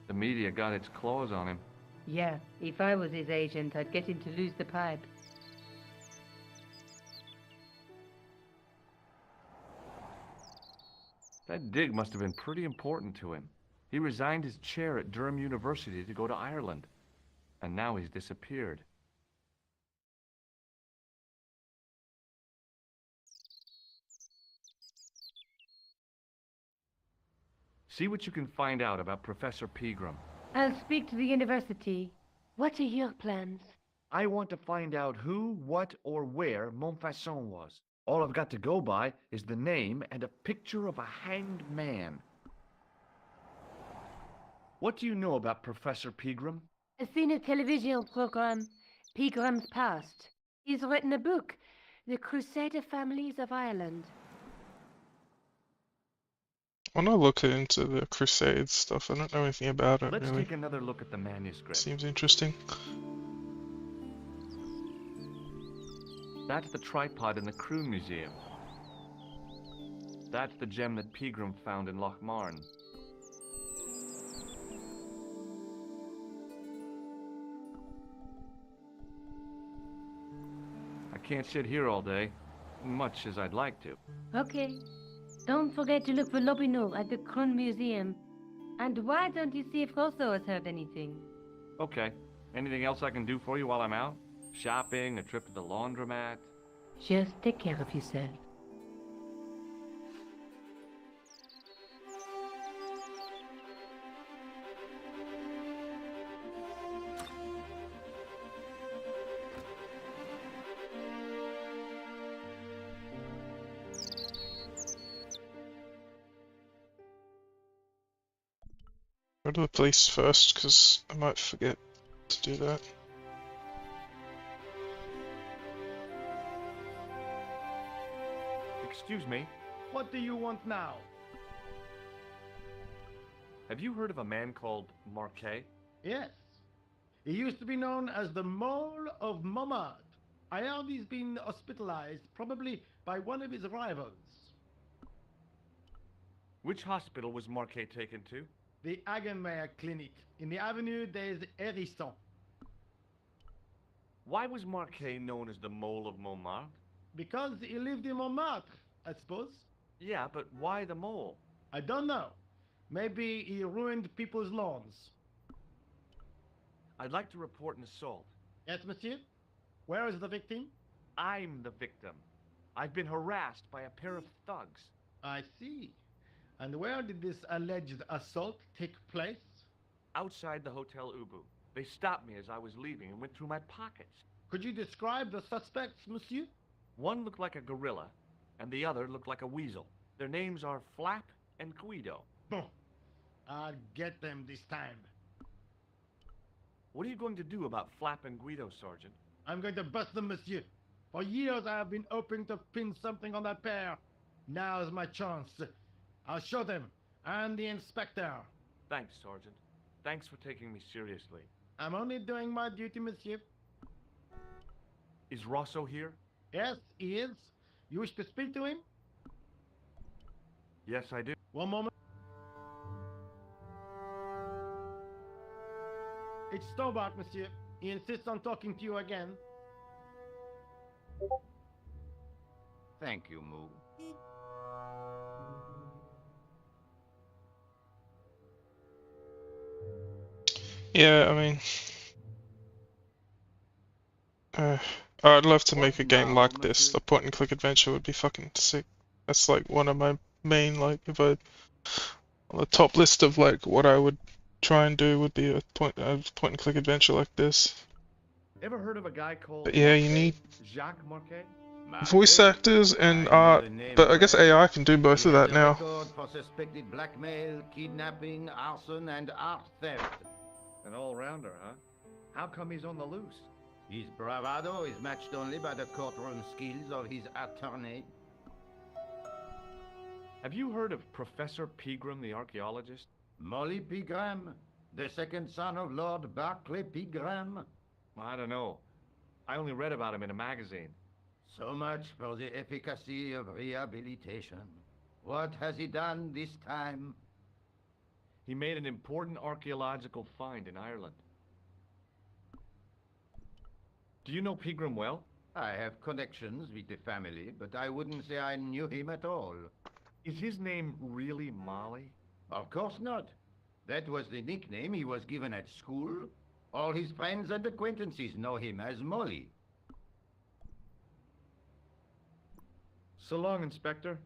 The media got its claws on him. Yeah, if I was his agent, I'd get him to lose the pipe. That dig must have been pretty important to him. He resigned his chair at Durham University to go to Ireland. And now he's disappeared. See what you can find out about Professor Pegram. I'll speak to the university. What are your plans? I want to find out who, what, or where Montfaucon was. All I've got to go by is the name and a picture of a hanged man. What do you know about Professor Pegram? I've seen a television program, Pilgrim's Past. He's written a book, The Crusader Families of Ireland. I want to look into the Crusades stuff. I don't know anything about it, Let's really. take another look at the manuscript. Seems interesting. That's the tripod in the Crew Museum. That's the gem that Pegram found in Lochmarn. I can't sit here all day, much as I'd like to. Okay. Don't forget to look for Lobineau at the Crown Museum. And why don't you see if Rosso has heard anything? Okay. Anything else I can do for you while I'm out? Shopping, a trip to the laundromat? Just take care of yourself. Go to the police first, because I might forget to do that. Excuse me, What do you want now? have you heard of a man called Marquet? Yes. He used to be known as the Mole of Montmartre. I heard he's been hospitalized, probably by one of his rivals. Which hospital was Marquet taken to? The Hagenmeyer Clinic in the Avenue des Hérissons. Why was Marquet known as the Mole of Montmartre? Because he lived in Montmartre, I suppose. Yeah, but why the mole? I don't know. Maybe he ruined people's lawns. I'd like to report an assault. Yes, monsieur? Where is the victim? I'm the victim. I've been harassed by a pair of thugs. I see. And where did this alleged assault take place? Outside the Hotel Ubu. They stopped me as I was leaving and went through my pockets. Could you describe the suspects, monsieur? One looked like a gorilla, and the other looked like a weasel. Their names are Flap and Guido. Bon. I'll get them this time. What are you going to do about Flap and Guido, Sergeant? I'm going to bust them, monsieur. For years I have been hoping to pin something on that pair. Now's my chance. I'll show them. And the inspector. Thanks, Sergeant. Thanks for taking me seriously. I'm only doing my duty, monsieur. Is Rosso here? Yes, he is. You wish to speak to him? Yes, I do. One moment. It's Stobart, monsieur. He insists on talking to you again. Thank you, Moo. Yeah, I mean... I'd love to make a game like this. The point-and-click adventure would be fucking sick. That's like one of my main, like, if I... On the top list of, like, what I would try and do would be a point-and-click adventure like this. Ever heard of a guy called... But yeah, you need Jacques Marquet? voice actors and art, but I guess AI can do both of that now. Record for suspected blackmail, kidnapping, arson, and art theft. An all-rounder, huh? How come he's on the loose? His bravado is matched only by the courtroom skills of his attorney. Have you heard of Professor Pegram, the archaeologist? Molly Pegram, the second son of Lord Barclay Pegram. I don't know. I only read about him in a magazine. So much for the efficacy of rehabilitation. What has he done this time? He made an important archaeological find in Ireland. Do you know Pegram well? I have connections with the family, but I wouldn't say I knew him at all. Is his name really Molly? Of course not. That was the nickname he was given at school. All his friends and acquaintances know him as Molly. So long, Inspector.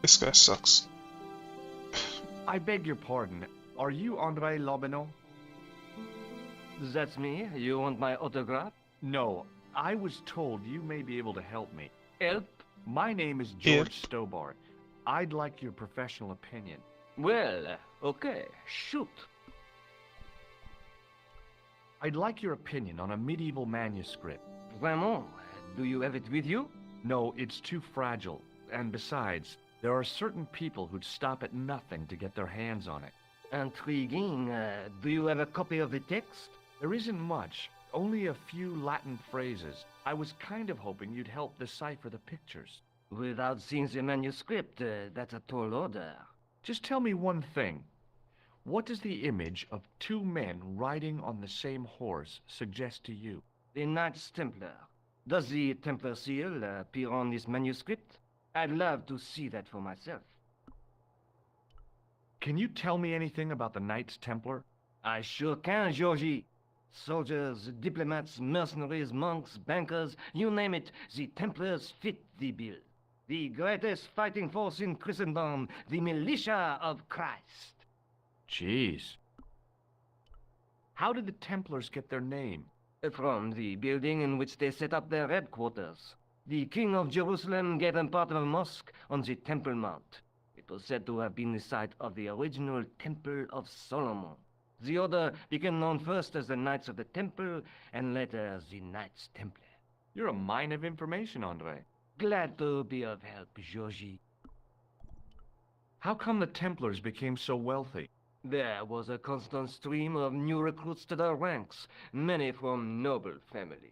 This guy sucks. I beg your pardon. Are you Andre Lobineau? That's me. You want my autograph? No. I was told you may be able to help me. Help? My name is George Stobart. I'd like your professional opinion. Well, okay. Shoot. I'd like your opinion on a medieval manuscript. Vraiment? Do you have it with you? No, it's too fragile. And besides, there are certain people who'd stop at nothing to get their hands on it. Intriguing. Do you have a copy of the text? There isn't much. Only a few Latin phrases. I was kind of hoping you'd help decipher the pictures. Without seeing the manuscript, that's a tall order. Just tell me one thing. What does the image of two men riding on the same horse suggest to you? The Knights Templar. Does the Templar seal appear on this manuscript? I'd love to see that for myself. Can you tell me anything about the Knights Templar? I sure can, Georgie. Soldiers, diplomats, mercenaries, monks, bankers, you name it, the Templars fit the bill. The greatest fighting force in Christendom, the militia of Christ. Jeez. How did the Templars get their name? From the building in which they set up their headquarters. The King of Jerusalem gave them part of a mosque on the Temple Mount. It was said to have been the site of the original Temple of Solomon. The order became known first as the Knights of the Temple, and later as the Knights Templar. You're a mine of information, Andre. Glad to be of help, Georgie. How come the Templars became so wealthy? There was a constant stream of new recruits to their ranks, many from noble families.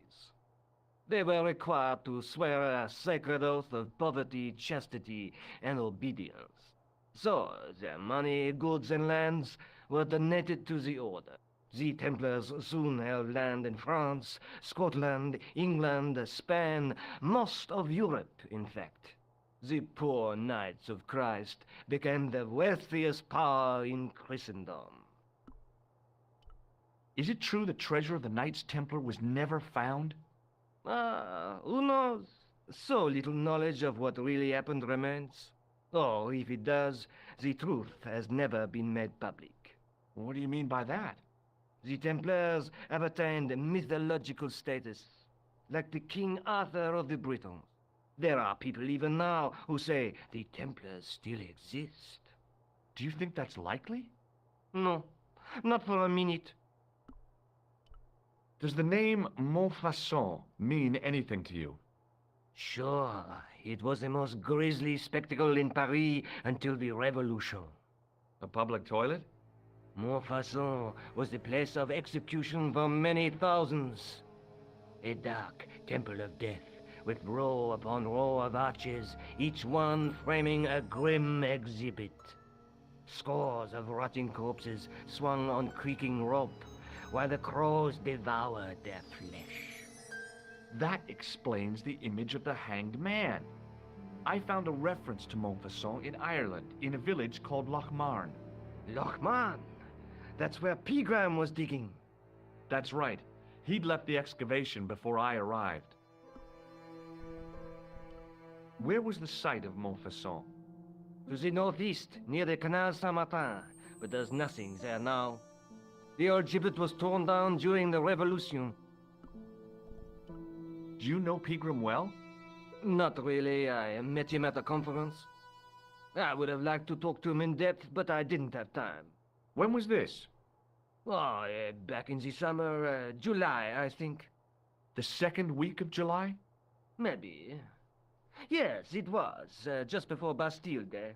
They were required to swear a sacred oath of poverty, chastity, and obedience. So, their money, goods, and lands were donated to the order. The Templars soon held land in France, Scotland, England, Spain, most of Europe, in fact. The poor Knights of Christ became the wealthiest power in Christendom. Is it true the treasure of the Knights Templar was never found? Who knows? So little knowledge of what really happened remains. Or, if it does, the truth has never been made public. What do you mean by that? The Templars have attained mythological status, like the King Arthur of the Britons. There are people even now who say the Templars still exist. Do you think that's likely? No, not for a minute. Does the name Montfaucon mean anything to you? Sure, it was the most grisly spectacle in Paris until the Revolution. A public toilet? Montfaucon was the place of execution for many thousands. A dark temple of death, with row upon row of arches, each one framing a grim exhibit. Scores of rotting corpses swung on creaking rope, while the crows devoured their flesh. That explains the image of the hanged man. I found a reference to Montfaucon in Ireland, in a village called Lochmarn. Lochmarn? That's where Pegram was digging. That's right. He'd left the excavation before I arrived. Where was the site of Montfaucon? To the northeast, near the Canal Saint-Martin, but there's nothing there now. The old gibbet was torn down during the Revolution. Do you know Pegram well? Not really. I met him at a conference. I would have liked to talk to him in depth, but I didn't have time. When was this? Oh, back in the summer, July, I think. The second week of July? Maybe. Yes, it was, just before Bastille Day.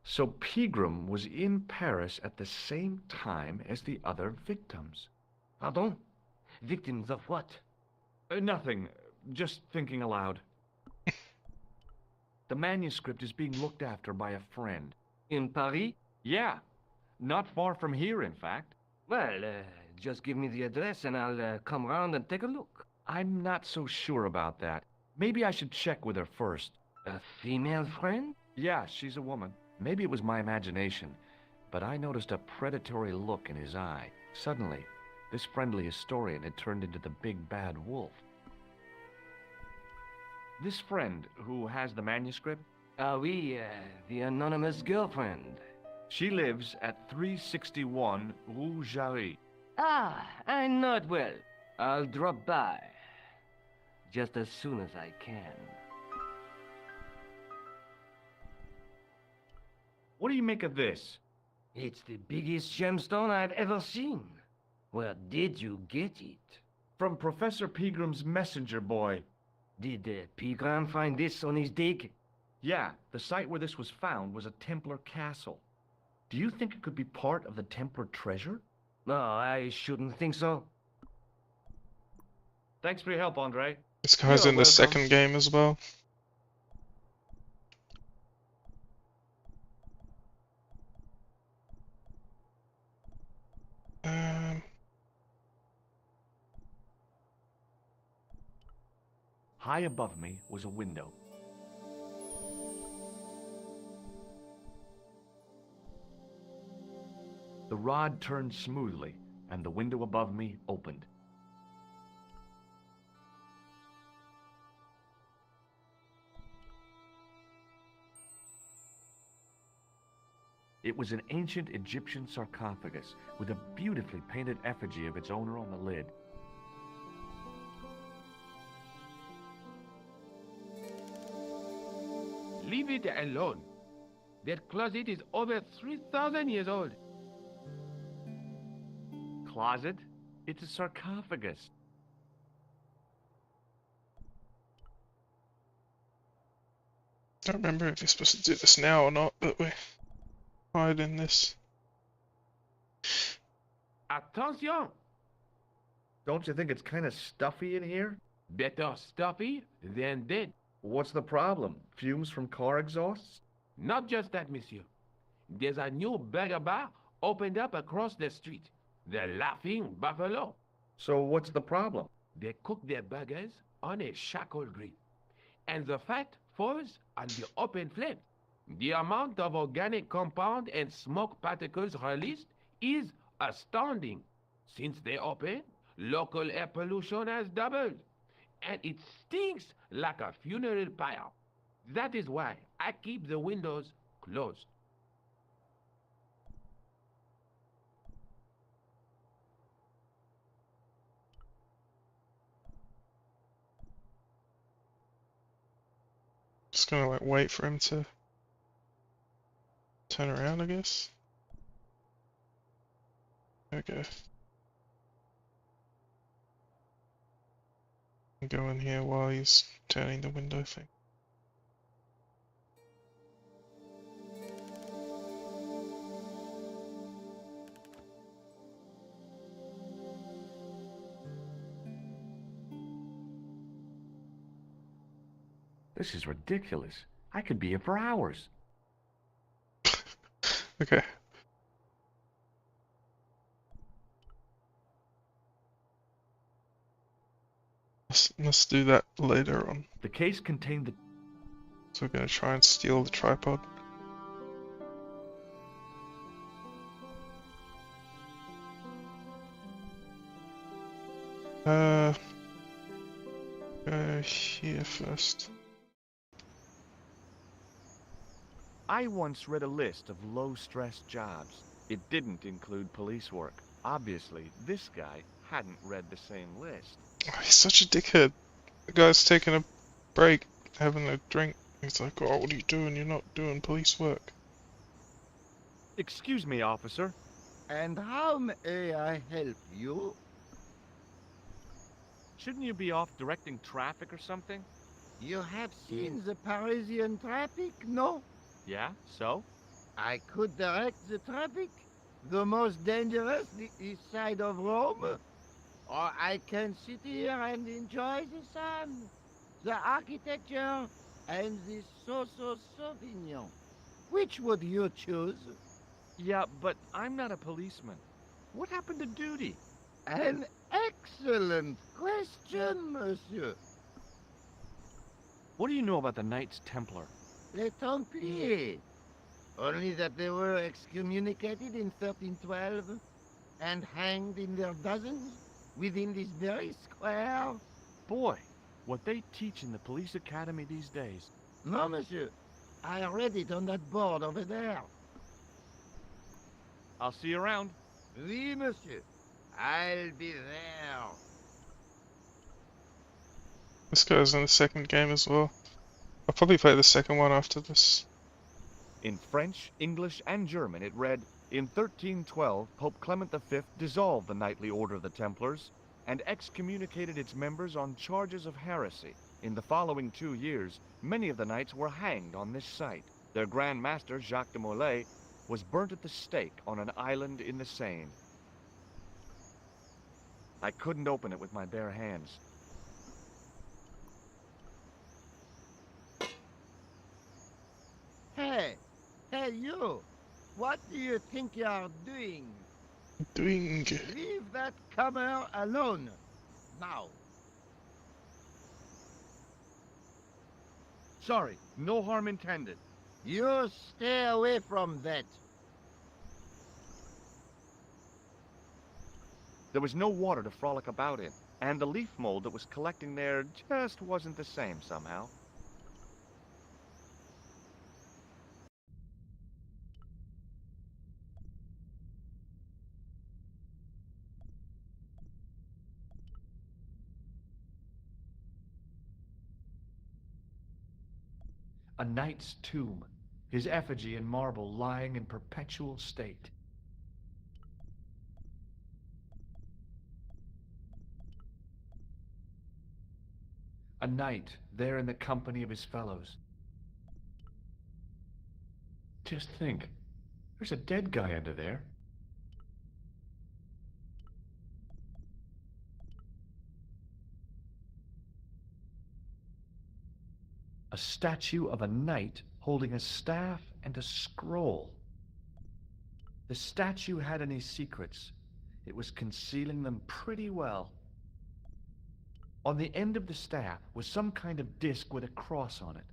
So Pegram was in Paris at the same time as the other victims. Pardon? Victims of what? Nothing. Just thinking aloud. The manuscript is being looked after by a friend. In Paris? Yeah. Not far from here, in fact. Well, just give me the address and I'll come round and take a look. I'm not so sure about that. Maybe I should check with her first. A female friend? Yeah, she's a woman. Maybe it was my imagination, but I noticed a predatory look in his eye. Suddenly, this friendly historian had turned into the big bad wolf. This friend who has the manuscript, Oui, the anonymous girlfriend. She lives at 361 Rue Jarry. Ah, I know it well. I'll drop by. Just as soon as I can. What do you make of this? It's the biggest gemstone I've ever seen. Where did you get it? From Professor Pegram's messenger boy. Did Pegram find this on his dig? Yeah, the site where this was found was a Templar castle. Do you think it could be part of the Templar treasure? No, I shouldn't think so. Thanks for your help, Andre. This guy's in the second game as well. High above me was a window. The rod turned smoothly, and the window above me opened. It was an ancient Egyptian sarcophagus with a beautifully painted effigy of its owner on the lid. Leave it alone. That closet is over 3,000 years old. Closet? It's a sarcophagus. Don't remember if you're supposed to do this now or not, but we're hiding this. Attention! Don't you think it's kind of stuffy in here? Better stuffy than dead. What's the problem? Fumes from car exhausts? Not just that, monsieur. There's a new burger bar opened up across the street. The Laughing Buffalo. So what's the problem? They cook their burgers on a charcoal grill, and the fat falls on the open flame. The amount of organic compound and smoke particles released is astounding. Since they opened, local air pollution has doubled, and it stinks like a funeral pyre. That is why I keep the windows closed. Just gonna like wait for him to turn around, I guess. There we go. Go in here while he's turning the window thing. This is ridiculous. I could be here for hours. Okay. Let's do that later on. The case contained the... So we're gonna try and steal the tripod. Go here first. I once read a list of low-stress jobs. It didn't include police work. Obviously, this guy hadn't read the same list. Oh, he's such a dickhead. The guy's taking a break, having a drink. He's like, oh, what are you doing? You're not doing police work. Excuse me, officer. And how may I help you? Shouldn't you be off directing traffic or something? You have seen the Parisian traffic, no? Yeah, so? I could direct the traffic. The most dangerous, the east side of Rome. Or I can sit here and enjoy the sun, the architecture, and the Sauvignon. Which would you choose? Yeah, but I'm not a policeman. What happened to duty? An excellent question, monsieur. What do you know about the Knights Templar? Les Templiers. Only that they were excommunicated in 1312 and hanged in their dozens within this very square. Boy, what they teach in the police academy these days. No, monsieur. I read it on that board over there. I'll see you around. Oui, monsieur. I'll be there. This guy's in the second game as well. I'll probably play the second one after this. In French, English, and German, it read, "In 1312, Pope Clement V dissolved the Knightly Order of the Templars and excommunicated its members on charges of heresy. In the following 2 years, many of the knights were hanged on this site. Their Grand Master, Jacques de Molay, was burnt at the stake on an island in the Seine." I couldn't open it with my bare hands. Hey, you! What do you think you're doing? Leave that comer alone. Now. Sorry, no harm intended. You stay away from that. There was no water to frolic about in, and the leaf mold that was collecting there just wasn't the same somehow. A knight's tomb, his effigy in marble lying in perpetual state. A knight there in the company of his fellows. Just think, there's a dead guy under there. A statue of a knight holding a staff and a scroll. The statue had any secrets. It was concealing them pretty well. On the end of the staff was some kind of disc with a cross on it.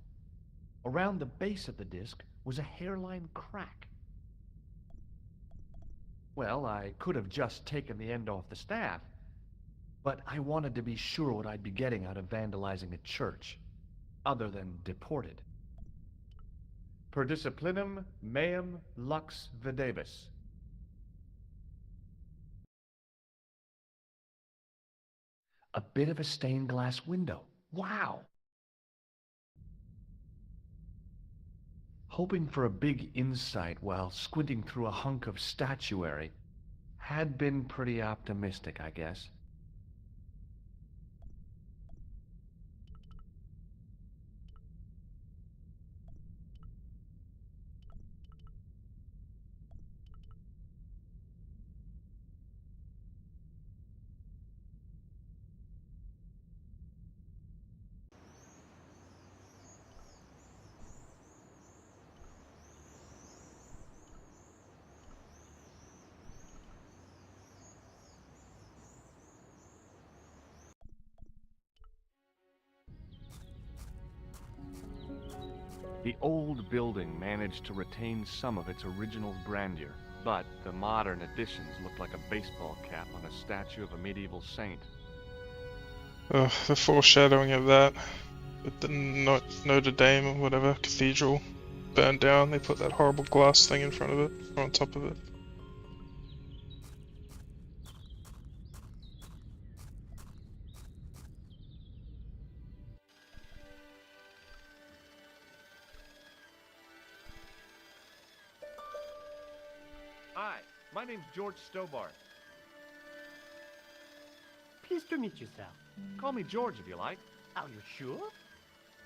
Around the base of the disc was a hairline crack. Well, I could have just taken the end off the staff, but I wanted to be sure what I'd be getting out of vandalizing a church, other than deported. Per disciplinum meum lux videvis. A bit of a stained glass window. Wow! Hoping for a big insight while squinting through a hunk of statuary had been pretty optimistic, I guess. The old building managed to retain some of its original grandeur, but the modern additions look like a baseball cap on a statue of a medieval saint. Oh, the foreshadowing of that. With the Notre Dame or whatever cathedral burned down, they put that horrible glass thing in front of it, or on top of it. Hi, my name's George Stobart. Pleased to meet you, sir. Call me George if you like. Are you sure?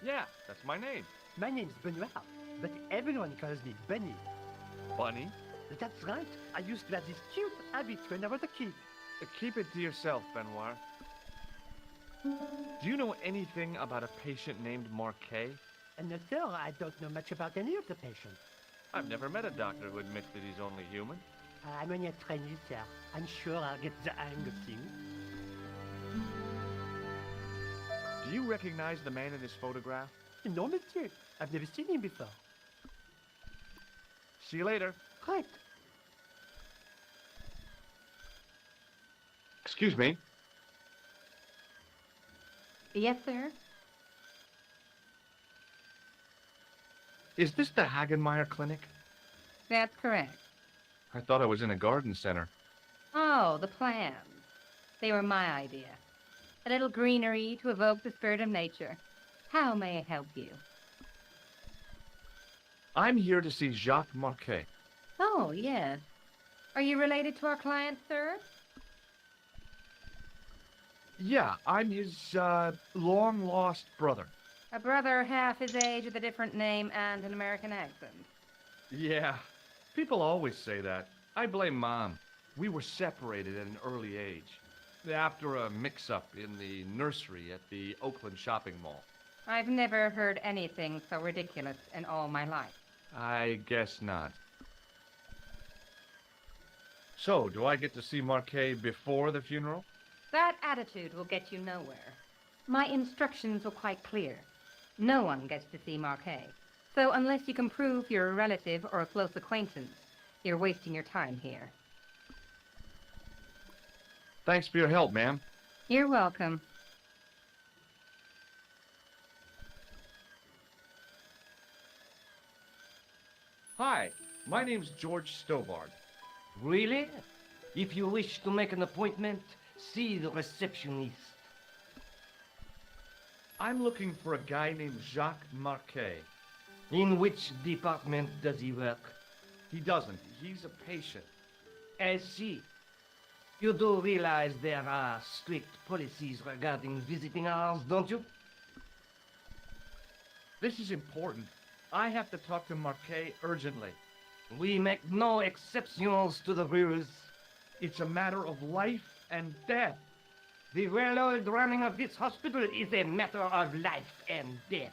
Yeah, that's my name. My name's Benoit, but everyone calls me Bunny. Bunny? That's right. I used to have this cute habit when I was a kid. Keep it to yourself, Benoit. Do you know anything about a patient named Marquet? No, sir, I don't know much about any of the patients. I've never met a doctor who admits that he's only human. I'm only a trainee, sir. I'm sure I'll get the hang of things. Do you recognize the man in this photograph? No, monsieur. I've never seen him before. See you later. Right. Excuse me. Yes, sir. Is this the Hagenmeyer Clinic? That's correct. I thought I was in a garden center. Oh, the plans. They were my idea. A little greenery to evoke the spirit of nature. How may I help you? I'm here to see Jacques Marquet. Oh, yes. Are you related to our client, sir? Yeah, I'm his, long-lost brother. A brother half his age with a different name and an American accent. Yeah, people always say that. I blame Mom. We were separated at an early age, after a mix-up in the nursery at the Oakland shopping mall. I've never heard anything so ridiculous in all my life. I guess not. So, do I get to see Marquet before the funeral? That attitude will get you nowhere. My instructions were quite clear. No one gets to see Marquet. So unless you can prove you're a relative or a close acquaintance, you're wasting your time here. Thanks for your help, ma'am. You're welcome. Hi, my name's George Stobart. Really? If you wish to make an appointment, see the receptionist. I'm looking for a guy named Jacques Marquet. In which department does he work? He doesn't. He's a patient. I see. You do realize there are strict policies regarding visiting hours, don't you? This is important. I have to talk to Marquet urgently. We make no exceptions to the rules. It's a matter of life and death. The well-oiled running of this hospital is a matter of life and death.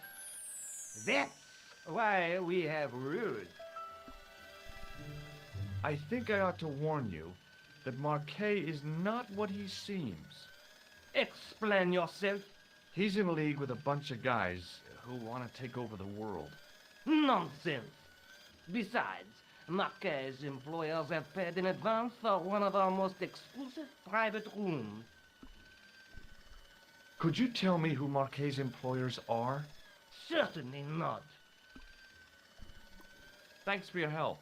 That's why we have rules. I think I ought to warn you that Marquet is not what he seems. Explain yourself. He's in league with a bunch of guys who want to take over the world. Nonsense. Besides, Marquet's employers have paid in advance for one of our most exclusive private rooms. Could you tell me who Marquet's employers are? Certainly not. Thanks for your help.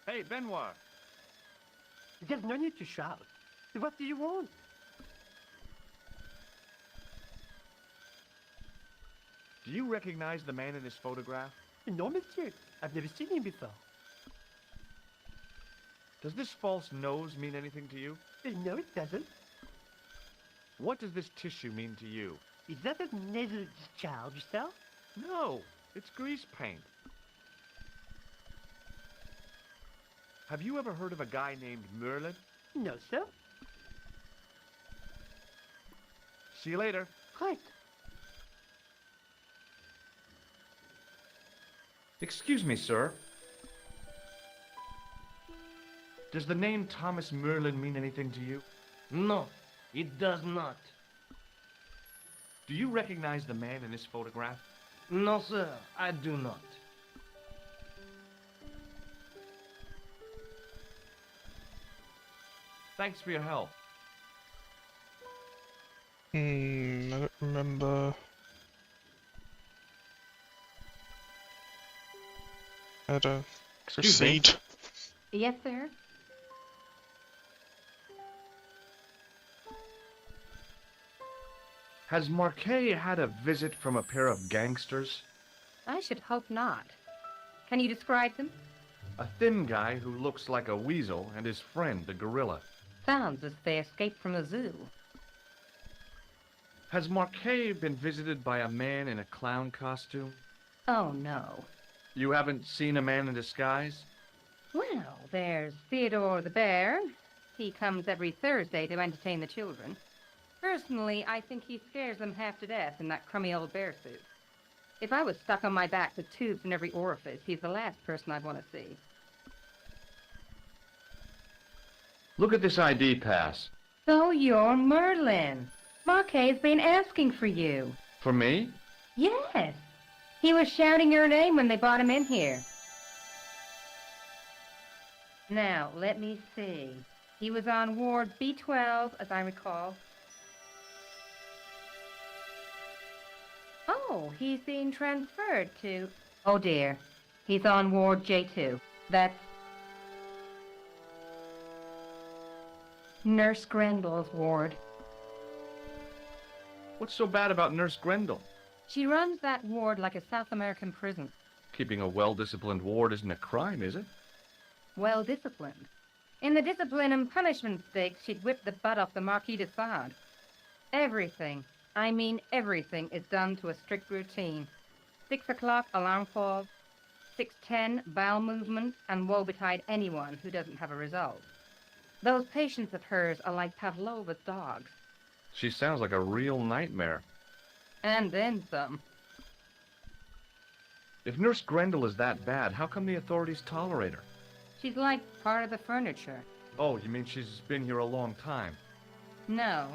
Hey, Benoit. There's no need to shout. What do you want? Do you recognize the man in this photograph? No, monsieur. I've never seen him before. Does this false nose mean anything to you? No, it doesn't. What does this tissue mean to you? Is that a nasal discharge, sir? No, it's grease paint. Have you ever heard of a guy named Merlin? No, sir. See you later. Right. Excuse me, sir. Does the name Thomas Merlin mean anything to you? No, it does not. Do you recognize the man in this photograph? No, sir, I do not. Thanks for your help. I don't remember. How to proceed. Yes, sir. Has Marquet had a visit from a pair of gangsters? I should hope not. Can you describe them? A thin guy who looks like a weasel and his friend, the gorilla. Sounds as if they escaped from a zoo. Has Marquet been visited by a man in a clown costume? Oh, no. You haven't seen a man in disguise? Well, there's Theodore the bear, He comes every Thursday to entertain the children. Personally, I think he scares them half to death in that crummy old bear suit. If I was stuck on my back with tubes in every orifice, he's the last person I'd want to see. Look at this ID pass. So you're Merlin. Marquet's been asking for you. For me? Yes. He was shouting your name when they brought him in here. Now, let me see. He was on Ward B12, as I recall. Oh, he's being transferred to... Oh, dear. He's on Ward J2. That's... Nurse Grendel's ward. What's so bad about Nurse Grendel? She runs that ward like a South American prison. Keeping a well-disciplined ward isn't a crime, is it? Well disciplined. In the discipline and punishment stakes, she'd whip the butt off the Marquis de Sade. Everything, I mean everything, is done to a strict routine. 6 o'clock, alarm falls. 6:10, bowel movement, and woe betide anyone who doesn't have a result. Those patients of hers are like Pavlova's dogs. She sounds like a real nightmare. And then some. If Nurse Grendel is that bad, how come the authorities tolerate her? She's like part of the furniture. Oh, you mean she's been here a long time? No,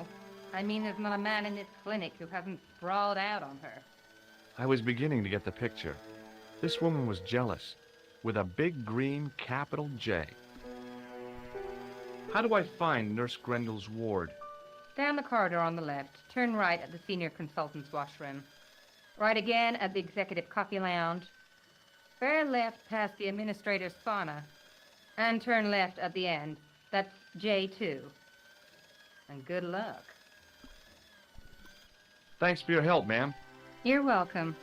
I mean there's not a man in this clinic who hasn't sprawled out on her. I was beginning to get the picture. This woman was jealous, with a big green capital J. How do I find Nurse Grendel's ward? Down the corridor on the left, turn right at the senior consultant's washroom. Right again at the executive coffee lounge. Bear left past the administrator's sauna. And turn left at the end. That's J2. And good luck. Thanks for your help, ma'am. You're welcome.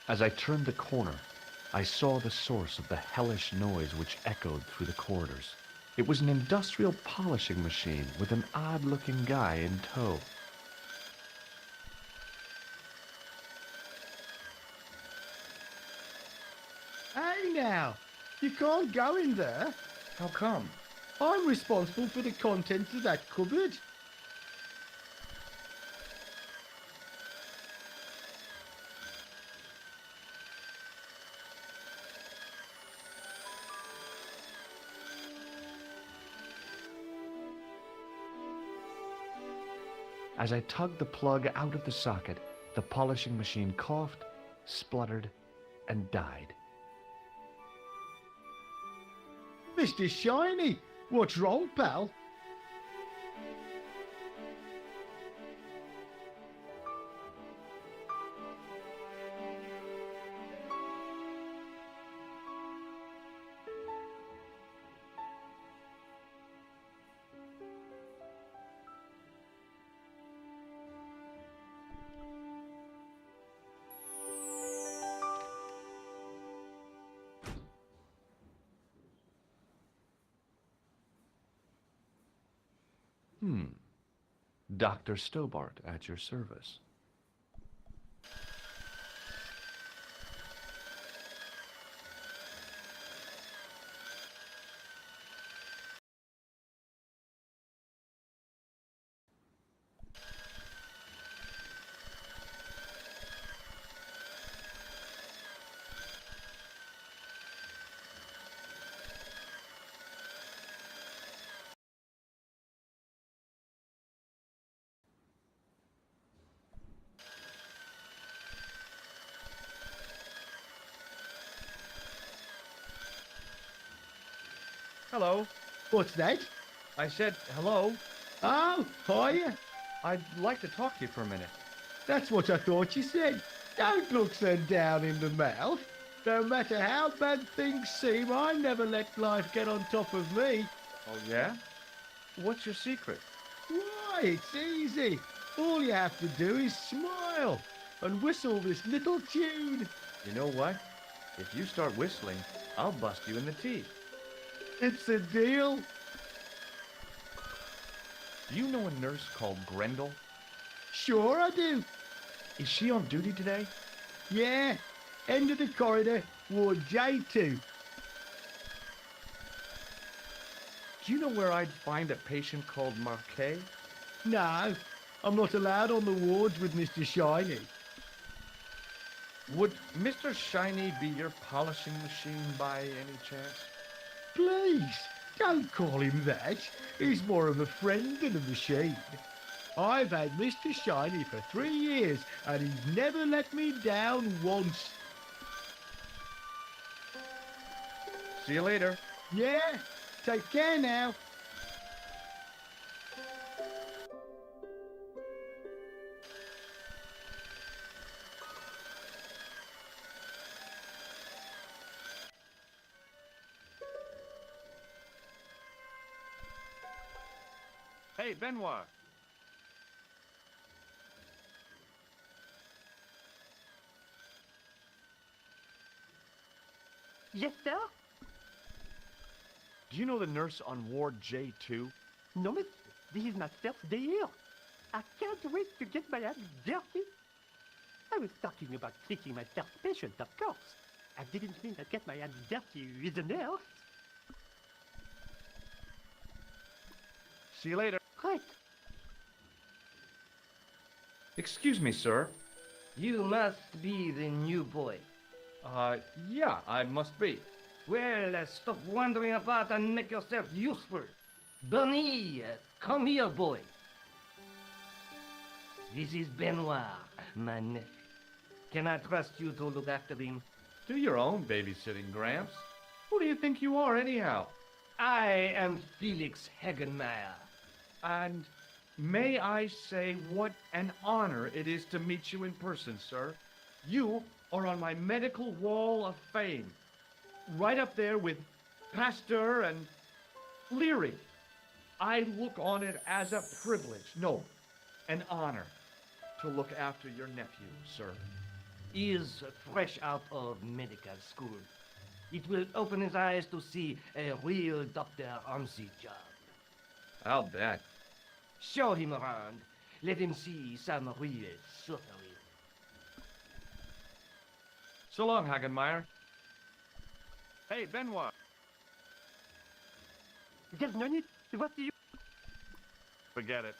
As I turned the corner, I saw the source of the hellish noise which echoed through the corridors. It was an industrial polishing machine with an odd-looking guy in tow. Hey now, you can't go in there. How come? I'm responsible for the contents of that cupboard. As I tugged the plug out of the socket, the polishing machine coughed, spluttered, and died. Mr. Shiny, what's wrong, pal? Dr. Stobart at your service. Hello. What's that? I said hello. Oh, hiya. I'd like to talk to you for a minute. That's what I thought you said. Don't look so down in the mouth. No matter how bad things seem, I never let life get on top of me. Oh, yeah? What's your secret? Why, it's easy. All you have to do is smile and whistle this little tune. You know what? If you start whistling, I'll bust you in the teeth. It's a deal. Do you know a nurse called Grendel? Sure I do. Is she on duty today? Yeah. End of the corridor, Ward J2. Do you know where I'd find a patient called Marquet? No, I'm not allowed on the wards with Mr. Shiny. Would Mr. Shiny be your polishing machine by any chance? Please, don't call him that. He's more of a friend than a machine. I've had Mr. Shiny for 3 years, and he's never let me down once. See you later. Yeah, take care now. Hey, Benoit. Yes, sir? Do you know the nurse on Ward J2? No, miss. This is my first day here. I can't wait to get my hands dirty. I was talking about treating my first patient, of course. I didn't mean I'd get my hands dirty with a nurse. See you later. Right. Excuse me, sir. You must be the new boy. Yeah, I must be. Well, stop wandering about and make yourself useful. Bernie, come here, boy. This is Benoit, my nephew. Can I trust you to look after him? Do your own babysitting, Gramps. Who do you think you are, anyhow? I am Felix Hagenmeyer. And may I say what an honor it is to meet you in person, sir. You are on my medical wall of fame. Right up there with Pasteur and Leary. I look on it as a privilege, no, an honor, to look after your nephew, sir. He is fresh out of medical school. It will open his eyes to see a real doctor on the job. I'll bet. Show him around. Let him see some real suffering. So long, Hagenmeyer. Hey, Benoit. There's no need. What do you... Forget it.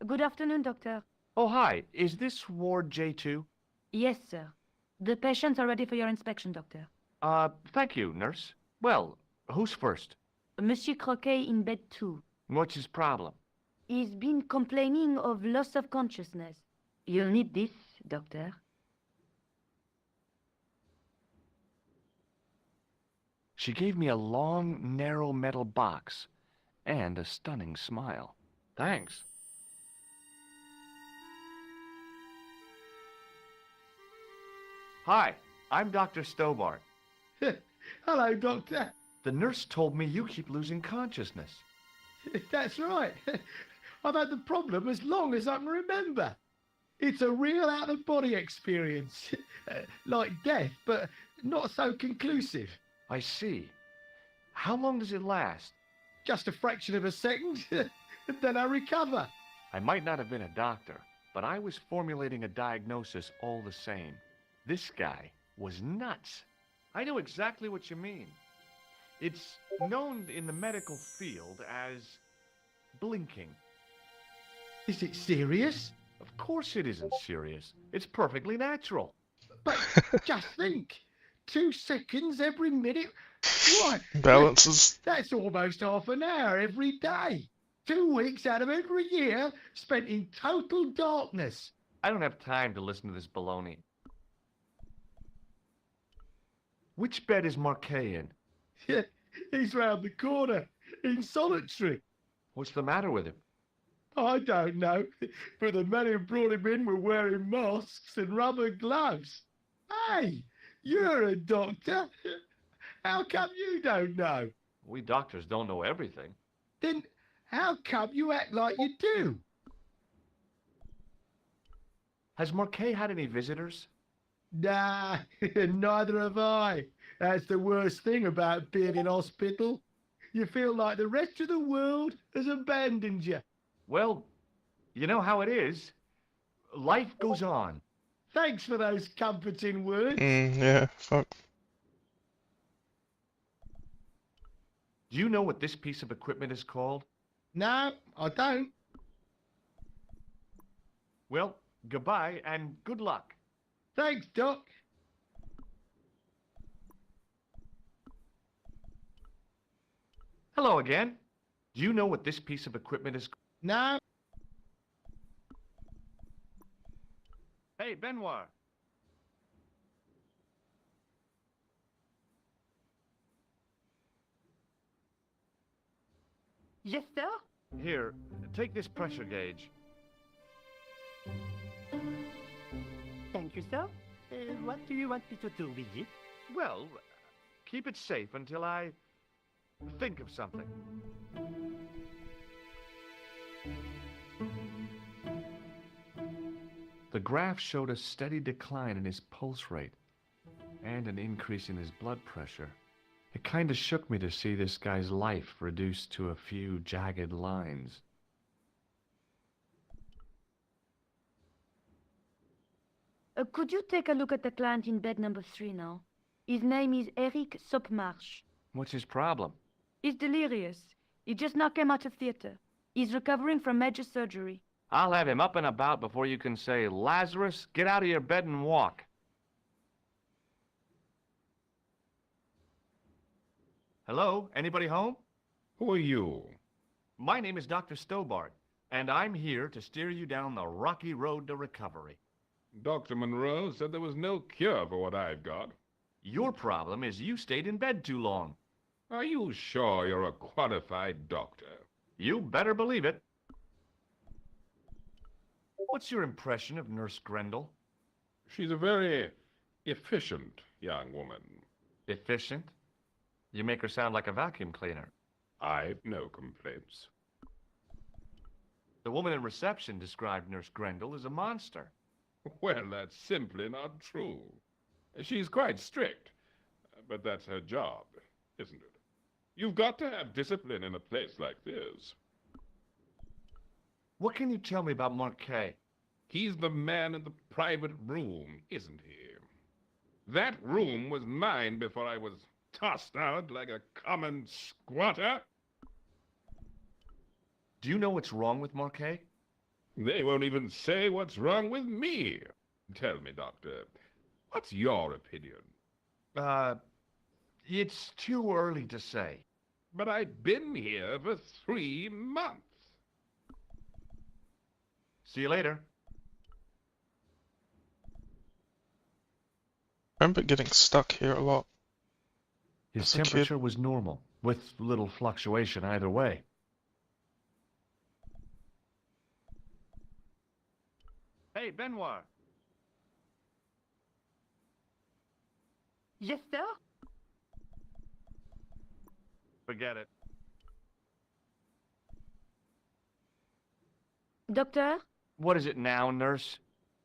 Good afternoon, doctor. Oh, hi. Is this Ward J2? Yes, sir. The patients are ready for your inspection, doctor. Thank you, nurse. Well, who's first? Monsieur Croquet in bed 2. What's his problem? He's been complaining of loss of consciousness. You'll need this, doctor. She gave me a long, narrow metal box and a stunning smile. Thanks. Hi, I'm Dr. Stobart. Hello, Doctor. The nurse told me you keep losing consciousness. That's right. I've had the problem as long as I can remember. It's a real out-of-body experience. Like death, but not so conclusive. I see. How long does it last? Just a fraction of a second, and then I recover. I might not have been a doctor, but I was formulating a diagnosis all the same. This guy was nuts. I know exactly what you mean. It's known in the medical field as blinking. Is it serious? Of course it isn't serious. It's perfectly natural. But just think, 2 seconds every minute. What? Balances. That's almost half an hour every day. 2 weeks out of every year spent in total darkness. I don't have time to listen to this baloney. Which bed is Marquet in? Yeah, he's round the corner, in solitary. What's the matter with him? I don't know, but the men who brought him in were wearing masks and rubber gloves. Hey, you're a doctor. How come you don't know? We doctors don't know everything. Then how come you act like you do? Has Marquet had any visitors? Nah, neither have I. That's the worst thing about being in hospital. You feel like the rest of the world has abandoned you. Well, you know how it is. Life goes on. Thanks for those comforting words. Yeah, fuck. Do you know what this piece of equipment is called? No, I don't. Well, goodbye and good luck. Thanks, Doc. Hello again. Do you know what this piece of equipment is called? No. Hey, Benoit. Yes, sir? Here, take this pressure gauge. Thank you, sir. What do you want me to do with it? Well, keep it safe until I think of something. The graph showed a steady decline in his pulse rate and an increase in his blood pressure. It kind of shook me to see this guy's life reduced to a few jagged lines. Could you take a look at the client in bed number 3 now? His name is Eric Sopmarsh. What's his problem? He's delirious. He just now came out of theater. He's recovering from major surgery. I'll have him up and about before you can say, Lazarus, get out of your bed and walk. Hello? Anybody home? Who are you? My name is Dr. Stobart, and I'm here to steer you down the rocky road to recovery. Dr. Monroe said there was no cure for what I've got. Your problem is you stayed in bed too long. Are you sure you're a qualified doctor? You better believe it. What's your impression of Nurse Grendel? She's a very efficient young woman. Efficient? You make her sound like a vacuum cleaner. I've no complaints. The woman in reception described Nurse Grendel as a monster. Well, that's simply not true. She's quite strict, but that's her job, isn't it? You've got to have discipline in a place like this. What can you tell me about Marquet? He's the man in the private room, isn't he? That room was mine before I was tossed out like a common squatter. Do you know what's wrong with Marquet? They won't even say what's wrong with me. Tell me, Doctor, what's your opinion? It's too early to say. But I've been here for 3 months. See you later. I remember getting stuck here a lot. His As a kid. temperature was normal, with little fluctuation either way. Hey, Benoit. Yes, sir? Forget it. Doctor? What is it now, nurse?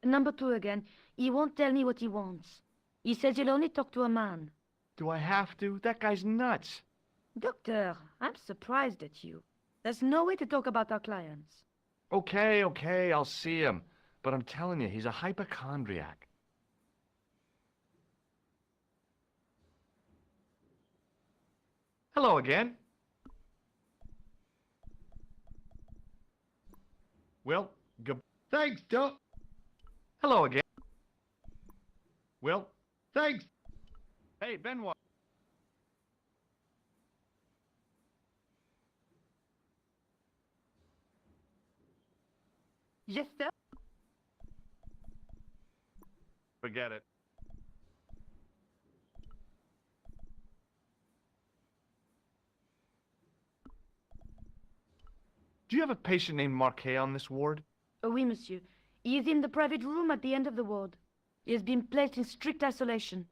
Number 2 again. He won't tell me what he wants. He says he'll only talk to a man. Do I have to? That guy's nuts. Doctor, I'm surprised at you. There's no way to talk about our clients. Okay, I'll see him. But I'm telling you, he's a hypochondriac. Hello again. Well, Thanks, Doc. hello again. Well, Thanks. hey, Benoit. Yes, sir? Forget it. Do you have a patient named Marquet on this ward? Oh, oui, monsieur. He is in the private room at the end of the ward. He has been placed in strict isolation.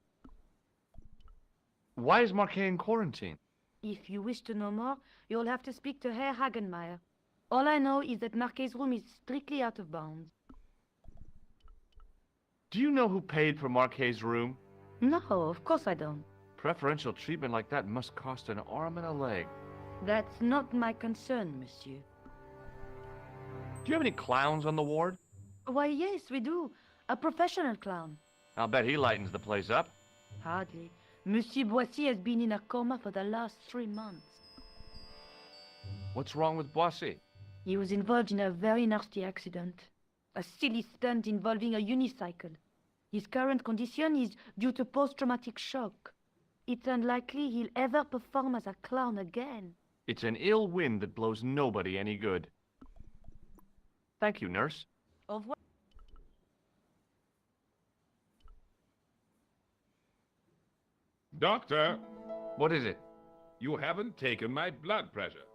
Why is Marquet in quarantine? If you wish to know more, you'll have to speak to Herr Hagenmeyer. All I know is that Marquet's room is strictly out of bounds. Do you know who paid for Marquet's room? No, of course I don't. Preferential treatment like that must cost an arm and a leg. That's not my concern, monsieur. Do you have any clowns on the ward? Why, yes, we do. A professional clown. I'll bet he lightens the place up. Hardly. Monsieur Boissy has been in a coma for the last 3 months. What's wrong with Boissy? He was involved in a very nasty accident. A silly stunt involving a unicycle. His current condition is due to post-traumatic shock. It's unlikely he'll ever perform as a clown again. It's an ill wind that blows nobody any good. Thank you, nurse. Au revoir. Doctor! What is it? You haven't taken my blood pressure.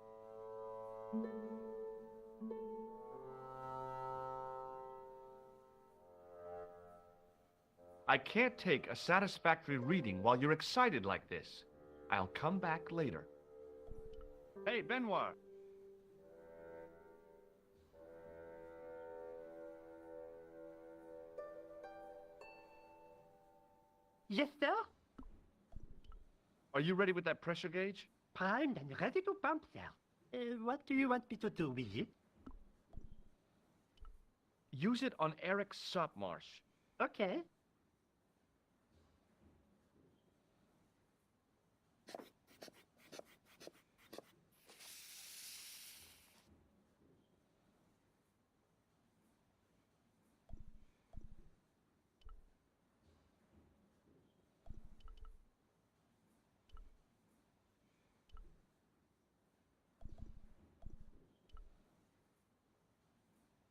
I can't take a satisfactory reading while you're excited like this. I'll come back later. Hey, Benoit. Yes, sir? Are you ready with that pressure gauge? Primed and ready to pump, sir. What do you want me to do with it? Use it on Eric Sopmarsh. Okay.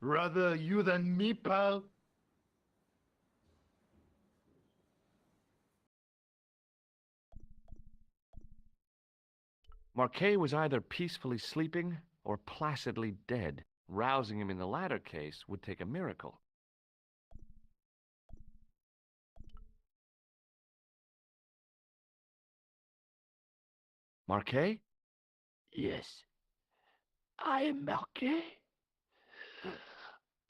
Rather you than me, pal. Marquet was either peacefully sleeping or placidly dead. Rousing him in the latter case would take a miracle. Marquet? Yes, I am Marquet.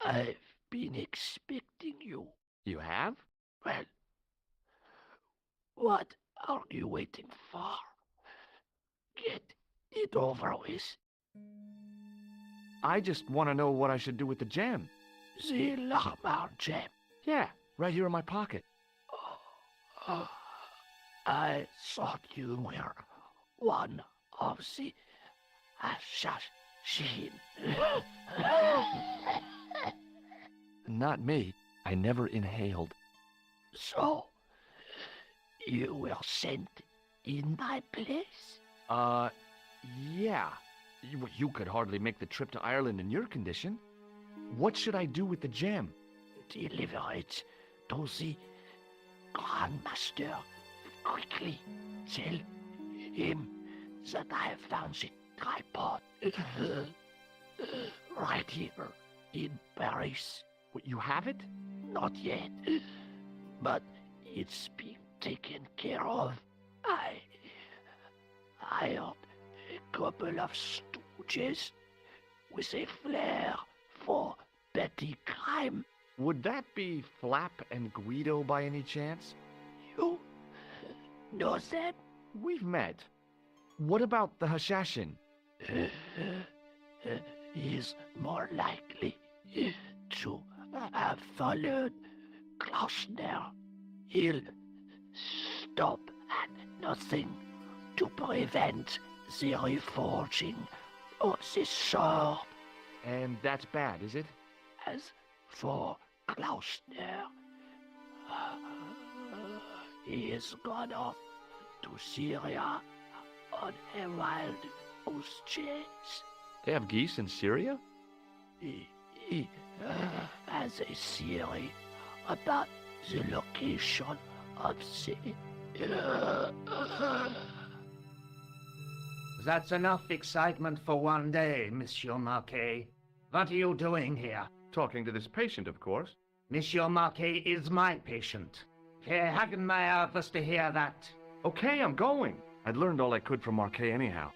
I've been expecting you. You have? Well, what are you waiting for? Get it over with. I just want to know what I should do with the gem. The Lachmar gem. Yeah, right here in my pocket. I thought you were one of the assassin. Not me. I never inhaled. So, you were sent in my place? Yeah. You could hardly make the trip to Ireland in your condition. What should I do with the gem? Deliver it to the Grandmaster quickly. Tell him that I have found the tripod right here in Paris. What, you have it? Not yet, but it's being taken care of. I hired a couple of stooges with a flair for petty crime. Would that be Flap and Guido by any chance? You know them? We've met. What about the Hashashin? He's more likely to have followed Klausner. He'll stop at nothing to prevent the reforging of the sword. And that's bad, is it? As for Klausner, he has gone off to Syria on a wild goose chase. They have geese in Syria? He has a theory about the location of the... That's enough excitement for one day, Monsieur Marquet. What are you doing here? Talking to this patient, of course. Monsieur Marquet is my patient. Herr Hagenmeyer was to hear that. Okay, I'm going. I'd learned all I could from Marquet anyhow.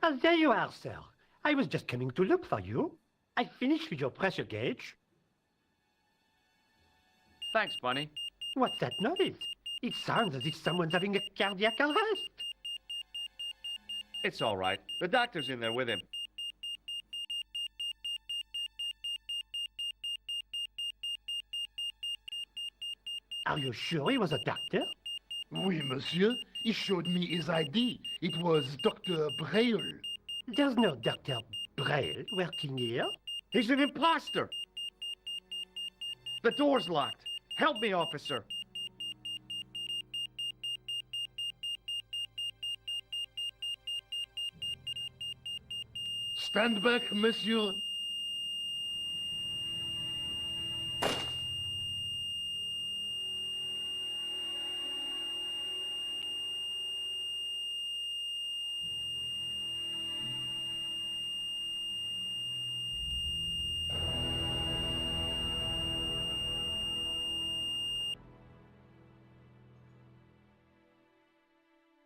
Oh, there you are, sir. I was just coming to look for you. I finished with your pressure gauge. Thanks, Bunny. What's that noise? It sounds as if someone's having a cardiac arrest. It's all right. The doctor's in there with him. Are you sure he was a doctor? Oui, monsieur. He showed me his ID. It was Dr. Braille. There's no Dr. Braille working here. He's an imposter! The door's locked. Help me, officer. Stand back, monsieur.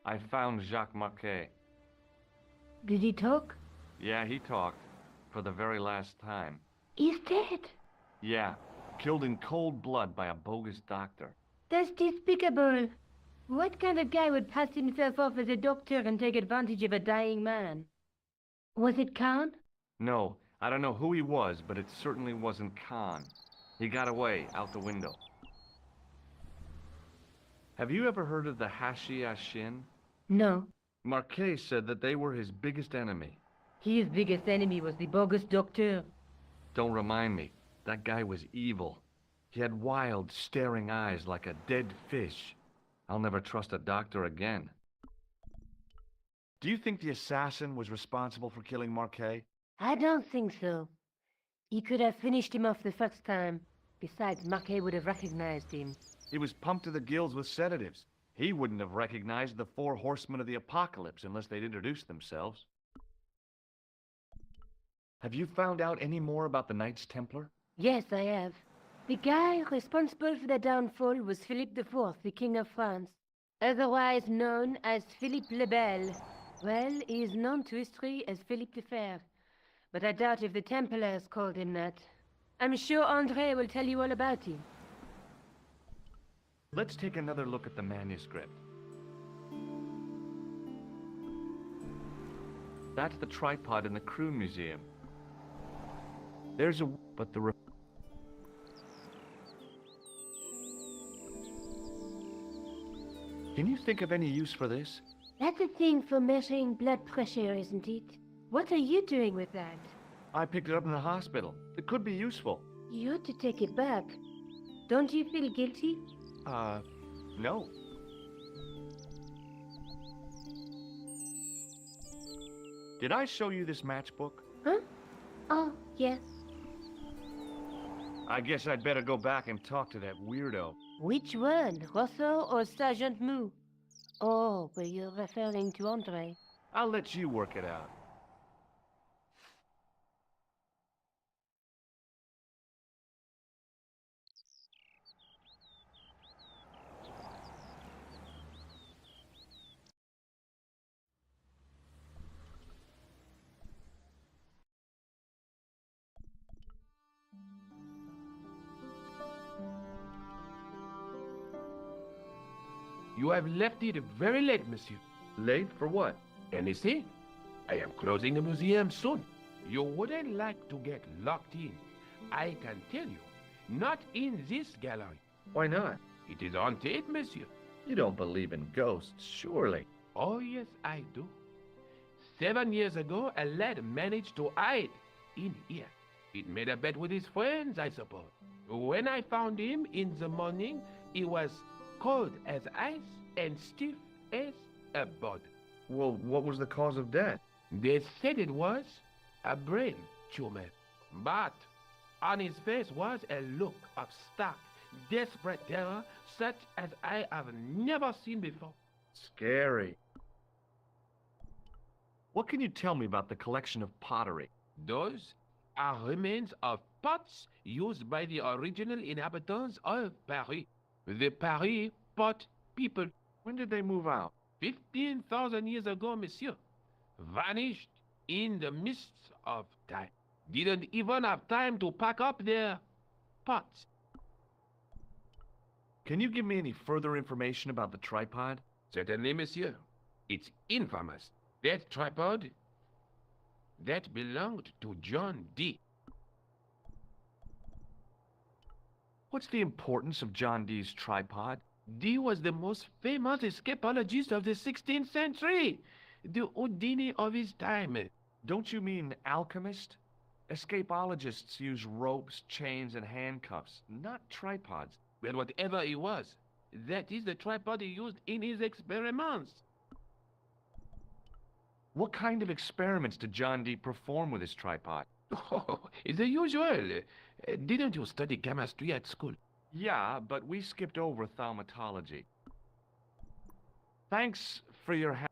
I found Jacques Marquet. Did he talk? Yeah, he talked. For the very last time. He's dead. Yeah, killed in cold blood by a bogus doctor. That's despicable. What kind of guy would pass himself off as a doctor and take advantage of a dying man? Was it Khan? No, I don't know who he was, but it certainly wasn't Khan. He got away, out the window. Have you ever heard of the Hashi Ashin? No. Marquet said that they were his biggest enemy. His biggest enemy was the bogus doctor. Don't remind me. That guy was evil. He had wild, staring eyes like a dead fish. I'll never trust a doctor again. Do you think the assassin was responsible for killing Marquet? I don't think so. He could have finished him off the first time. Besides, Marquet would have recognized him. He was pumped to the gills with sedatives. He wouldn't have recognized the 4 horsemen of the apocalypse unless they'd introduced themselves. Have you found out any more about the Knights Templar? Yes, I have. The guy responsible for their downfall was Philippe IV, the King of France, otherwise known as Philippe le Bel. Well, he is known to history as Philippe the Fair, but I doubt if the Templars called him that. I'm sure André will tell you all about him. Let's take another look at the manuscript. That's the tripod in the Crew Museum. There's a... but the... Can you think of any use for this? That's a thing for measuring blood pressure, isn't it? What are you doing with that? I picked it up in the hospital. It could be useful. You ought to take it back. Don't you feel guilty? No. Did I show you this matchbook? Huh? Oh, yes. I guess I'd better go back and talk to that weirdo. Which one, Rousseau or Sergeant Mou? Oh, were you referring to André? I'll let you work it out. You have left it very late, monsieur. Late for what? Anything? I am closing the museum soon. You wouldn't like to get locked in. I can tell you. Not in this gallery. Why not? It is haunted, monsieur. You don't believe in ghosts, surely. Oh, yes, I do. 7 years ago, a lad managed to hide in here. He made a bet with his friends, I suppose. When I found him in the morning, he was cold as ice and stiff as a board. Well, what was the cause of death? They said it was a brain tumor. But on his face was a look of stark, desperate terror such as I have never seen before. Scary. What can you tell me about the collection of pottery? Those are remains of pots used by the original inhabitants of Paris. The Paris pot people. When did they move out? 15,000 years ago, monsieur. Vanished in the mists of time. Didn't even have time to pack up their pots. Can you give me any further information about the tripod? Certainly, monsieur. It's infamous. That tripod, that belonged to John Dee. What's the importance of John Dee's tripod? Dee was the most famous escapologist of the 16th century. The Houdini of his time. Don't you mean alchemist? Escapologists use ropes, chains, and handcuffs, not tripods. Well, whatever he was, that is the tripod he used in his experiments. What kind of experiments did John Dee perform with his tripod? Oh, the usual. Didn't you study chemistry at school? Yeah, but we skipped over thaumatology. Thanks for your help.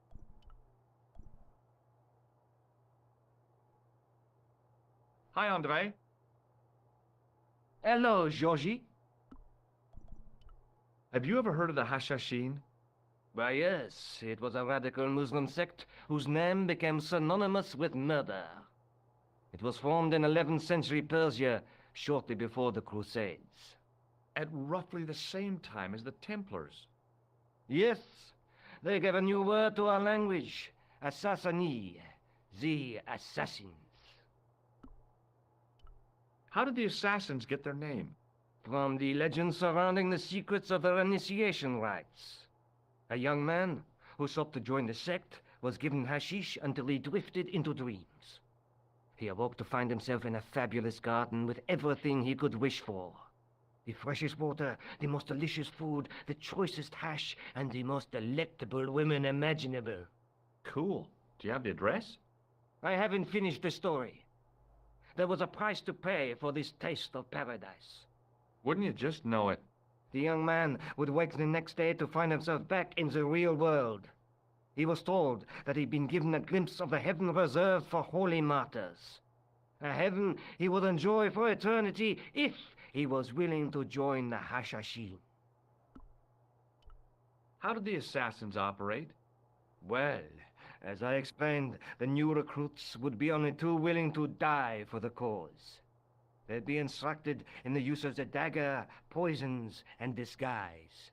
Hi, Andre. Hello, Georgie. Have you ever heard of the Hashashin? Why, yes, it was a radical Muslim sect whose name became synonymous with murder. It was formed in 11th century Persia, shortly before the Crusades. At roughly the same time as the Templars. Yes, they gave a new word to our language, Assassini, the assassins. How did the assassins get their name? From the legends surrounding the secrets of their initiation rites. A young man who sought to join the sect was given hashish until he drifted into dreams. He awoke to find himself in a fabulous garden with everything he could wish for. The freshest water, the most delicious food, the choicest hash, and the most delectable women imaginable. Cool. Do you have the address? I haven't finished the story. There was a price to pay for this taste of paradise. Wouldn't you just know it? The young man would wake the next day to find himself back in the real world. He was told that he'd been given a glimpse of the heaven reserved for holy martyrs. A heaven he would enjoy for eternity if he was willing to join the Hashashin. How did the assassins operate? Well, as I explained, the new recruits would be only too willing to die for the cause. They'd be instructed in the use of the dagger, poisons, and disguise.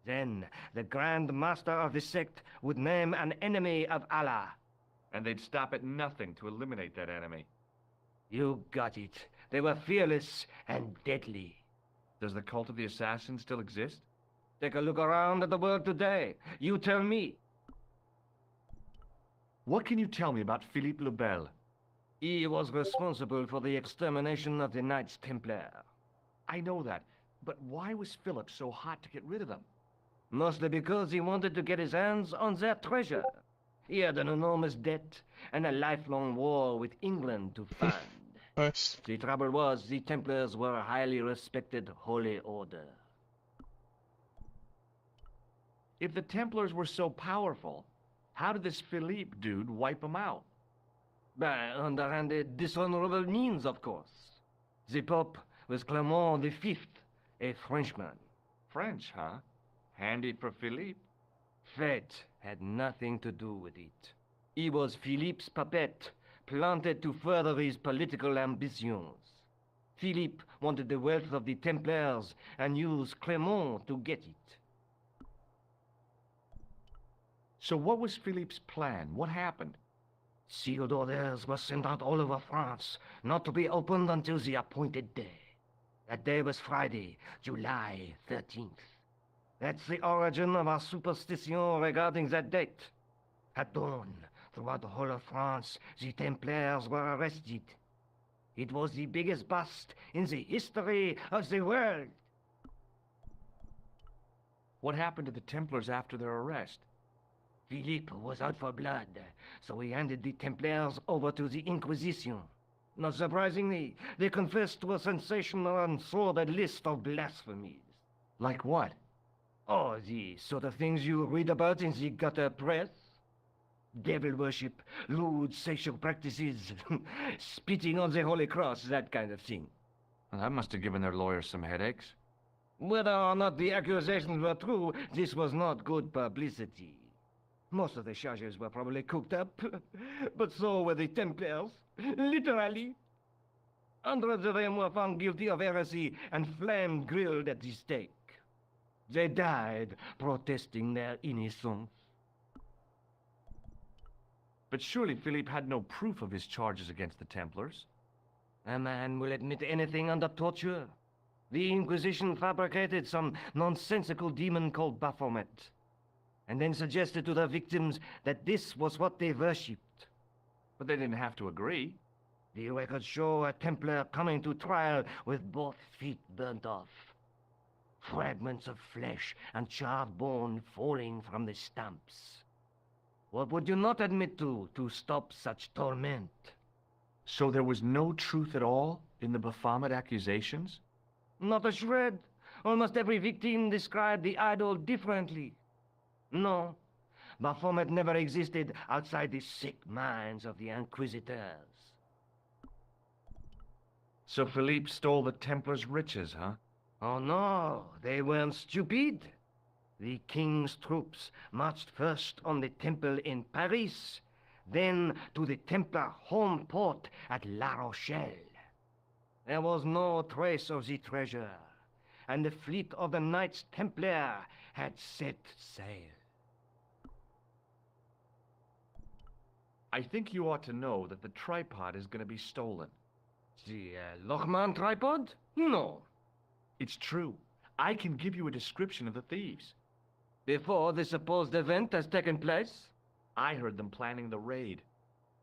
Then, the Grand Master of the sect would name an enemy of Allah. And they'd stop at nothing to eliminate that enemy. You got it. They were fearless and deadly. Does the cult of the assassins still exist? Take a look around at the world today. You tell me. What can you tell me about Philippe le Bel? He was responsible for the extermination of the Knights Templar. I know that, but why was Philip so hot to get rid of them? Mostly because he wanted to get his hands on their treasure. He had an enormous debt and a lifelong war with England to fund. Nice. The trouble was, the Templars were a highly respected holy order. If the Templars were so powerful, how did this Philippe dude wipe them out? By underhanded, dishonorable means, of course. The Pope was Clement V, a Frenchman. French, huh? Handy for Philippe. Fate had nothing to do with it. He was Philippe's puppet, planted to further his political ambitions. Philippe wanted the wealth of the Templars and used Clement to get it. So what was Philippe's plan? What happened? Sealed orders were sent out all over France, not to be opened until the appointed day. That day was Friday, July 13th. That's the origin of our superstition regarding that date. At dawn, throughout the whole of France, the Templars were arrested. It was the biggest bust in the history of the world. What happened to the Templars after their arrest? Philippe was out for blood, so he handed the Templars over to the Inquisition. Not surprisingly, they confessed to a sensational and sordid list of blasphemies. Like what? Oh, the sort of things you read about in the gutter press. devil worship, lewd sexual practices, spitting on the Holy Cross, that kind of thing. Well, that must have given their lawyers some headaches. Whether or not the accusations were true, this was not good publicity. Most of the charges were probably cooked up, but so were the Templars, literally. Hundreds of them were found guilty of heresy and flamed grilled at the stake. They died protesting their innocence. But surely Philippe had no proof of his charges against the Templars. A man will admit anything under torture. The Inquisition fabricated some nonsensical demon called Baphomet, and then suggested to the victims that this was what they worshipped. But they didn't have to agree. The records show a Templar coming to trial with both feet burnt off. Fragments of flesh and charred bone falling from the stumps. What would you not admit to stop such torment? So there was no truth at all in the Baphomet accusations? Not a shred. Almost every victim described the idol differently. No, Baphomet never existed outside the sick minds of the Inquisitors. So Philippe stole the Templars' riches, huh? Oh no, they weren't stupid. The king's troops marched first on the temple in Paris, then to the Templar home port at La Rochelle. There was no trace of the treasure, and the fleet of the Knights Templar had set sail. I think you ought to know that the tripod is going to be stolen. The Lochman tripod? No. It's true. I can give you a description of the thieves. Before the supposed event has taken place? I heard them planning the raid.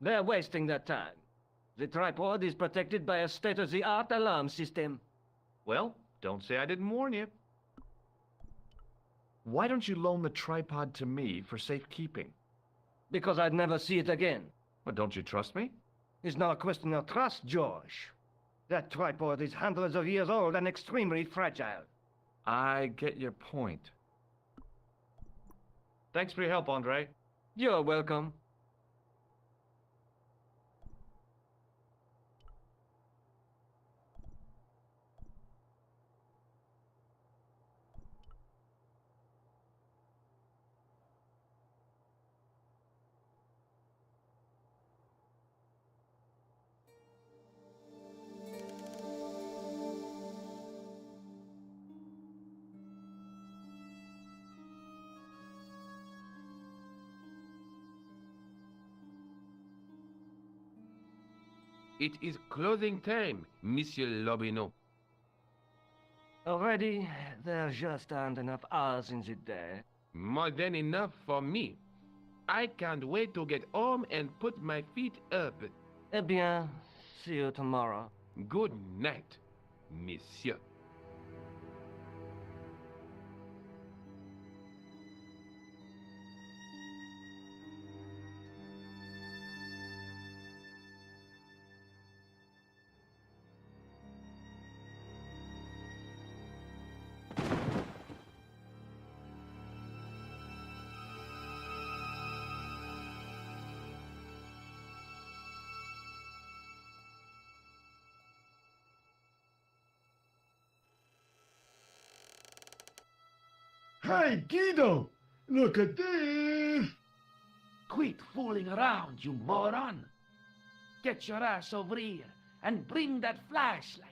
They're wasting their time. The tripod is protected by a state-of-the-art alarm system. Well, don't say I didn't warn you. Why don't you loan the tripod to me for safekeeping? Because I'd never see it again. But don't you trust me? It's not a question of trust, George. That tripod is hundreds of years old and extremely fragile. I get your point. Thanks for your help, Andre. You're welcome. It is closing time, Monsieur Lobineau. Already, there just aren't enough hours in the day. More than enough for me. I can't wait to get home and put my feet up. Eh bien, see you tomorrow. Good night, Monsieur. Hey, Guido! Look at this! Quit fooling around, you moron! Get your ass over here and bring that flashlight.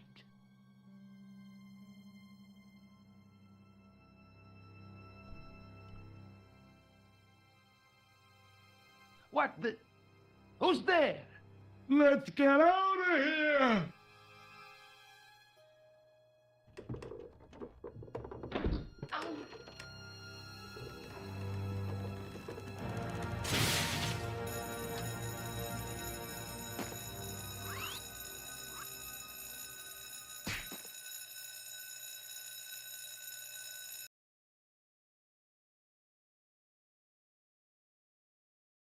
What the... Who's there? Let's get out of here!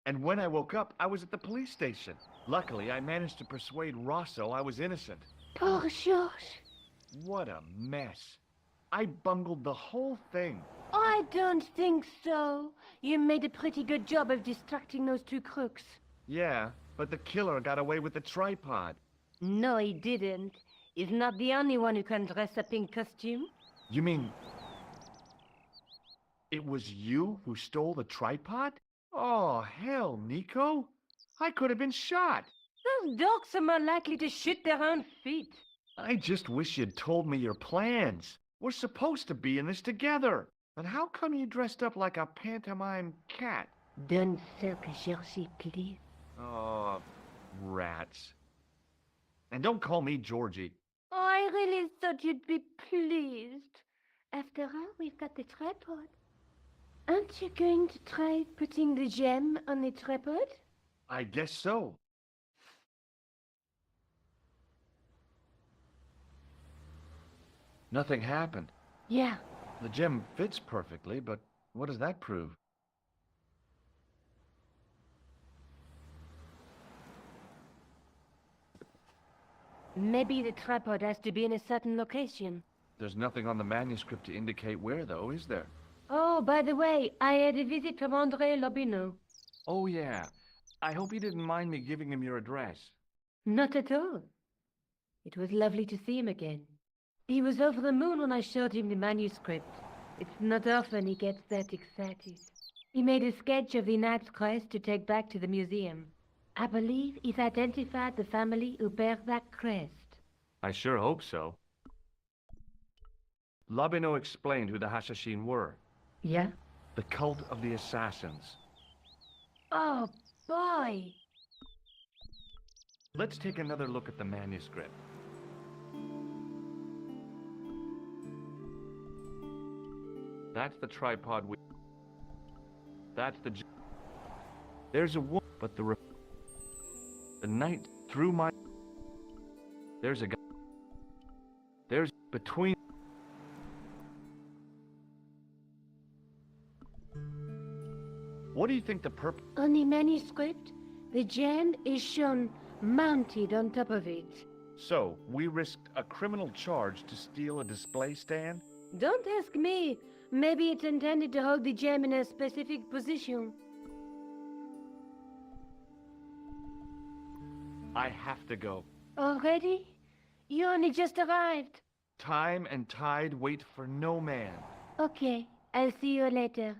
And when I woke up, I was at the police station. Luckily, I managed to persuade Rosso I was innocent. Poor George. What a mess. I bungled the whole thing. I don't think so. You made a pretty good job of distracting those two crooks. Yeah, but the killer got away with the tripod. No, he didn't. He's not the only one who can dress up in costume. You mean... it was you who stole the tripod? Oh, hell, Nico. I could have been shot. Those dogs are more likely to shoot their own feet. I just wish you'd told me your plans. We're supposed to be in this together. But how come you dressed up like a pantomime cat? Don't sulk, Georgie, please. Oh, rats. And don't call me Georgie. Oh, I really thought you'd be pleased. After all, we've got the tripod. Aren't you going to try putting the gem on the tripod? I guess so. Nothing happened. Yeah. The gem fits perfectly, but what does that prove? Maybe the tripod has to be in a certain location. There's nothing on the manuscript to indicate where, though, is there? Oh, by the way, I had a visit from André Lobineau. Oh, yeah. I hope you didn't mind me giving him your address. Not at all. It was lovely to see him again. He was over the moon when I showed him the manuscript. It's not often he gets that excited. He made a sketch of the knight's crest to take back to the museum. I believe he's identified the family who bear that crest. I sure hope so. Lobineau explained who the Hashashin were. Yeah? The cult of the assassins. Oh, boy! Let's take another look at the manuscript. That's the tripod we... That's the... There's a woman, but the knight through my... There's a guy... There's between... What do you think the purpose... On the manuscript, the gem is shown mounted on top of it. So, we risked a criminal charge to steal a display stand? Don't ask me. Maybe it's intended to hold the gem in a specific position. I have to go. Already? You only just arrived. Time and tide wait for no man. Okay, I'll see you later.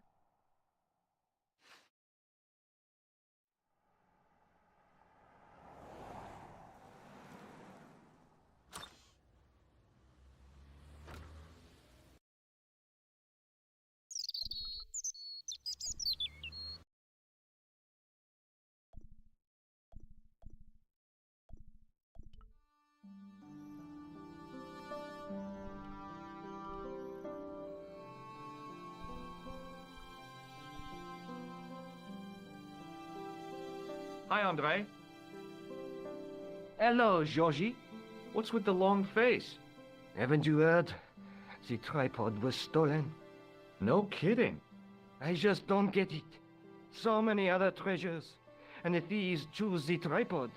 Hi, André. Hello, Georgie. What's with the long face? Haven't you heard? The tripod was stolen. No kidding. I just don't get it. So many other treasures, and the thieves choose the tripod.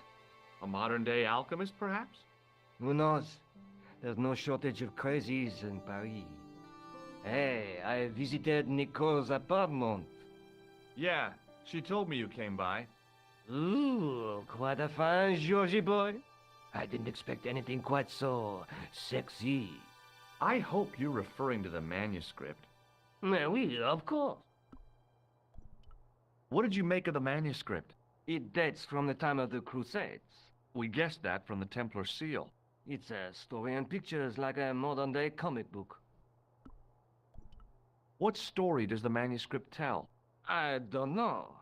A modern-day alchemist, perhaps? Who knows? There's no shortage of crazies in Paris. Hey, I visited Nicole's apartment. Yeah, she told me you came by. Ooh, quite a fine Georgie boy. I didn't expect anything quite so sexy. I hope you're referring to the manuscript. Oui, of course. What did you make of the manuscript? It dates from the time of the Crusades. We guessed that from the Templar seal. It's a story and pictures like a modern-day comic book. What story does the manuscript tell? I don't know.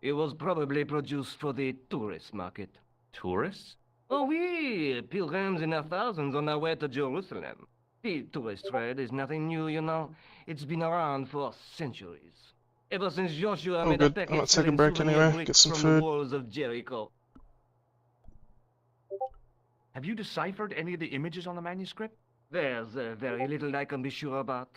It was probably produced for the tourist market. Tourists? Oh, oui, pilgrims in their thousands on their way to Jerusalem. The tourist trade is nothing new, you know. It's been around for centuries. Ever since Joshua made a packet I'm not taking a break anyway. Get some from food. the walls of Jericho. Have you deciphered any of the images on the manuscript? There's very little I can be sure about.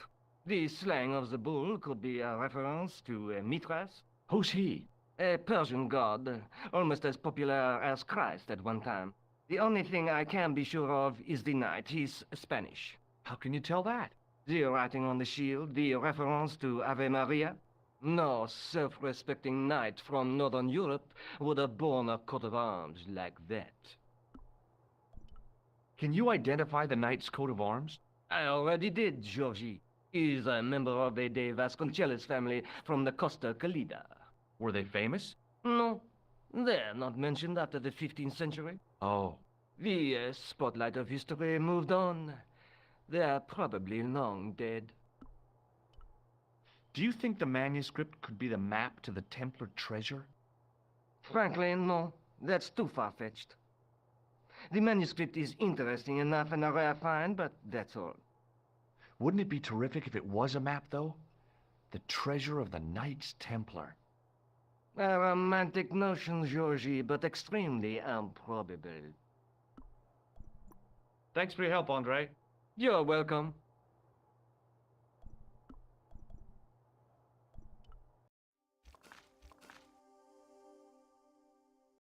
The slang of the bull could be a reference to Mithras. Who's he? A Persian god, almost as popular as Christ at one time. The only thing I can be sure of is the knight. He's Spanish. How can you tell that? The writing on the shield, the reference to Ave Maria. No self-respecting knight from Northern Europe would have borne a coat of arms like that. Can you identify the knight's coat of arms? I already did, Georgie. He's a member of the De Vasconcelos family from the Costa Calida. Were they famous? No, they're not mentioned after the 15th century. Oh. The spotlight of history moved on. They're probably long dead. Do you think the manuscript could be the map to the Templar treasure? Frankly, no. That's too far-fetched. The manuscript is interesting enough and a rare find, but that's all. Wouldn't it be terrific if it was a map, though? The treasure of the Knights Templar. A romantic notion, Georgie, but extremely improbable. Thanks for your help, Andre. You're welcome.